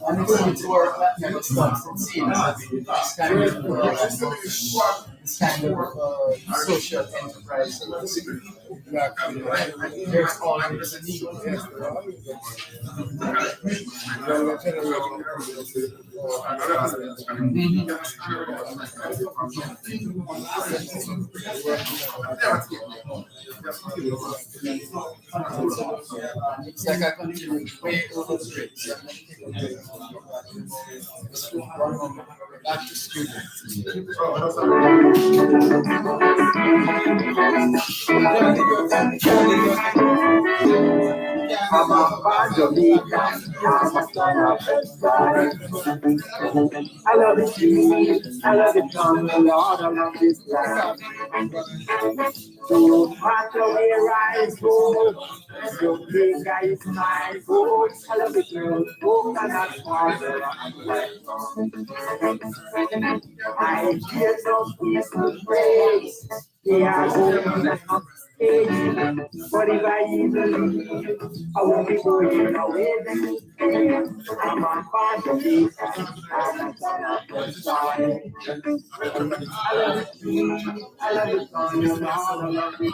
I'm going to work that kind of stuff and see this kind of social enterprise. There's always a need. It's like I continue way over the bridge. Back to students. I'm a bad Jamaican. I'm a son of the sky. I love the trees. I love the jungle, Lord. I love this land. So no matter where I go, Jamaica is my home. I love the girls, coconut water and wet. I hear some people pray. They are going to stay. But if I even leave, I won't be going away. I'm a bad Jamaican. I'm a son of the sky. I love the trees. I love the sun. I love the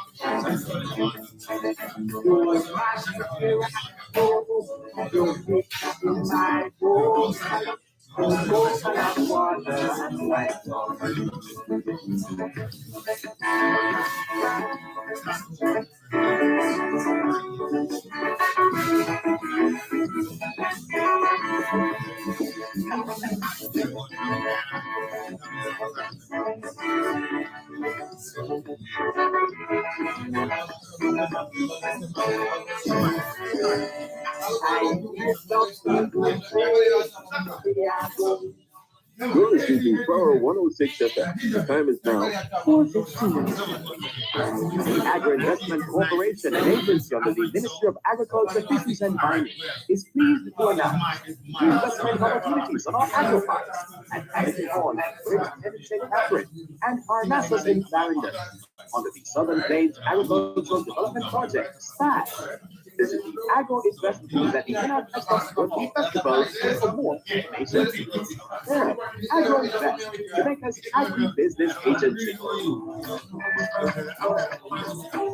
don't mash where I go. Don't pick up in my boat. Don't go for that water and white. You're listening to Power 106 FM. The time is now 4:16. The Agro-Investment Corporation, an agency under the Ministry of Agriculture, Fisheries and Mining, is pleased to announce the investment opportunities on our agro-parks at Agri Hall and Bridge in St. Catherine and Parnassus in Clarendon under the Southern Plains Agricultural Development Project, SPAD. Visit the Agro-Investment at the Inner Rugby Festival for more information. There, Agro-Invest, Jamaica's agri-business agency.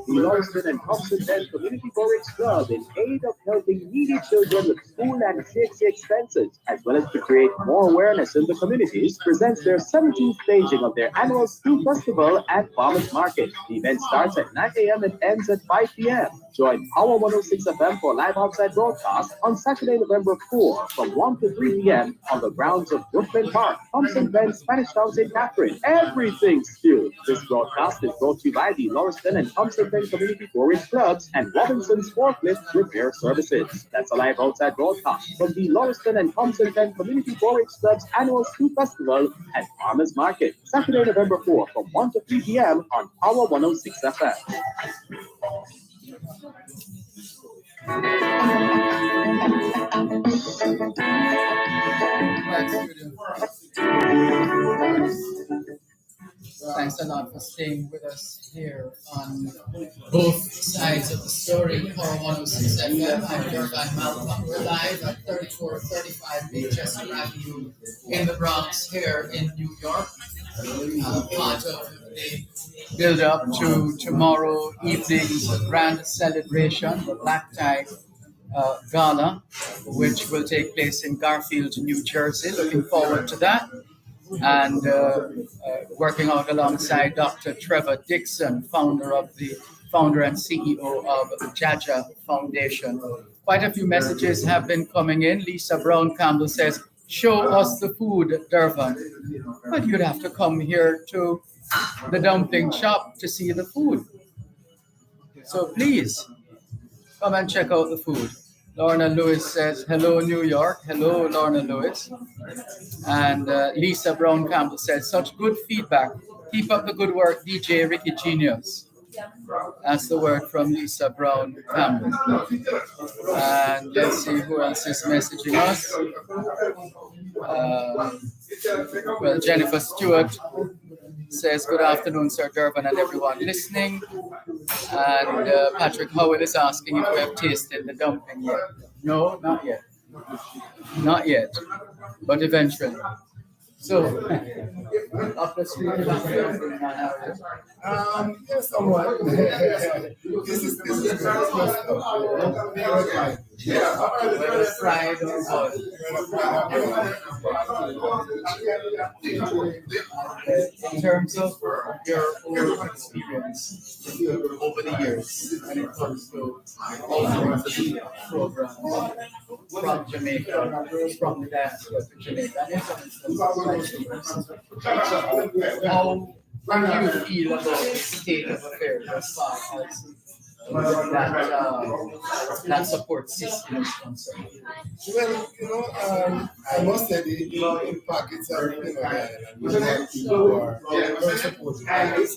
The Lauriston and Thompson Bend Community Forage Club, in aid of helping needy children with school and safety expenses, as well as to create more awareness in the communities, presents their 17th staging of their annual school festival at Farmers Market. The event starts at 9 a.m. and ends at 5 p.m. Join Power 106 FM for a live outside broadcast on Saturday, November 4 from 1 to 3 p.m. on the grounds of Brooklyn Park, Thompson Bend, Spanish Town, St. Catherine. Everything's still. This broadcast is brought to you by the Lauriston and Thompson Bend Community Forage Clubs and Robinson's Forklift Repair Services. That's a live outside broadcast from the Lauriston and Thompson Bend Community Forage Club's annual school festival at Farmers Market, Saturday, November 4 from 1 to 3 p.m. on Power 106 FM. Thanks a lot for staying with us here on both sides of the story. Power 106 FM. I'm Dervan Malcolm. We're live at 3435 Manchester Avenue in the Bronx here in New York. Part of the build up to tomorrow evening's grand celebration, the Black Tie Gala, which will take place in Garfield, New Jersey. Looking forward to that. and working out alongside Dr. Trevor Dixon, founder and CEO of Jaja Foundation. Quite a few messages have been coming in. Lisa Brown Campbell says, "Show us the food, Dervan." But you'd have to come here to the dumpling shop to see the food. So please come and check out the food. Lorna Lewis says, "Hello, New York." Hello, Lorna Lewis. And Lisa Brown Campbell says, "Such good feedback. Keep up the good work, DJ Ricky Genius." That's the word from Lisa Brown Campbell. And let's see who else is messaging us. Well, Jennifer Stewart says, "Good afternoon, Sir Dervan and everyone listening." And Patrick Howell is asking if we have tasted the dumpling yet. No, not yet. Not yet, but eventually. So, after speaking about the dumpling, Yes, somewhat. This is fried or boiled. In terms of your own experience over the years when it comes to outreach programs from Jamaica, from the diaspora to Jamaica, and in some instances, how do you feel about the state of affairs as far as that support system is concerned? Well, I must say the impact is everything on that. And we have people who are very supportive of this.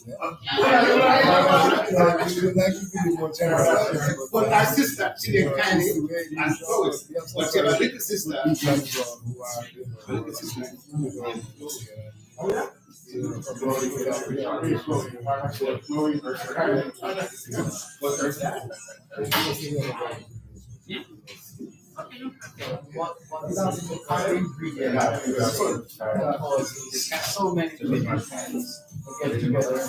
We would like to be more general. But our sister, she didn't kind of, but she had a little sister. What is the ingredient? Because so many different kinds get together.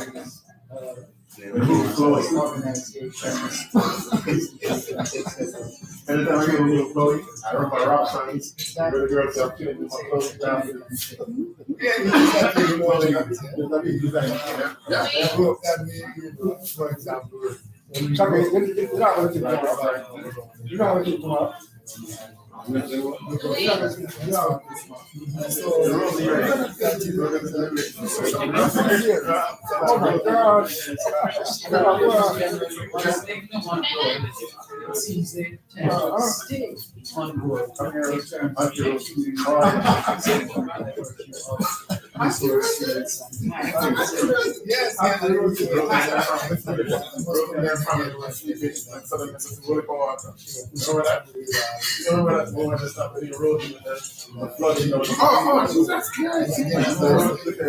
Organizations. And then I'm going to Chloe. I don't know my rock signs. Where the girls up to my clothes down. For example, It seems they tend to stay on board. yes,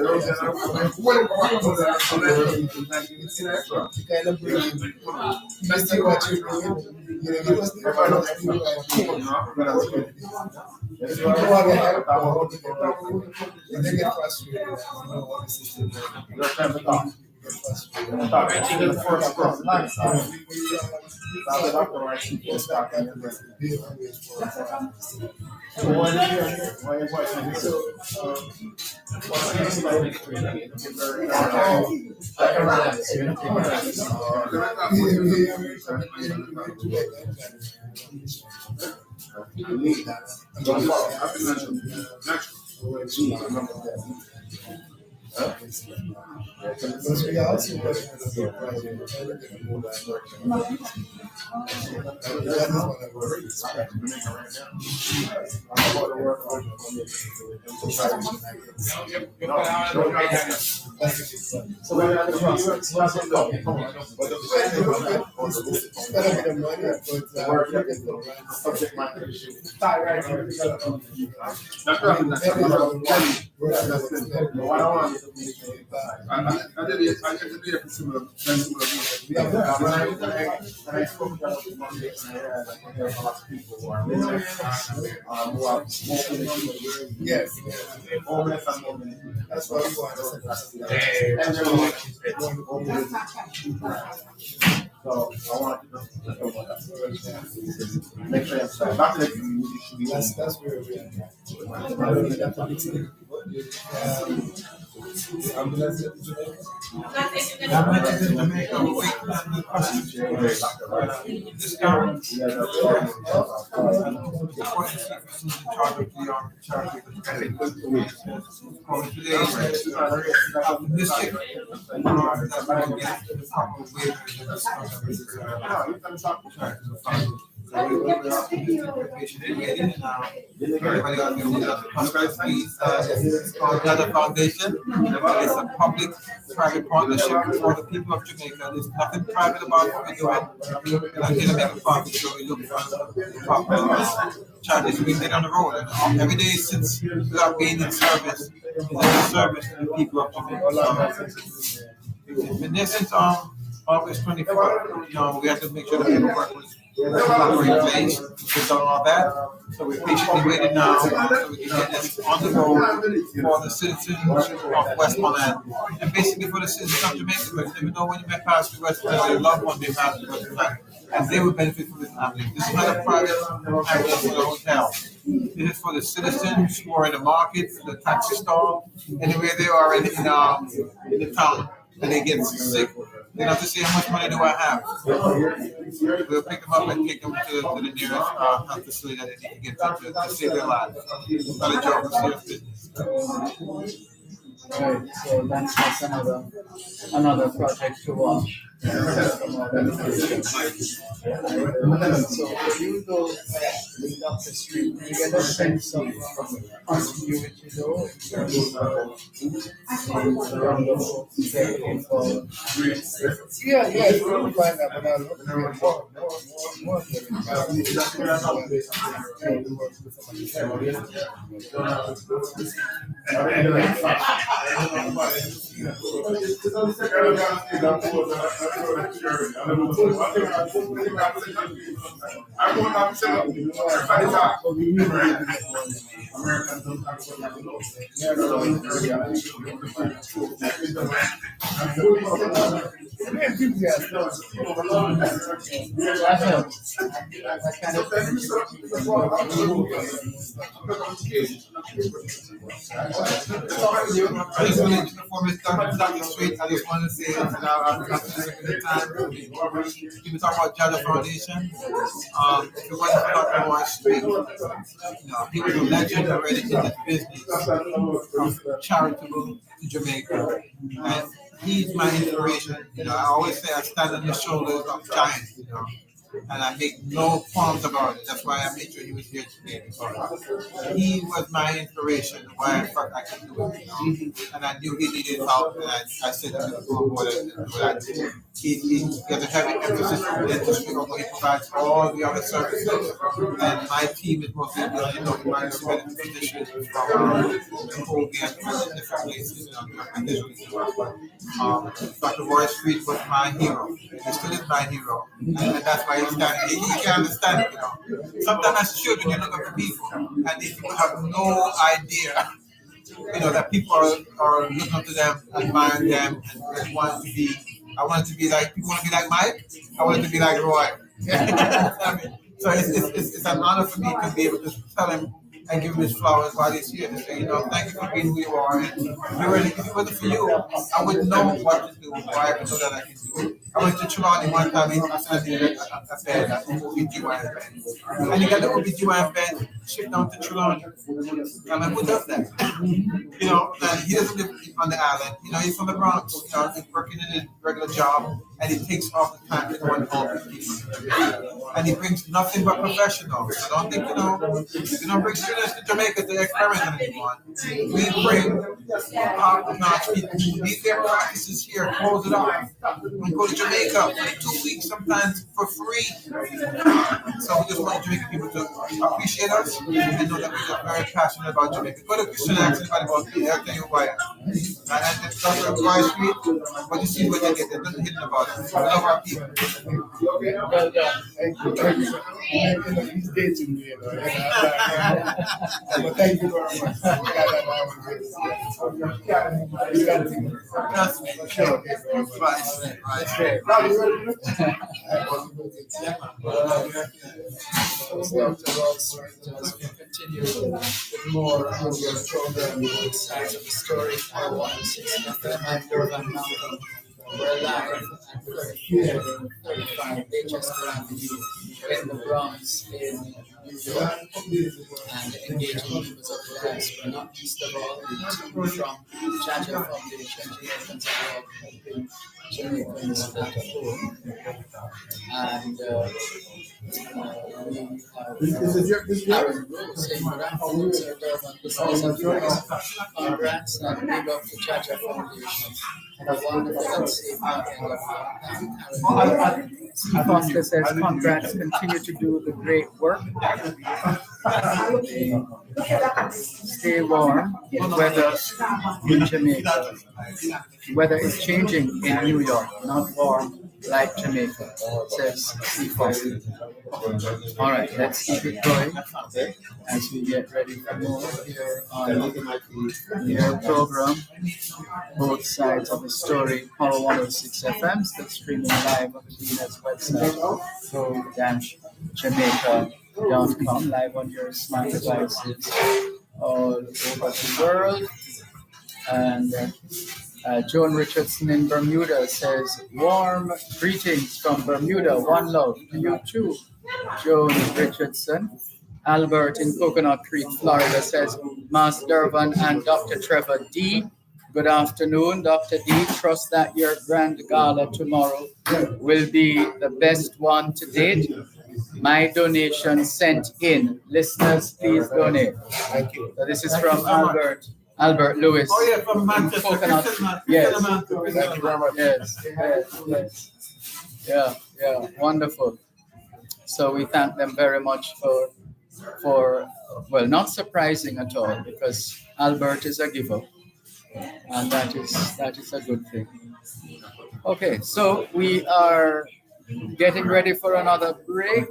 that's what we want. So I want to That's where we are. I'm going to Jamaica, we wait on the customs discount. The police officers in charge of the charge of the today is optimistic that we will get the proper waivers and discounts that we deserve. So we're patient and waiting, and everybody else is the customs fees. It's called the Foundation. It's a public-private partnership for the people of Jamaica. There's nothing private about what we're doing. We're not here to make a profit, so we look for the proper charges we get on the road. And every day since we are being in service, is a service to the people of Jamaica. So, in essence, August 24th, we had to make sure the paperwork was in place. We've done all that. So we're patiently waiting now so we can get this on the road for the citizens of Westmoreland and basically for the citizens of Jamaica. Because you never know when you may pass through Westmoreland, their loved one may pass through Westmoreland, and they will benefit from this happening. This is not a private ambulance for the hotel. This is for the citizens who are in the market, the taxi store, anywhere they are in the town, and they get sick. They have to say, how much money do I have? We'll pick them up and take them to the nearest health facility that they need to get to save their lives. It's not a joke, it's serious business. Right, so that's another project to watch. So you go lead up the street, you get a sense of continuity though, in terms of yeah, you will find that, but I'm looking Before we start the street, I just want to say, people talk about Jada Foundation. If it wasn't for Dr. Roy Street, he was a legend already in this business of charitable to Jamaica. And he's my inspiration. I always say I stand on the shoulders of giants, and I make no qualms about it. That's why I made sure he was here today. He was my inspiration, why I thought I could do it. And I knew he needed help, and I said to him, go on board and do what I did. He has a heavy emphasis on the industry, although he provides all the other services. And my team is mostly providing positions from Hogan and different places. Dr. Roy Street was my hero. He still is my hero. And that's why he's standing. You can understand it, Sometimes as children, you look up to people, and these people have no idea, that people are looking up to them, admiring them, and want to be. I want to be like, people want to be like Mike. I want to be like Roy. So it's an honor for me to be able to tell him and give him his flowers while he's here to say, thank you for being who you are. And if it wasn't for you, I wouldn't know what to do, or I would know that I can do it. I went to Trelawney one time, I needed a bed, an OB-GYN bed. And you got the OB-GYN bed shipped down to Trelawney. I'm like, who does that? And he doesn't live on the island. He's from the Bronx. He's working in a regular job, and he takes off the time to go and help people. And he brings nothing but professionals. I don't think, you don't bring students to Jamaica to experiment anymore. We bring top-notch people who need their practices here, close it off. We go to Jamaica for 2 weeks, sometimes for free. So we just want Jamaican people to appreciate us and know that we are very passionate about Jamaica. Go to Christian Ask anybody about me, they'll tell you why. And that's Dr. Roy Street, what you see what they get, there's nothing hidden about love our people. Well done. He's dating me, But thank you very much. Trust me, for sure. Dr. Ross, as we continue with more of your program, Sides of the Story, Power 106 FM. I'm Dervan. We're live at 35 Leicester Avenue in the Bronx in New York, and engaging members of the diaspora, not least of all the team from Jaja Foundation, Jamaicans abroad, helping Jamaicans at home. And we have Aaron Rose saying good afternoon, Sir Dervan. This is a nice congrats and big up to Jaja Foundation. A wonderful and safe weekend. Foster says congrats, continue to do the great work. Stay warm. Weather in Jamaica. Weather is changing in New York, not warm like Jamaica, says C4. All right, let's keep it going as we get ready for more here on your program. Both sides of the story, Power 106 FM, still streaming live on the Venus website, go-jamaica.com, live on your smart devices all over the world. And Joan Richardson in Bermuda says, warm greetings from Bermuda, one love to you too, Joan Richardson. Albert in Coconut Creek, Florida says, Mas Dervan and Dr. Trevor D. Good afternoon, Dr. D. Trust that your grand gala tomorrow will be the best one to date. My donation sent in. Listeners, please donate. Thank you. So this is from Albert Lewis. Oh yeah, from Manchester. Coconut. Yes. Thank you very much. Yes. Yeah, wonderful. So we thank them very much for well, not surprising at all, because Albert is a giver, and that is a good thing. Okay, so we are getting ready for another break,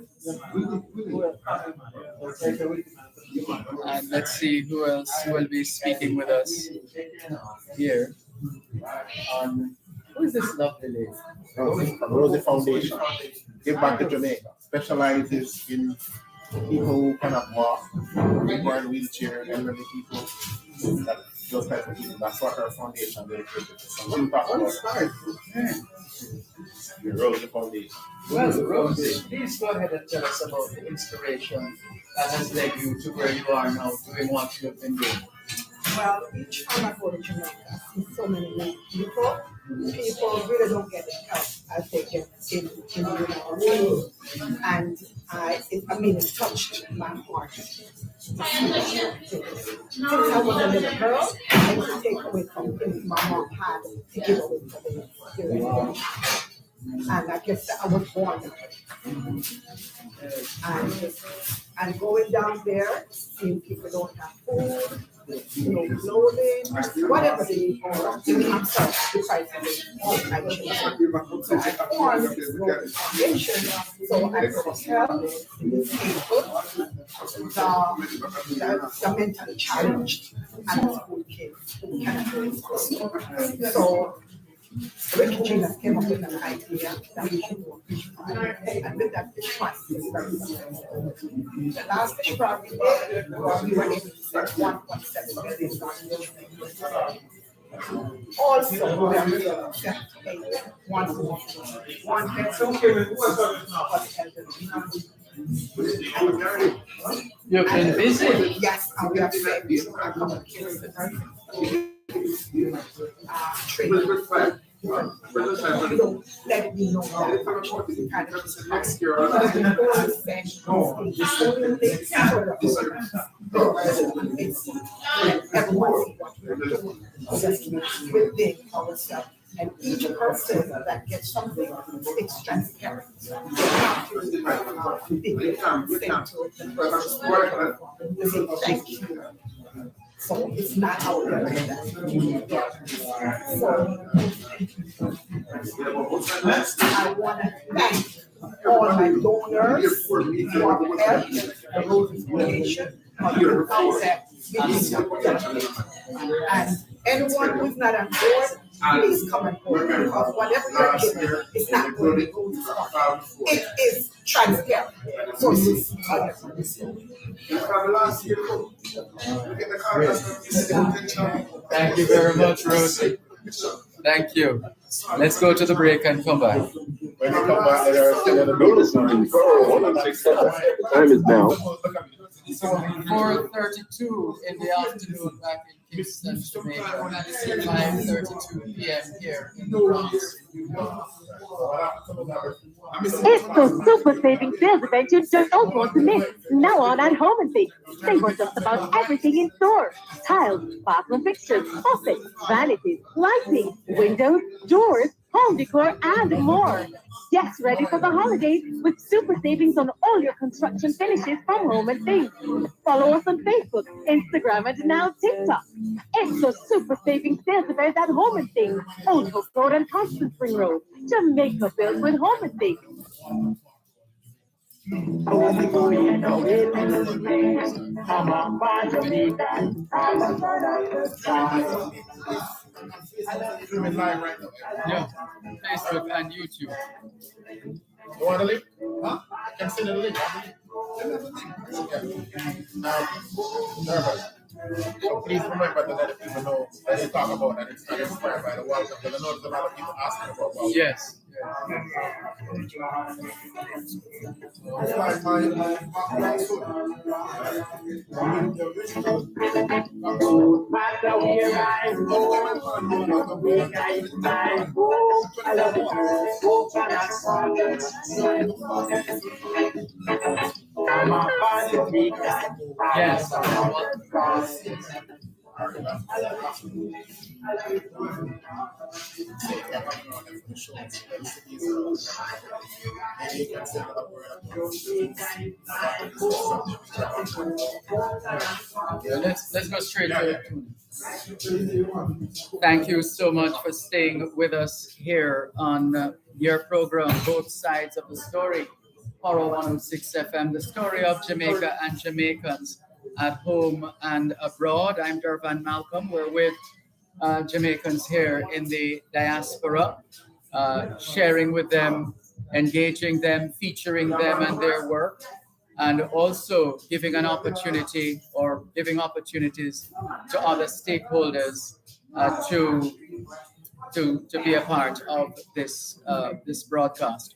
and let's see who else will be speaking with us here. Who is this lovely lady? Rosie Foundation. Give Back to Jamaica. Specializes in people who cannot walk, people who are in wheelchair, elderly people, those types of people. That's what our foundation is. The Rosie Foundation. Well, Rosie, please go ahead and tell us about the inspiration that has led you to where you are now, doing what you've been doing. Well, each time I go to Jamaica, I see so many people really don't get the help as they get in the United States. And it touched my heart. Since I was a little girl, I used to take away from things my mom had to give away to the and I guess I was born with it. And going down there, seeing people don't have food, no clothing, whatever they need. I'm sorry, the price of it. I formed this foundation so I could help these people, the mentally challenged and the school kids who cannot go to school. So Ricky Jesus came up with an idea that we should do a fish fry. And with that fish fry, the last fish fry we did, we were able to sell $1.7 million. Also, we are able to get one bedroom You've been busy. Yes, and we have training. You don't let me know that kind of everyone within ourselves. And each person that gets something, it's transparent. Thank you. So it's not out there like that. So I want to thank all my donors for help, the Rotary Foundation, for your concept. And anyone who's not on board, please come on board because whatever you're giving is not going to go to someone. It is transparent. So it's Thank you very much, Rosie. Thank you. Let's go to the break and come back. When they come back, they're still in the Noticing the time is now 4:32 in the afternoon back in Kingston, Jamaica. And it's 5:32 p.m. here in the Bronx, New York. It's the super saving sales event you don't want to miss. Now on at Home and Things. Save on just about everything in store. Tiles, bathroom fixtures, faucets, vanities, lighting, windows, doors, home decor, and more. Get ready for the holidays with super savings on all your construction finishes from Home and Things. Follow us on Facebook, Instagram, and now TikTok. It's the super saving sales event at Home and Things, Old Hook Road and Constant Spring Road, Jamaica built with Home and Things. Yeah, Facebook and YouTube. You want the link? Huh? I can send you the link. Dervan. So please remember to let the people know that you talk about that it's not inspired by the World Cup. Because I know there's a lot of people asking about World Cup. Yes. Yes. Let's go straight to it. Thank you so much for staying with us here on your program, Both Sides of the Story, Horror 106 FM, the story of Jamaica and Jamaicans at home and abroad. I'm Dervan Malcolm. We're with Jamaicans here in the diaspora, sharing with them, engaging them, featuring them and their work, and also giving an opportunity or giving opportunities to other stakeholders to be a part of this this broadcast.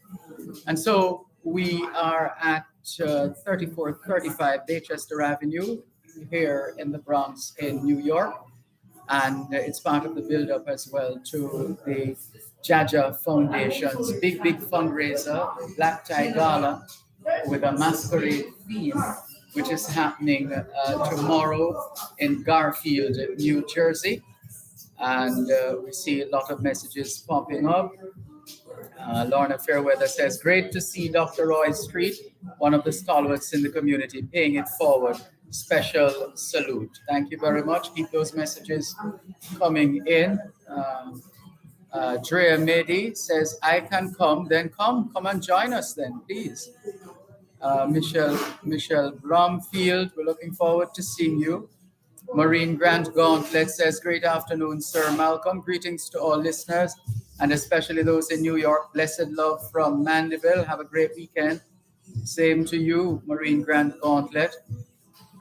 And so we are at 3435 Leicester Avenue here in the Bronx in New York. And it's part of the build-up as well to the Jaja Foundation's big fundraiser, Black Tie Gala, with a masquerade feast, which is happening tomorrow in Garfield, New Jersey. And we see a lot of messages popping up. Lorna Fairweather says, great to see Dr. Roy Street, one of the stalwarts in the community, paying it forward. Special salute. Thank you very much. Keep those messages coming in. Drea Medi says, I can come, then come and join us then, please. Michelle Bromfield, we're looking forward to seeing you. Maureen Grant Gauntlet says, great afternoon, Sir Malcolm. Greetings to all listeners, and especially those in New York. Blessed love from Mandeville. Have a great weekend. Same to you, Maureen Grant Gauntlet.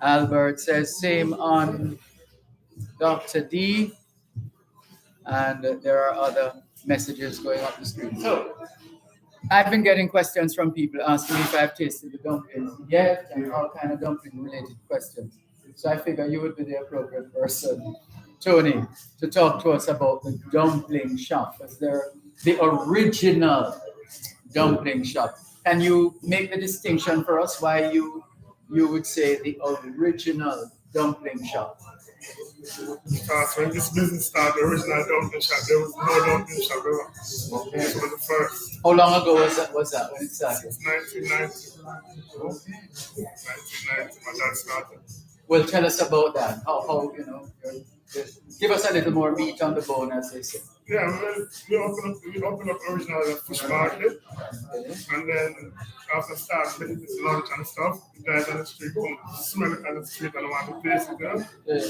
Albert says, same on Dr. D. And there are other messages going up the screen. So, I've been getting questions from people asking me if I've tasted the dumplings yet, and all kind of dumpling-related questions. So I figure you would be the appropriate person, Tony, to talk to us about the dumpling shop. Is there the original dumpling shop? Can you make the distinction for us why you would say the original dumpling shop? Because when this business started, the original dumpling shop, there was no dumpling shop ever. Okay. This was the first. How long ago was that when it started? 1990. 1990, my dad started. will tell us about that. How give us a little more meat on the bone, as they say. Yeah, we open up original fish market, and then after starting this lunch and stuff, the guys on the street come smell it on the street and want to taste it,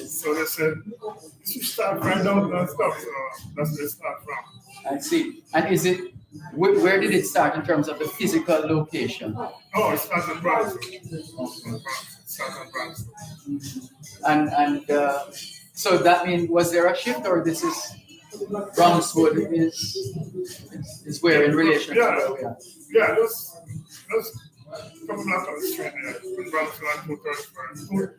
So they said, you should start frying down and stuff, so that's where it starts from. I see. And is it, where did it start in terms of the physical location? Oh, it starts in Brunswick. And so that means, was there a shift, or this is Brownswood is where in relation to where we are? Yeah, there's a couple blocks on the street there, in Brownswood and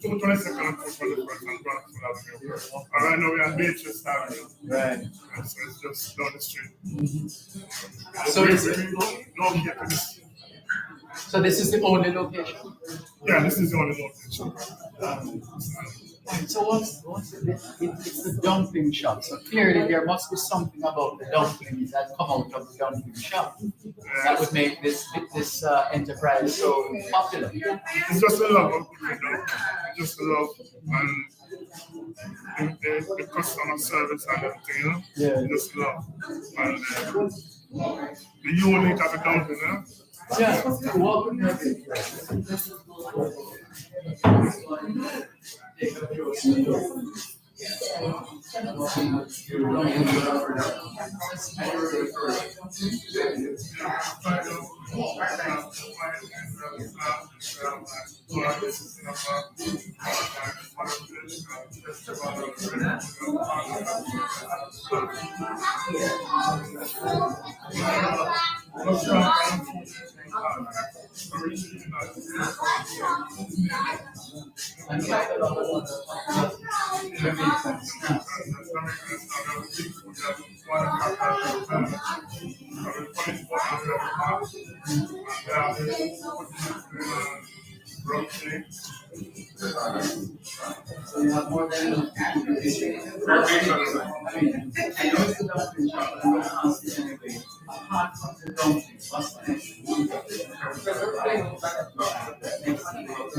222nd and 221st and Brownswood Avenue. And right now we're on Beatrice Avenue. Right. And so it's just down the street. So so this is the only location? Yeah, this is the only location. So it's the dumpling shop. So clearly there must be something about the dumplings that come out of the dumpling shop that would make this enterprise so popular. It's just a love of people, just a love and the customer service and everything, Yeah. Just love. And the unique of the dumpling, Yeah. So you have more than apart from the dumpling, what's the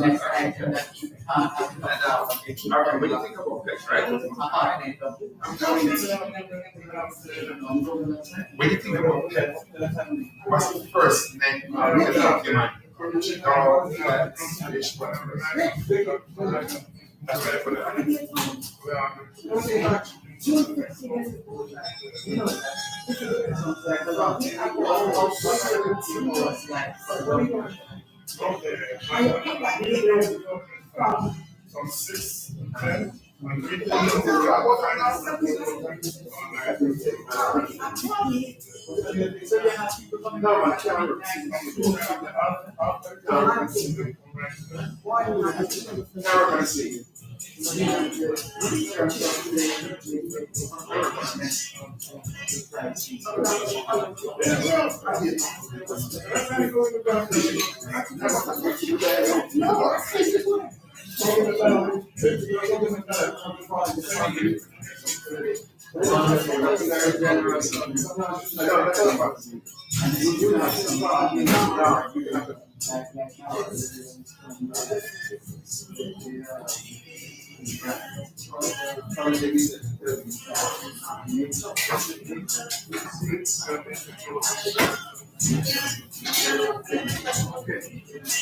next item that you can't have? When you think about this, right? When you think about that, what's the first name you have in mind? From 6 to 10.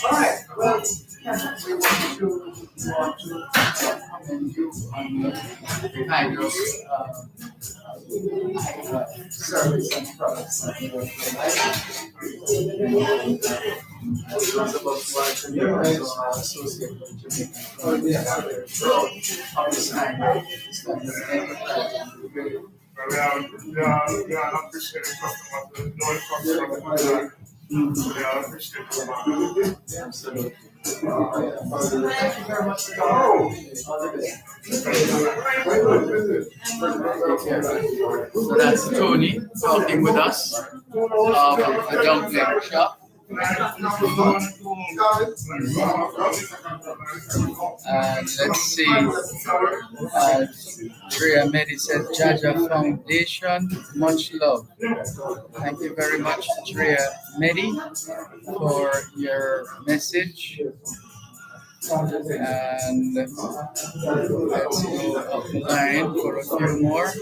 All right. Well, we want to commend you on the kind of service and products that you are providing. Associated with We appreciate the customers, knowing customers. We appreciate the Absolutely. Thank you very much for coming. So that's Tony talking with us of the dumpling shop. And let's see. Tria Medi said, Jaja Foundation, much love. Thank you very much, Tria Medi, for your message. And let's go up the line for a few more of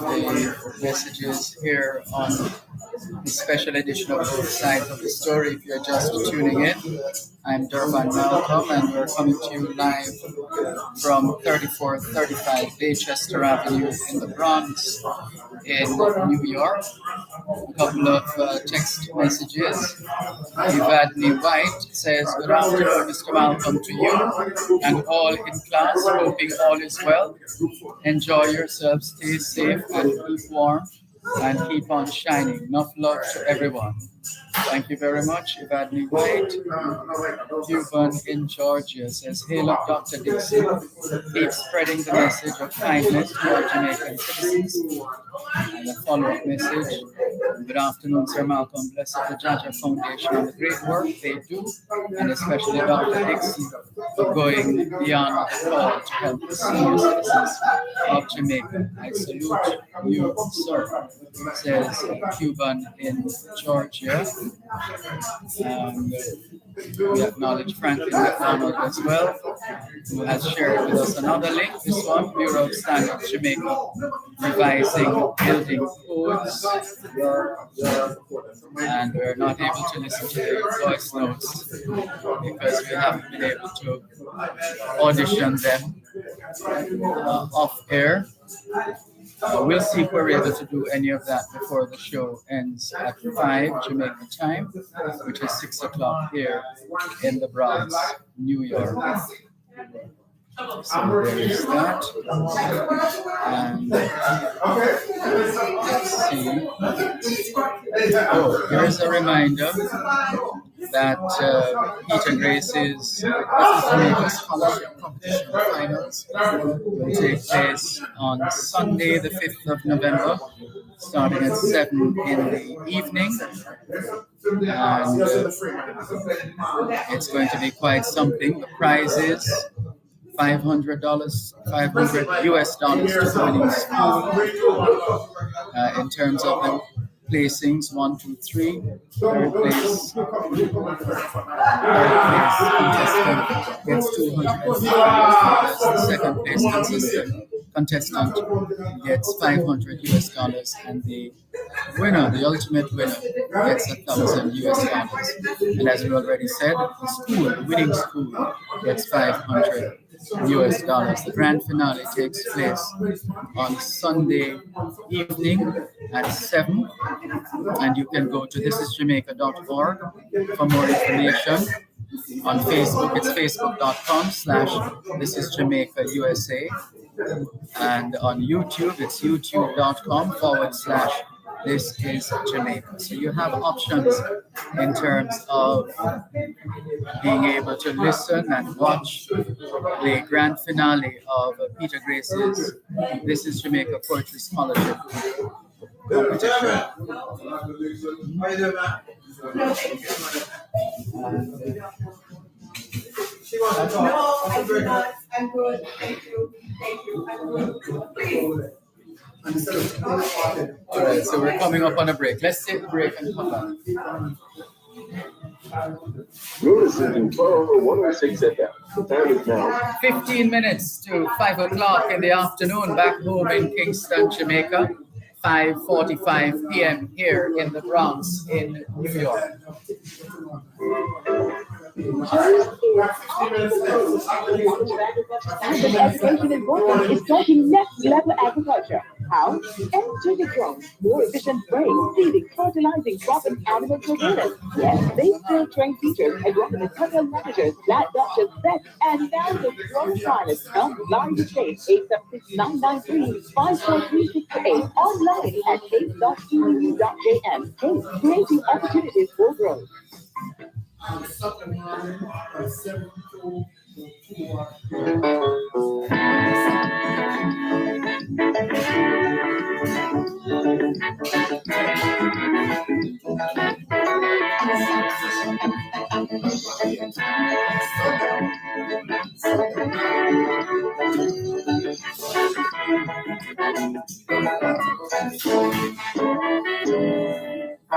the messages here on the special edition of Both Sides of the Story. If you're just tuning in, I'm Dervan Malcolm, and we're coming to you live from 3435 Baychester Avenue in the Bronx in New York. A couple of text messages. Evadne White says, "Good afternoon, Mr. Malcolm, to you and all in class. Hoping all is well. Enjoy yourself, stay safe, and keep warm, and keep on shining. Enough love to everyone." Thank you very much, Evadne White. Cuban in Georgia says, "Hail up, Dr. Dixon. Keep spreading the message of kindness to our Jamaican citizens." And a follow-up message. "Good afternoon, Sir Malcolm. Bless the Jaja Foundation on the great work they do, and especially Dr. Dixon for going beyond the call to help the senior citizens of Jamaica. I salute you, sir," says Cuban in Georgia. And we acknowledge Franklin McDonald as well, who has shared with us another link. This one, Bureau of Standards Jamaica, revising building codes. And we're not able to listen to the voice notes because we haven't been able to audition them off air. We'll see if we're able to do any of that before the show ends at 5 Jamaica time, which is 6 o'clock here in the Bronx, New York. So there is that. And let's see. Oh, here's a reminder that Peter Grace's Jamaica Scholarship Competition Finals will take place on Sunday, the 5th of November, starting at 7 in the evening. And it's going to be quite something. The prize is $500 US dollars to the winning school. In terms of the placings, 1, 2, 3. Third place contestant gets $250. The second place contestant gets $500 US dollars, and the winner, the ultimate winner, gets $1,000 US dollars. And as we already said, the winning school gets $500 US dollars. The grand finale takes place on Sunday evening at 7, and you can go to thisisjamaica.org for more information. On Facebook, it's facebook.com/thisisjamaica.USA, and on YouTube, it's youtube.com/thisisjamaica. So you have options in terms of being able to listen and watch the grand finale of Peter Grace's This is Jamaica Poetry Scholarship competition. No, I do not. I'm good. Thank you. Thank you. I'm good. Please. All right, so we're coming up on a break. Let's take a break and come back. You're listening to 106 FM. The time is now 15 minutes to 5 o'clock in the afternoon back home in Kingston, Jamaica. 5:45 p.m. here in the Bronx in New York. Education in Brooklyn is starting next level agriculture. How? Enter the drones, more efficient spraying, seeding, fertilizing, cropping, animal surveillance. Yes, they still train teachers, agronomists, cover managers, plant doctors, vets, and now the drone pilots come live today, 876-993-54368, online at cape.edu.jm. Cape, creating opportunities for growth.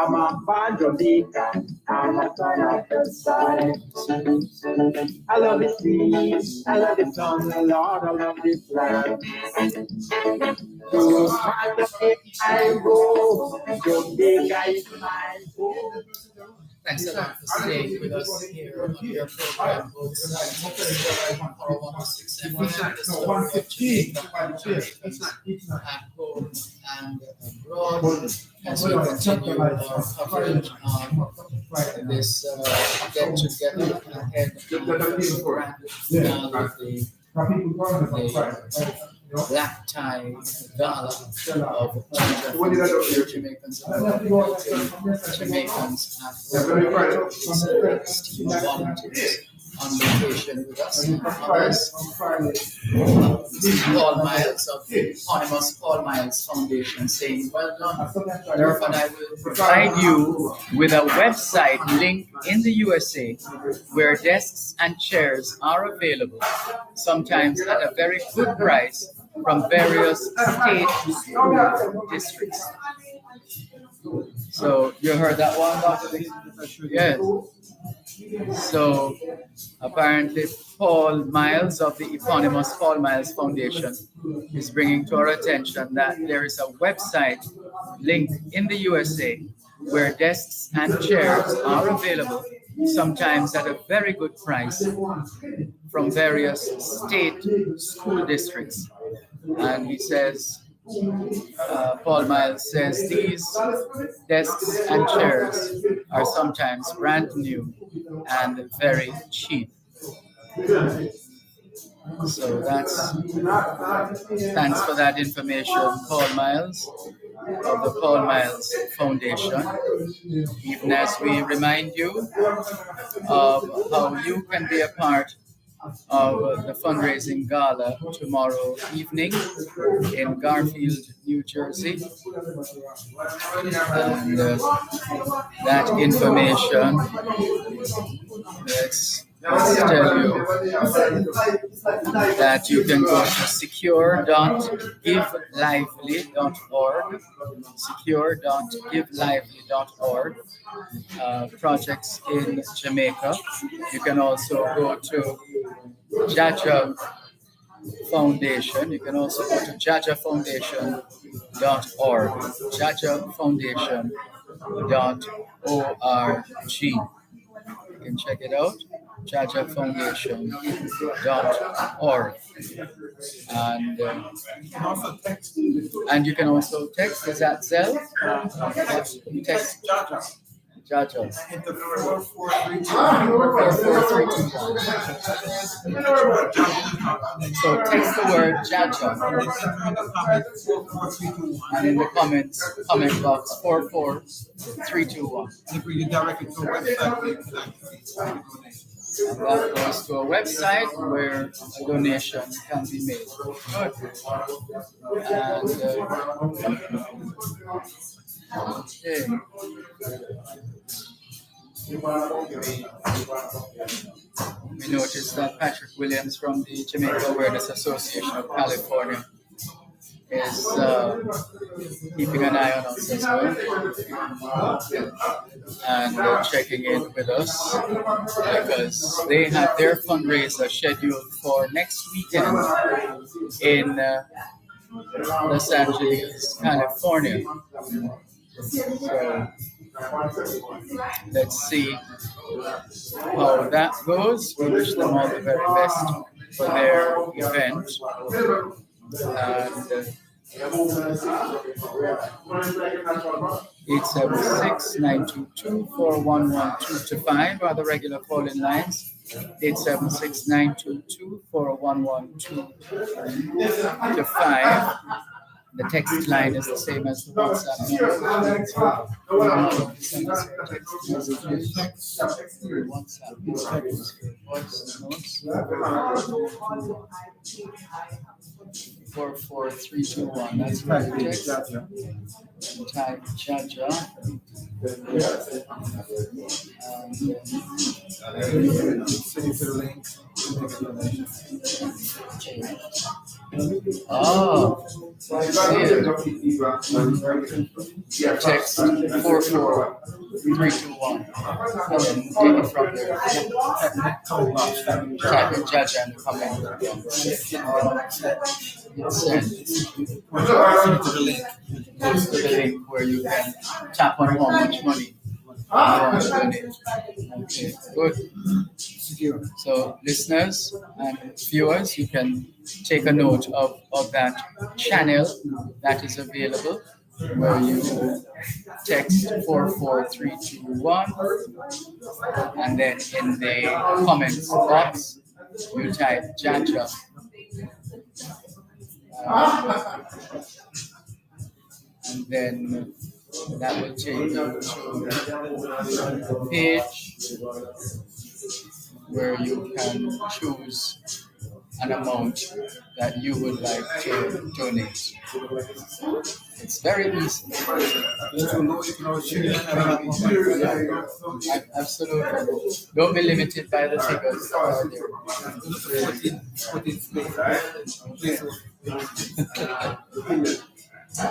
from a bad Jamaica. I'm a fan of the side. I love the sea, I love the sun, Lord, I love this land. No matter if I go, Jamaica is my home. Thanks a lot for staying with us here on your program, both sides of the story, Power 106 FM, the story of Jamaica and Jamaicans at home and abroad, as we continue our coverage on this get-together ahead of the grand finale of the black tie gala of Jamaicans Jamaicans at Steve volunteers on vacation with us and others. Paul Miles of the eponymous Paul Miles Foundation saying, well done. Dervan, I will provide you with a website link in the USA where desks and chairs are available, sometimes at a very good price from various state school districts. So you heard that one, Dr. Yes. So apparently Paul Miles of the eponymous Paul Miles Foundation is bringing to our attention that there is a website link in the USA where desks and chairs are available, sometimes at a very good price from various state school districts. And he says, Paul Miles says, these desks and chairs are sometimes brand new and very cheap. So thanks for that information, Paul Miles of the Paul Miles Foundation. Even as we remind you of how you can be a part of the fundraising gala tomorrow evening in Garfield, New Jersey. And that information, let's tell you that you can go to secure.givelively.org, secure.givelively.org, projects in Jamaica. You can also go to Jaja Foundation. You can also go to jajafoundation.org, jajafoundation.org. You can check it out, jajafoundation.org. And you can also text, is that Zelle? Text Jaja. Into 44321. So text the word Jaja. And in the comments, comment box 44321. And bring you directly to a website. And that goes to a website where a donation can be made. Good. And okay. We noticed that Patrick Williams from the Jamaica Awareness Association of California is keeping an eye on us as well and checking in with us because they have their fundraiser scheduled for next weekend in Los Angeles, California. So let's see how that goes. We wish them all the very best for their event. And 876-922-4112-5 are the regular call-in lines. 876-922-4112-5. The text line is the same as the WhatsApp number. Send us a text message. WhatsApp, voice notes. 44321. That's right. Type Jaja. Send you to the link. Oh, text 44321 and then take it from there. Type in Jaja in the comment. It's sent. Goes to the link where you can tap on how much money you want to donate. Okay, good. So, listeners and viewers, you can take a note of that channel that is available where you text 44321 and then in the comments box you type Jaja. And then that will take you to a page where you can choose an amount that you would like to donate. It's very easy. Absolutely. Don't be limited by the figures that are there. So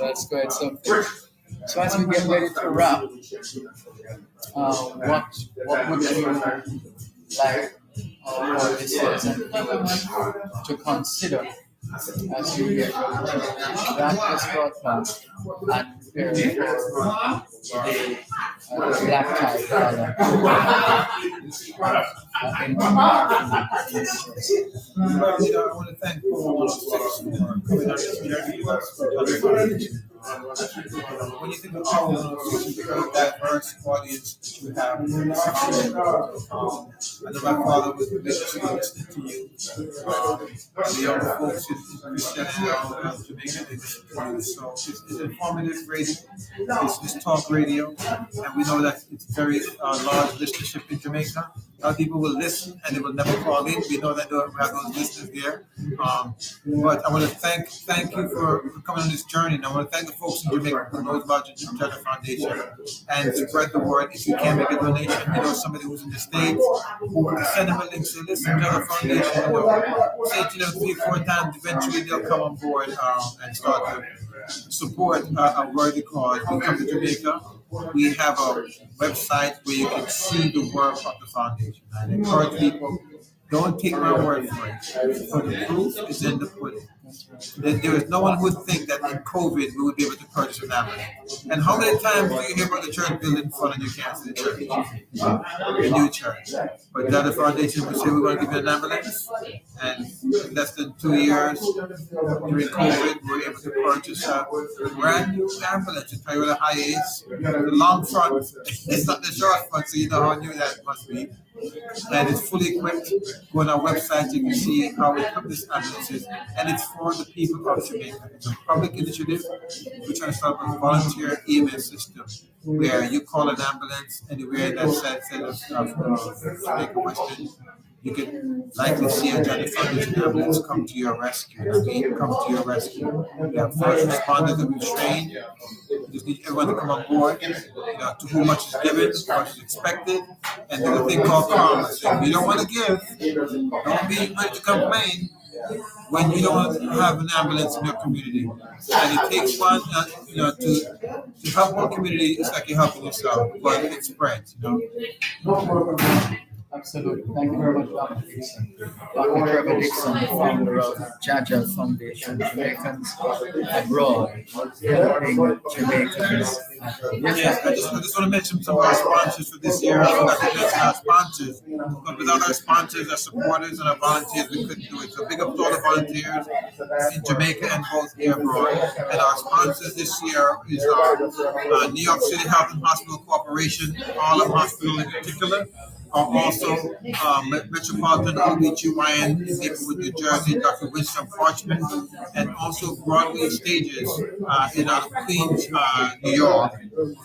that's quite something. So as we get ready to wrap, what would you like our listeners and viewers to consider as you get ready to wrap this broadcast and prepare for the black tie gala? I want to thank Paul 106 for coming on this journey with us. When you think of Paul 106, you think of a diverse audience that you have. I know my father was listening to you. The younger folks in Christianity and Jamaica, they listen to you. So it's informative radio. It's talk radio. And we know that it's very large listenership in Jamaica. A lot of people will listen and they will never call in. We know that we have those listeners there. But I want to thank you for coming on this journey. And I want to thank the folks in Jamaica who knows about the Jaja Foundation and spread the word. If you can't make a donation, somebody who's in the States, send them a link. Say, listen, Jaja Foundation, say to them 3-4 times. Eventually they'll come on board and start to support a worthy cause. We come to Jamaica. We have a website where you can see the work of the foundation. I encourage people, don't take my word for it. For the proof is in the pudding. There is no one who would think that in COVID we would be able to purchase an ambulance. And how many times do you hear about the church building in front of you can't see the church? A new church. But the other foundation would say we're going to give you an ambulance. And in less than 2 years during COVID, we were able to purchase a brand new ambulance. It's probably with a high ace, the long front. It's not the short front, so you know how new that must be. And it's fully equipped. Go on our website, you can see how we put this ambulances, and it's for the people of Jamaica. It's a public initiative. We're trying to start a volunteer EMS system where you call an ambulance anywhere in that set of Jamaica Western. You can likely see a Jaja Foundation ambulance come to your rescue. Come to your rescue. We have first responders that we've trained. We just need everyone to come on board. To whom much is given, much is expected. And there's a thing called karma. So if you don't want to give, don't be ready to complain when you don't have an ambulance in your community. And it takes one, to help one community. It's like you're helping yourself, but it spreads. Absolutely. Thank you very much, Dr. Dixon. Dr. Trevor Dixon, the founder of Jaja Foundation, Jamaicans Abroad, helping Jamaicans. Yes, I just want to mention some of our sponsors for this year. I forgot to mention our sponsors. But without our sponsors, our supporters, and our volunteers, we couldn't do it. So big up to all the volunteers in Jamaica and both here abroad. And our sponsors this year is our New York City Health and Hospital Corporation, Harlem Hospital in particular. Also, Metropolitan OBGYN in Maplewood, New Jersey, Dr. Winston Parchment, and also Broadway Stages in Queens, New York.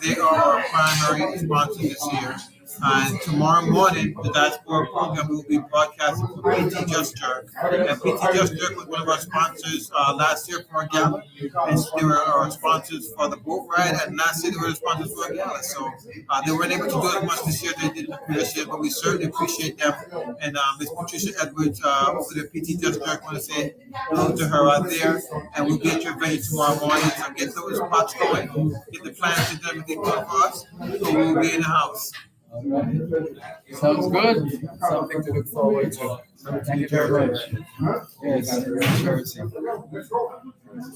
They are our primary sponsors this year. And tomorrow morning, the diaspora program will be broadcasting from PT Just Jerk. And PT Just Jerk was one of our sponsors last year for our gala. And they were our sponsors for the boat ride. And last year, they were the sponsors for our gala. So they weren't able to do as much this year as they did the previous year, but we certainly appreciate them. And Ms. Patricia Edwards over the PT Just Jerk, I want to say hello to her out there. And we'll be at your venue tomorrow morning. So get those spots going, get the plans and everything going for us. So we'll be in the house. All right. Sounds good. Something to look forward to. Thank you very much. Yes, Jersey.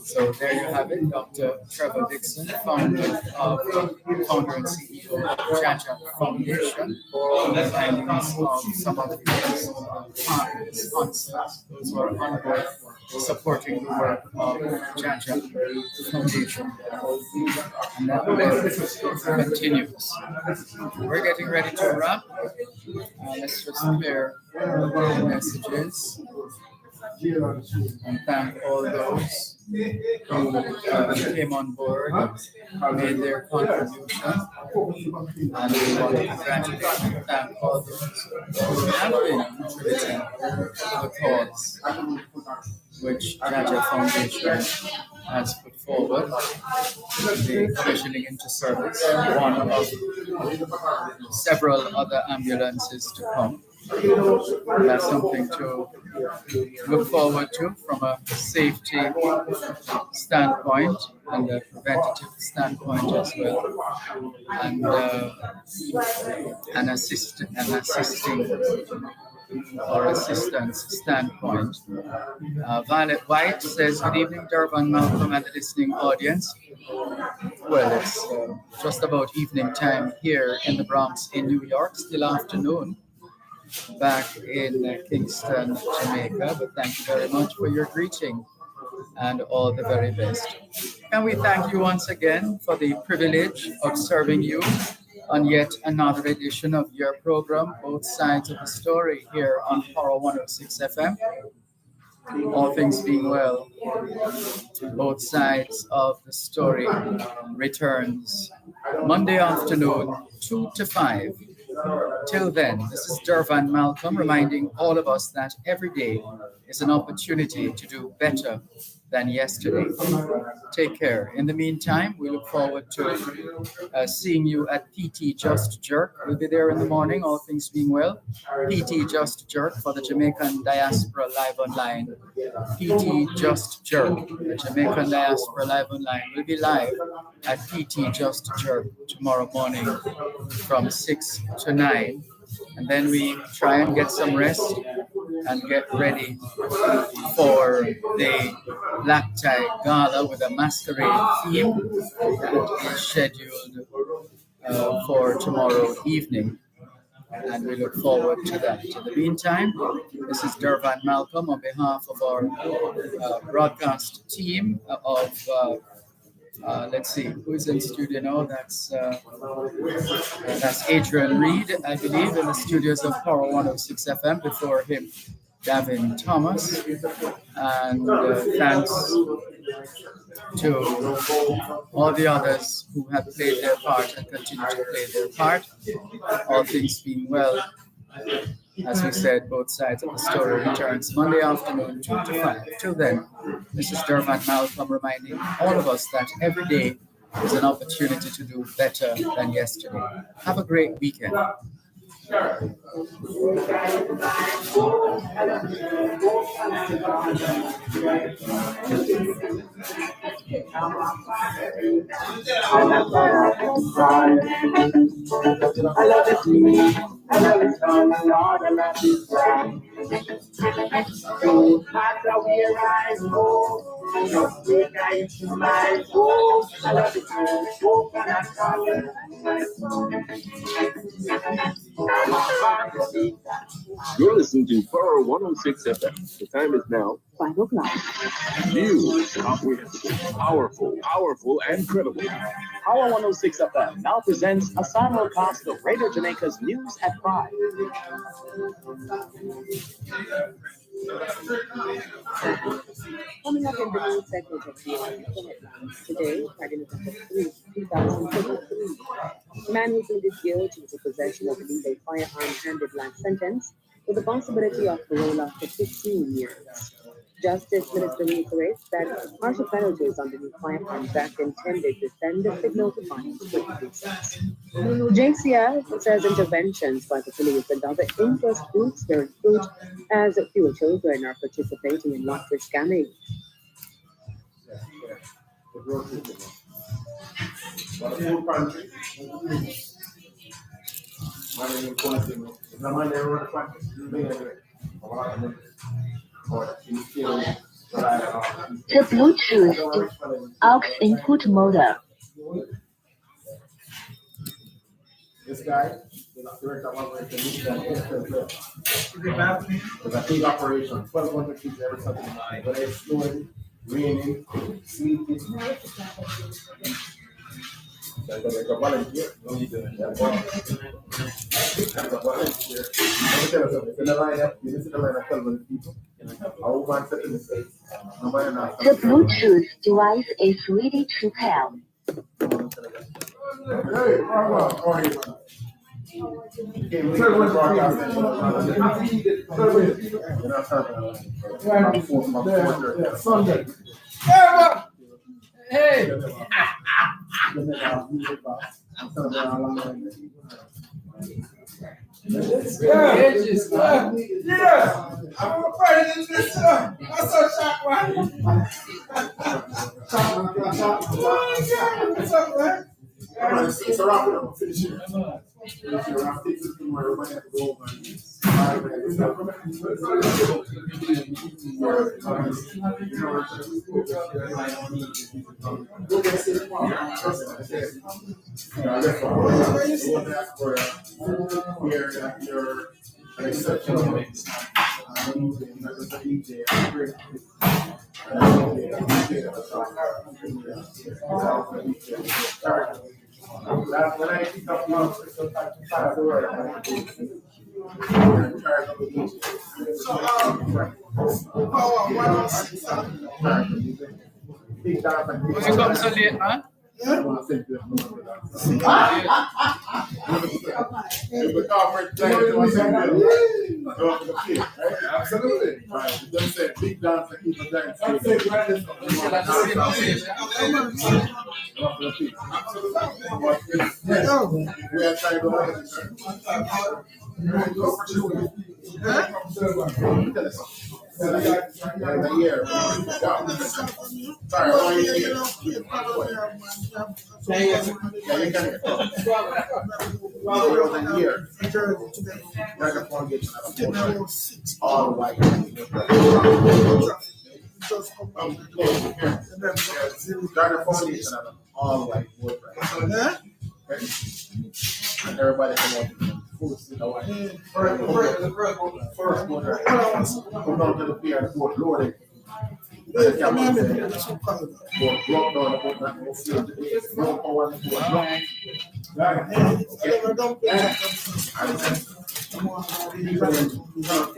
So there you have it, Dr. Trevor Dixon, founder and CEO of Jaja Foundation, and some of his partners, sponsors, those who are on board supporting the work of Jaja Foundation. And that will continues. We're getting ready to wrap. Let's just compare the messages and thank all those who came on board, made their contribution, and we want to congratulate and thank all those who have been contributing to the cause which Jaja Foundation has put forward, the commissioning into service, one of several other ambulances to come. That's something to look forward to from a safety standpoint and a preventative standpoint as well, and an assisting or assistance standpoint. Violet White says, good evening, Dervan, Malcolm, and the listening audience. Well, it's just about evening time here in the Bronx in New York, still afternoon back in Kingston, Jamaica. But thank you very much for your greeting and all the very best. And we thank you once again for the privilege of serving you on yet another edition of your program, Both Sides of the Story, here on Power 106 FM. All things being well, Both Sides of the Story returns Monday afternoon, 2 to 5. Till then, this is Dervan Malcolm reminding all of us that every day is an opportunity to do better than yesterday. Take care. In the meantime, we look forward to seeing you at PT Just Jerk. We'll be there in the morning, all things being well. PT Just Jerk for the Jamaican Diaspora Live Online. PT Just Jerk, the Jamaican Diaspora Live Online, will be live at PT Just Jerk tomorrow morning from 6 to 9. And then we try and get some rest and get ready for the Black Tie Gala with a masquerade theme that is scheduled for tomorrow evening. And we look forward to that. In the meantime, this is Dervan Malcolm on behalf of our broadcast team of let's see, who is in studio now? That's Adrian Reed, I believe, in the studios of Power 106 FM. Before him, Gavin Thomas. And thanks to all the others who have played their part and continue to play their part. All things being well, as we said, Both Sides of the Story returns Monday afternoon, 2 to 5. Till then, this is Dervan Malcolm reminding all of us that every day is an opportunity to do better than yesterday. Have a great weekend. I love it on the Lord, I love it right. No matter where I go, I just take I into my home. I love it so, and I call it my home. You're listening to Power 106 FM. The time is now 5 o'clock. News, comprehensive, powerful, and credible. Power 106 FM now presents a simulcast of Radio Jamaica's News at 5. Coming up in the news segment of the Headlines today, Friday, November 3, 2023. The man who pleaded guilty to possession of illegal firearm handed life sentence with the possibility of parole after 15 years. Justice Minister reiterates that harsher penalties under the Firearms Act intended to send a signal to violence witnesses. JCF says interventions by the police and other interest groups bearing fruit as fewer children are participating in lottery scamming. The Bluetooth aux input model. This guy, director of operations, it's a big operation, 1,200 people every Saturday night. Whether it's snowing, raining, sleeting. There's a volunteer. There's a volunteer. Let me tell you something. If you never have, you listen to the line of 1,200 people. I will go and set in the States. The Bluetooth device is ready to pair. Hey, how are you? Sunday. Hey! Yeah, I'm a president. That's so shocked, man. What's up, man? It's a wrap up. Finish here. You come so late, man? Absolutely. Right. It doesn't say big dance and keep a dance. We are trying to year. Sorry, why are you here? All white. All white. And everybody can watch full seat of white. First one, right? Come down to the pier and board loaded. No power.